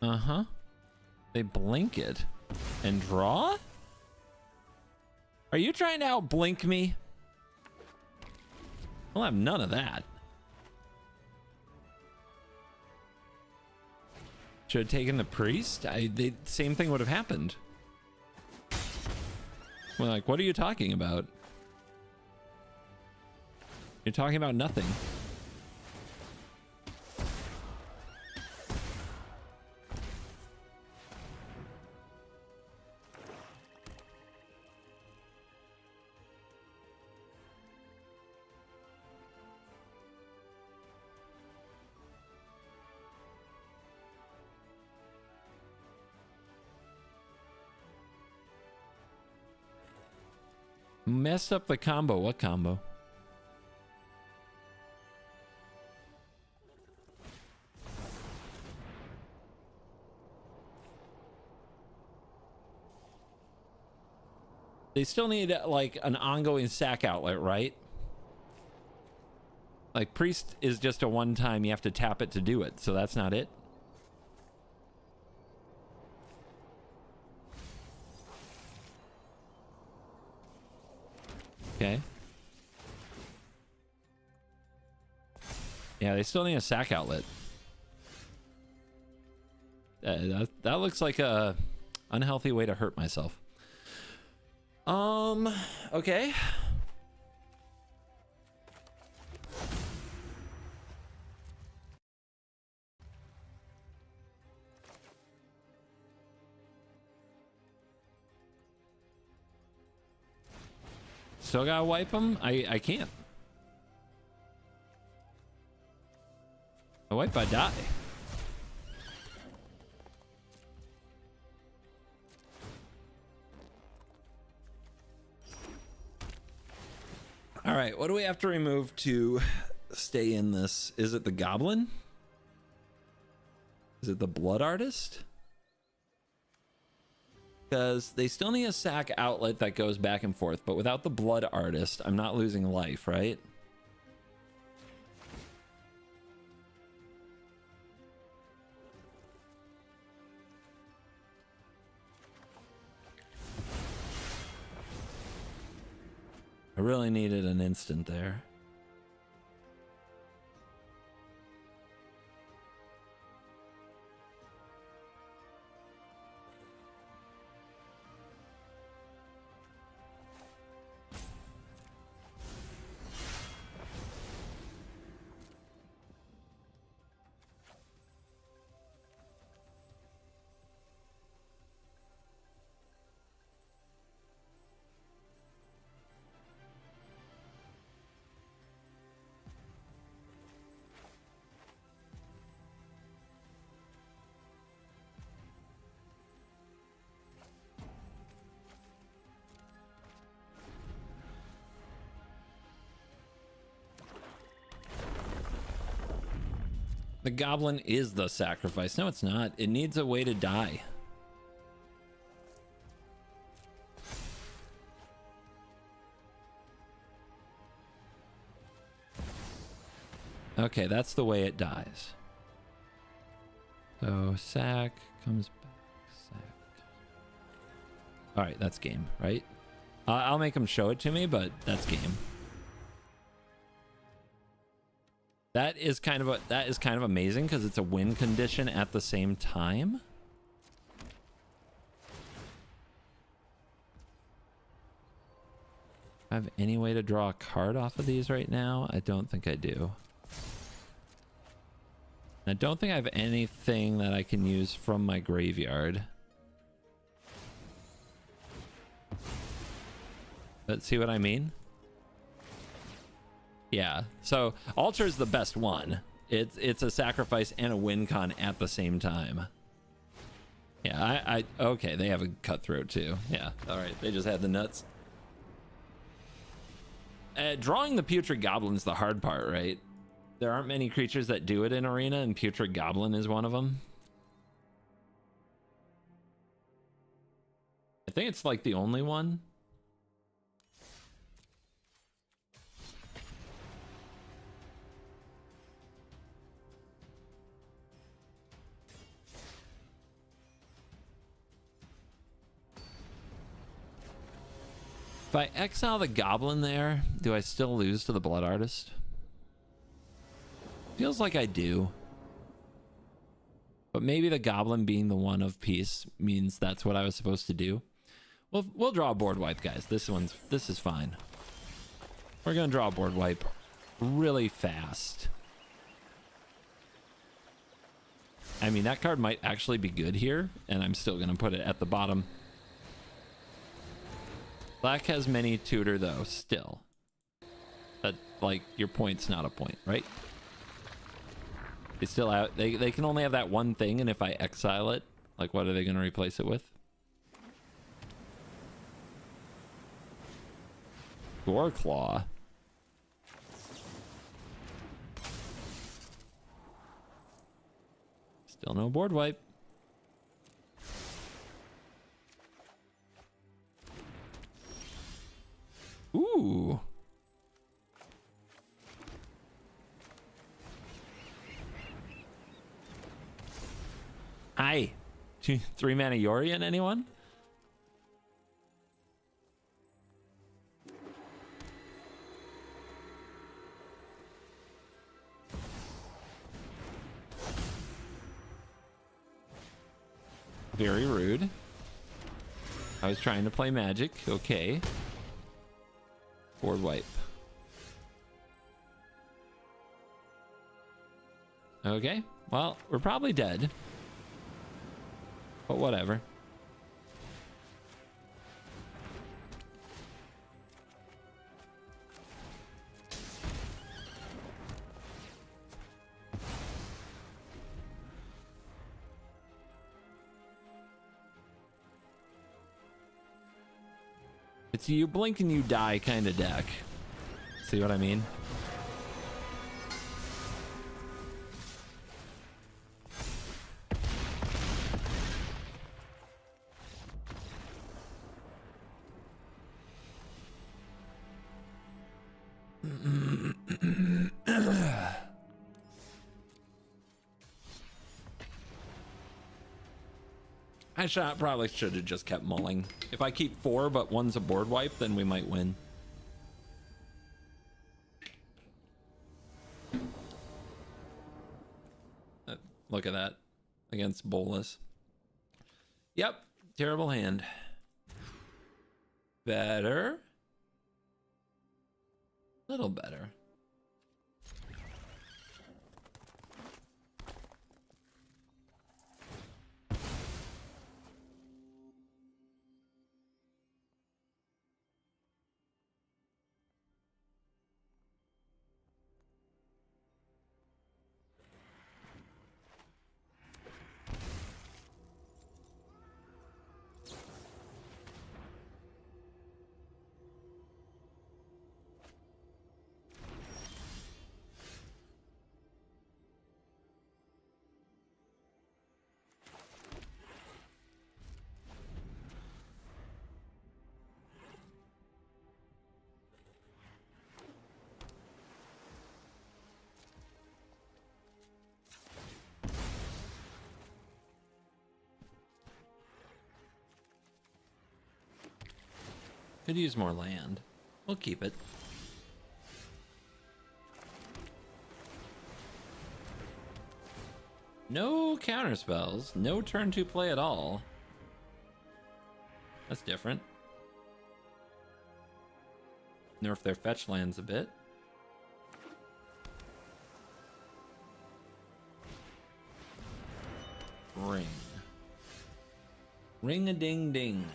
Uh-huh. They blink it and draw? Are you trying to outblink me? I'll have none of that. Should have taken the priest. Same thing would have happened. We're like, what are you talking about? You're talking about nothing. Messed up the combo. What combo? They still need like an ongoing sack outlet, right? Like priest is just a one time, you have to tap it to do it, so that's not it. Okay. Yeah, they still need a sack outlet. That looks like a unhealthy way to hurt myself. Okay. Still gotta wipe them? I can't. I wipe, I die. All right, what do we have to remove to stay in this? Is it the goblin? Is it the blood artist? Because they still need a sack outlet that goes back and forth, but without the blood artist, I'm not losing life, right? I really needed an instant there. The goblin is the sacrifice. No, it's not. It needs a way to die. Okay, that's the way it dies. So sack comes back. Sack. All right, that's game, right? I'll make him show it to me, but that's game. That is kind of amazing because it's a win condition at the same time. I have any way to draw a card off of these right now? I don't think I do. I don't think I have anything that I can use from my graveyard. But see what I mean? Yeah, so altar is the best one. It's a sacrifice and a win con at the same time. Yeah, okay, they have a cutthroat too. Yeah, all right, they just had the nuts. Drawing the putrid goblin's the hard part, right? There aren't many creatures that do it in arena, and putrid goblin is one of them. I think it's like the only one. If I exile the goblin there, do I still lose to the blood artist? Feels like I do. But maybe the goblin being the one of peace means that's what I was supposed to do. We'll draw a board wipe, guys. This is fine. We're gonna draw a board wipe really fast. I mean, that card might actually be good here, and I'm still gonna put it at the bottom. Black has many tutor though, still. But like, your point's not a point, right? They still out. They can only have that one thing, and if I exile it, like, what are they gonna replace it with? Door Claw. Still no board wipe. Ooh. Hi. 3-mana Yorion, anyone? Very rude. I was trying to play Magic. Okay. Board wipe. Okay. Well, we're probably dead. But whatever. It's you blink and you die kind of deck. See what I mean? Probably should have just kept mulling. If I keep 4 but one's a board wipe, then we might win. Look at that. Against Bolas. Yep. Terrible hand. Better. Little better. Could use more land. We'll keep it. No counter spells. No turn 2 play at all. That's different. Nerf their fetch lands a bit. Ring. Ring-a-ding-ding.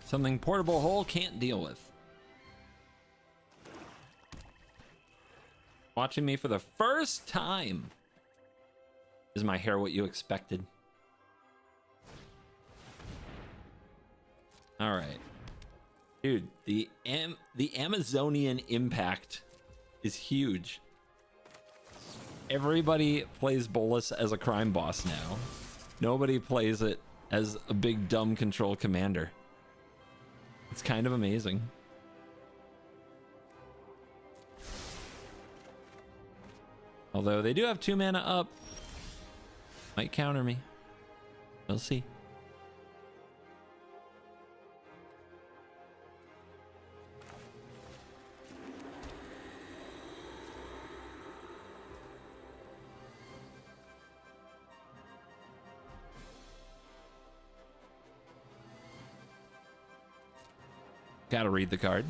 Something Portable Hole can't deal with. Watching me for the first time. Is my hair what you expected? All right. Dude, the Amazonian impact is huge. Everybody plays Bolas as a crime boss now. Nobody plays it as a big dumb control commander. It's kind of amazing. Although they do have 2 mana up. Might counter me. We'll see. Gotta read the card.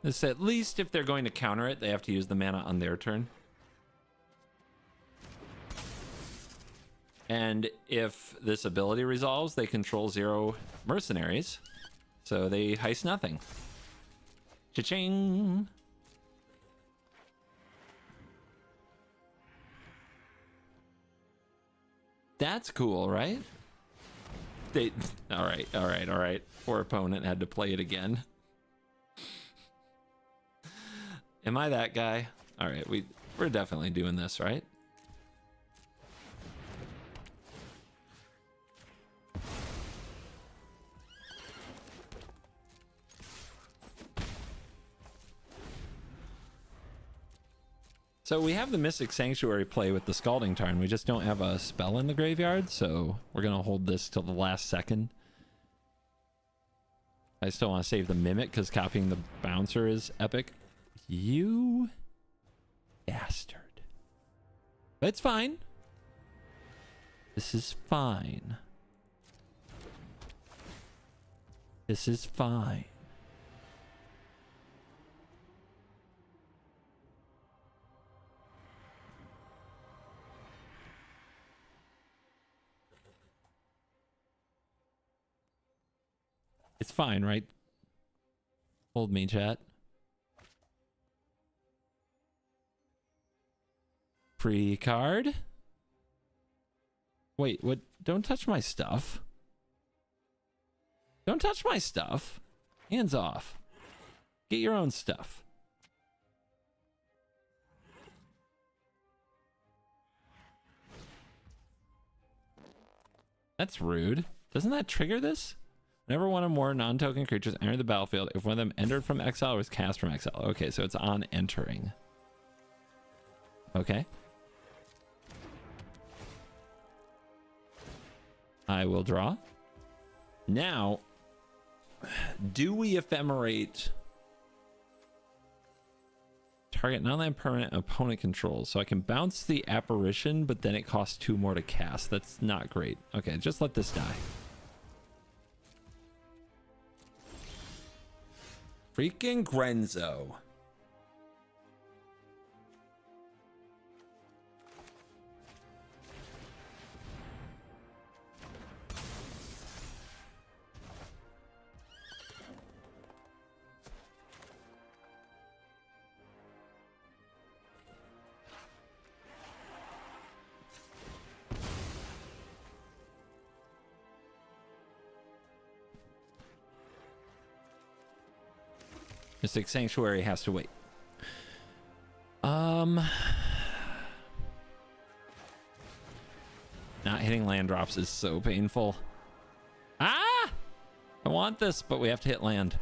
This, at least if they're going to counter it, they have to use the mana on their turn. And if this ability resolves, they control 0 mercenaries. So they heist nothing. Cha-ching! That's cool, right? All right. Poor opponent had to play it again. Am I that guy? All right, we're definitely doing this, right? So we have the Mystic Sanctuary play with the Scalding Tarn. We just don't have a spell in the graveyard, so we're going to hold this till the last second. I still want to save the Mimic because copying the Bouncer is epic. You bastard. But it's fine. This is fine. This is fine. It's fine, right? Hold me, chat. Free card. Wait, what? Don't touch my stuff. Don't touch my stuff. Hands off. Get your own stuff. That's rude. Doesn't that trigger this? Whenever one or more non-token creatures enter the battlefield, if one of them entered from exile or was cast from exile. Okay, so it's on entering. Okay. I will draw. Now, do we ephemerate target non-land permanent opponent controls? So I can bounce the apparition, but then it costs 2 more to cast. That's not great. Okay, just let this die. Freaking Grenzo. Mystic Sanctuary has to wait. Not hitting land drops is so painful. Ah! I want this, but we have to hit land.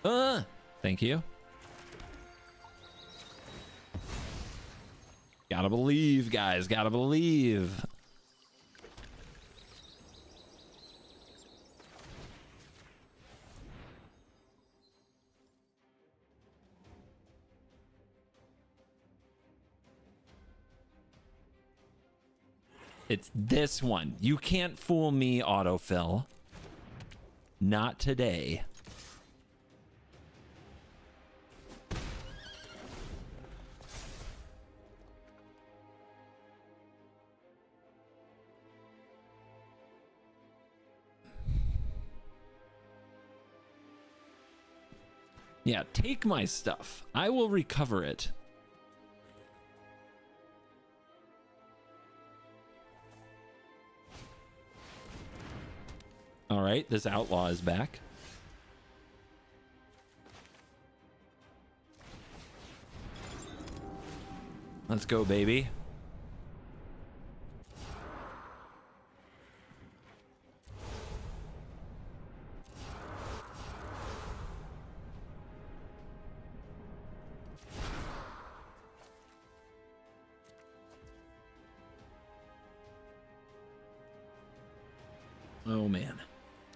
Thank you. Gotta believe, guys. Gotta believe. It's this one. You can't fool me, autofill. Not today. Yeah, take my stuff. I will recover it. All right, this outlaw is back. Let's go, baby. Oh man.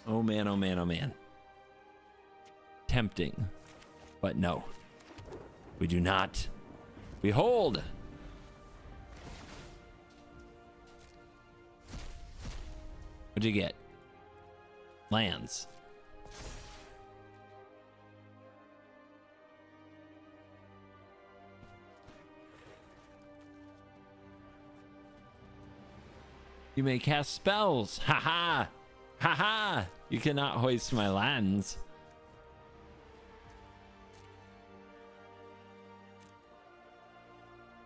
Oh man, oh man, oh man. Tempting. But no. We do not. We hold. What'd you get? Lands. You may cast spells. Ha ha. Ha ha. You cannot hoist my lands.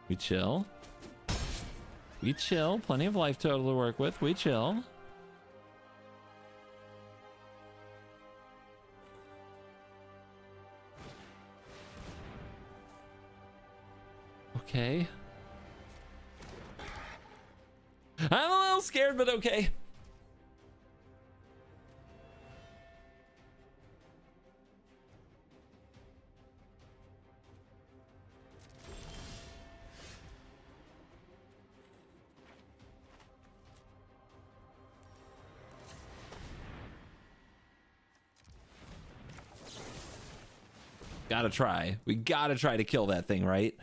We chill. We chill. Plenty of life total to work with. We chill. Okay. I'm a little scared, but okay. Gotta try. We gotta try to kill that thing, right?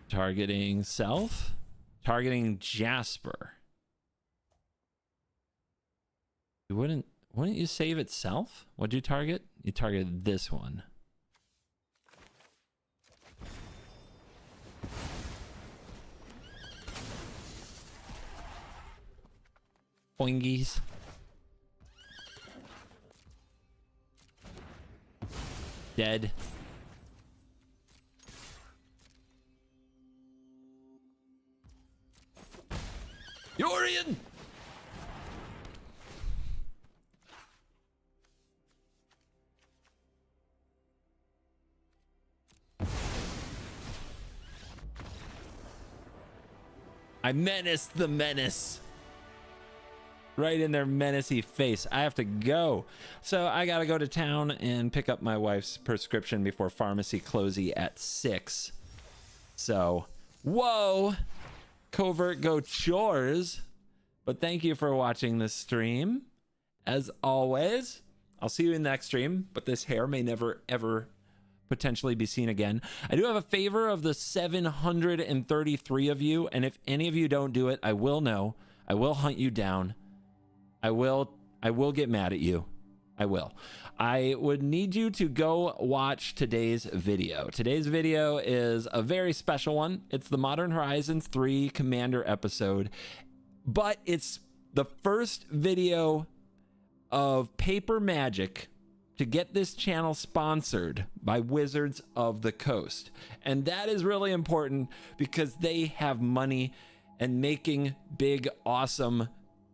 Targeting self. Targeting Jasper. You wouldn't you save itself? What'd you target? You targeted this one. Boingies. Dead. Yorion! I menaced the menace. Right in their menacey face. I have to go. So I gotta go to town and pick up my wife's prescription before pharmacy closey at 6. So, whoa. Covert go chores. But thank you for watching this stream. As always, I'll see you in the next stream, but this hair may never ever potentially be seen again. I do have a favor of the 733 of you, and if any of you don't do it, I will know. I will hunt you down. I will get mad at you. I will. I would need you to go watch today's video. Today's video is a very special one. It's the Modern Horizons 3 Commander episode, but it's the first video of Paper Magic to get this channel sponsored by Wizards of the Coast. And that is really important because they have money, and making big, awesome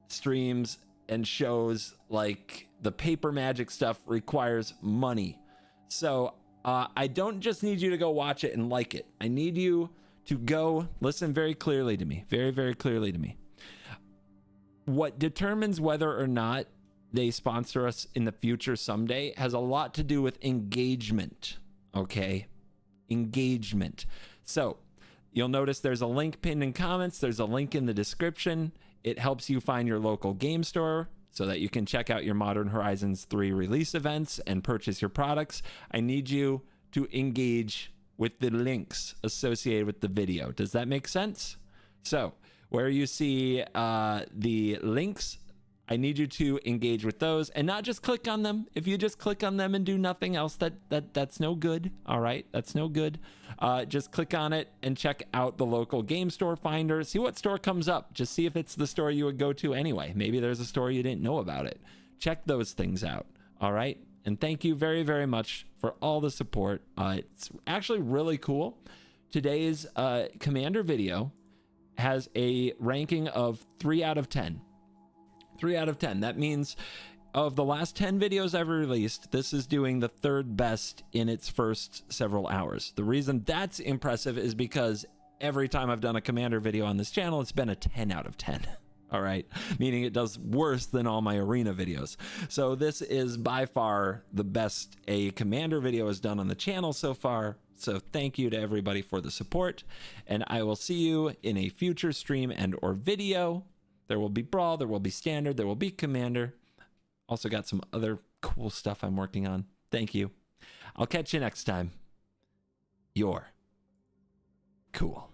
streams and shows like the Paper Magic stuff requires money. So I don't just need you to go watch it and like it. I need you to go listen very clearly to me, very, very clearly to me. What determines whether or not they sponsor us in the future someday has a lot to do with engagement. Okay, engagement. So you'll notice there's a link pinned in comments. There's a link in the description. It helps you find your local game store so that you can check out your Modern Horizons 3 release events and purchase your products. I need you to engage with the links associated with the video. Does that make sense? So where you see the links, I need you to engage with those and not just click on them. If you just click on them and do nothing else, that's no good. All right, that's no good. Just click on it and check out the local game store finder. See what store comes up. Just see if it's the store you would go to anyway. Maybe there's a store you didn't know about it. Check those things out. All right. And thank you very, very much for all the support. It's actually really cool. Today's Commander video has a ranking of 3 out of 10. 3 out of 10. That means of the last 10 videos I've released, this is doing the 3rd best in its first several hours. The reason that's impressive is because every time I've done a Commander video on this channel, it's been a 10 out of 10. All right, meaning it does worse than all my arena videos. So this is by far the best a commander video has done on the channel so far. So thank you to everybody for the support, and I will see you in a future stream and or video. There will be Brawl, there will be Standard, there will be Commander. Also got some other cool stuff I'm working on. Thank you. I'll catch you next time. You're cool.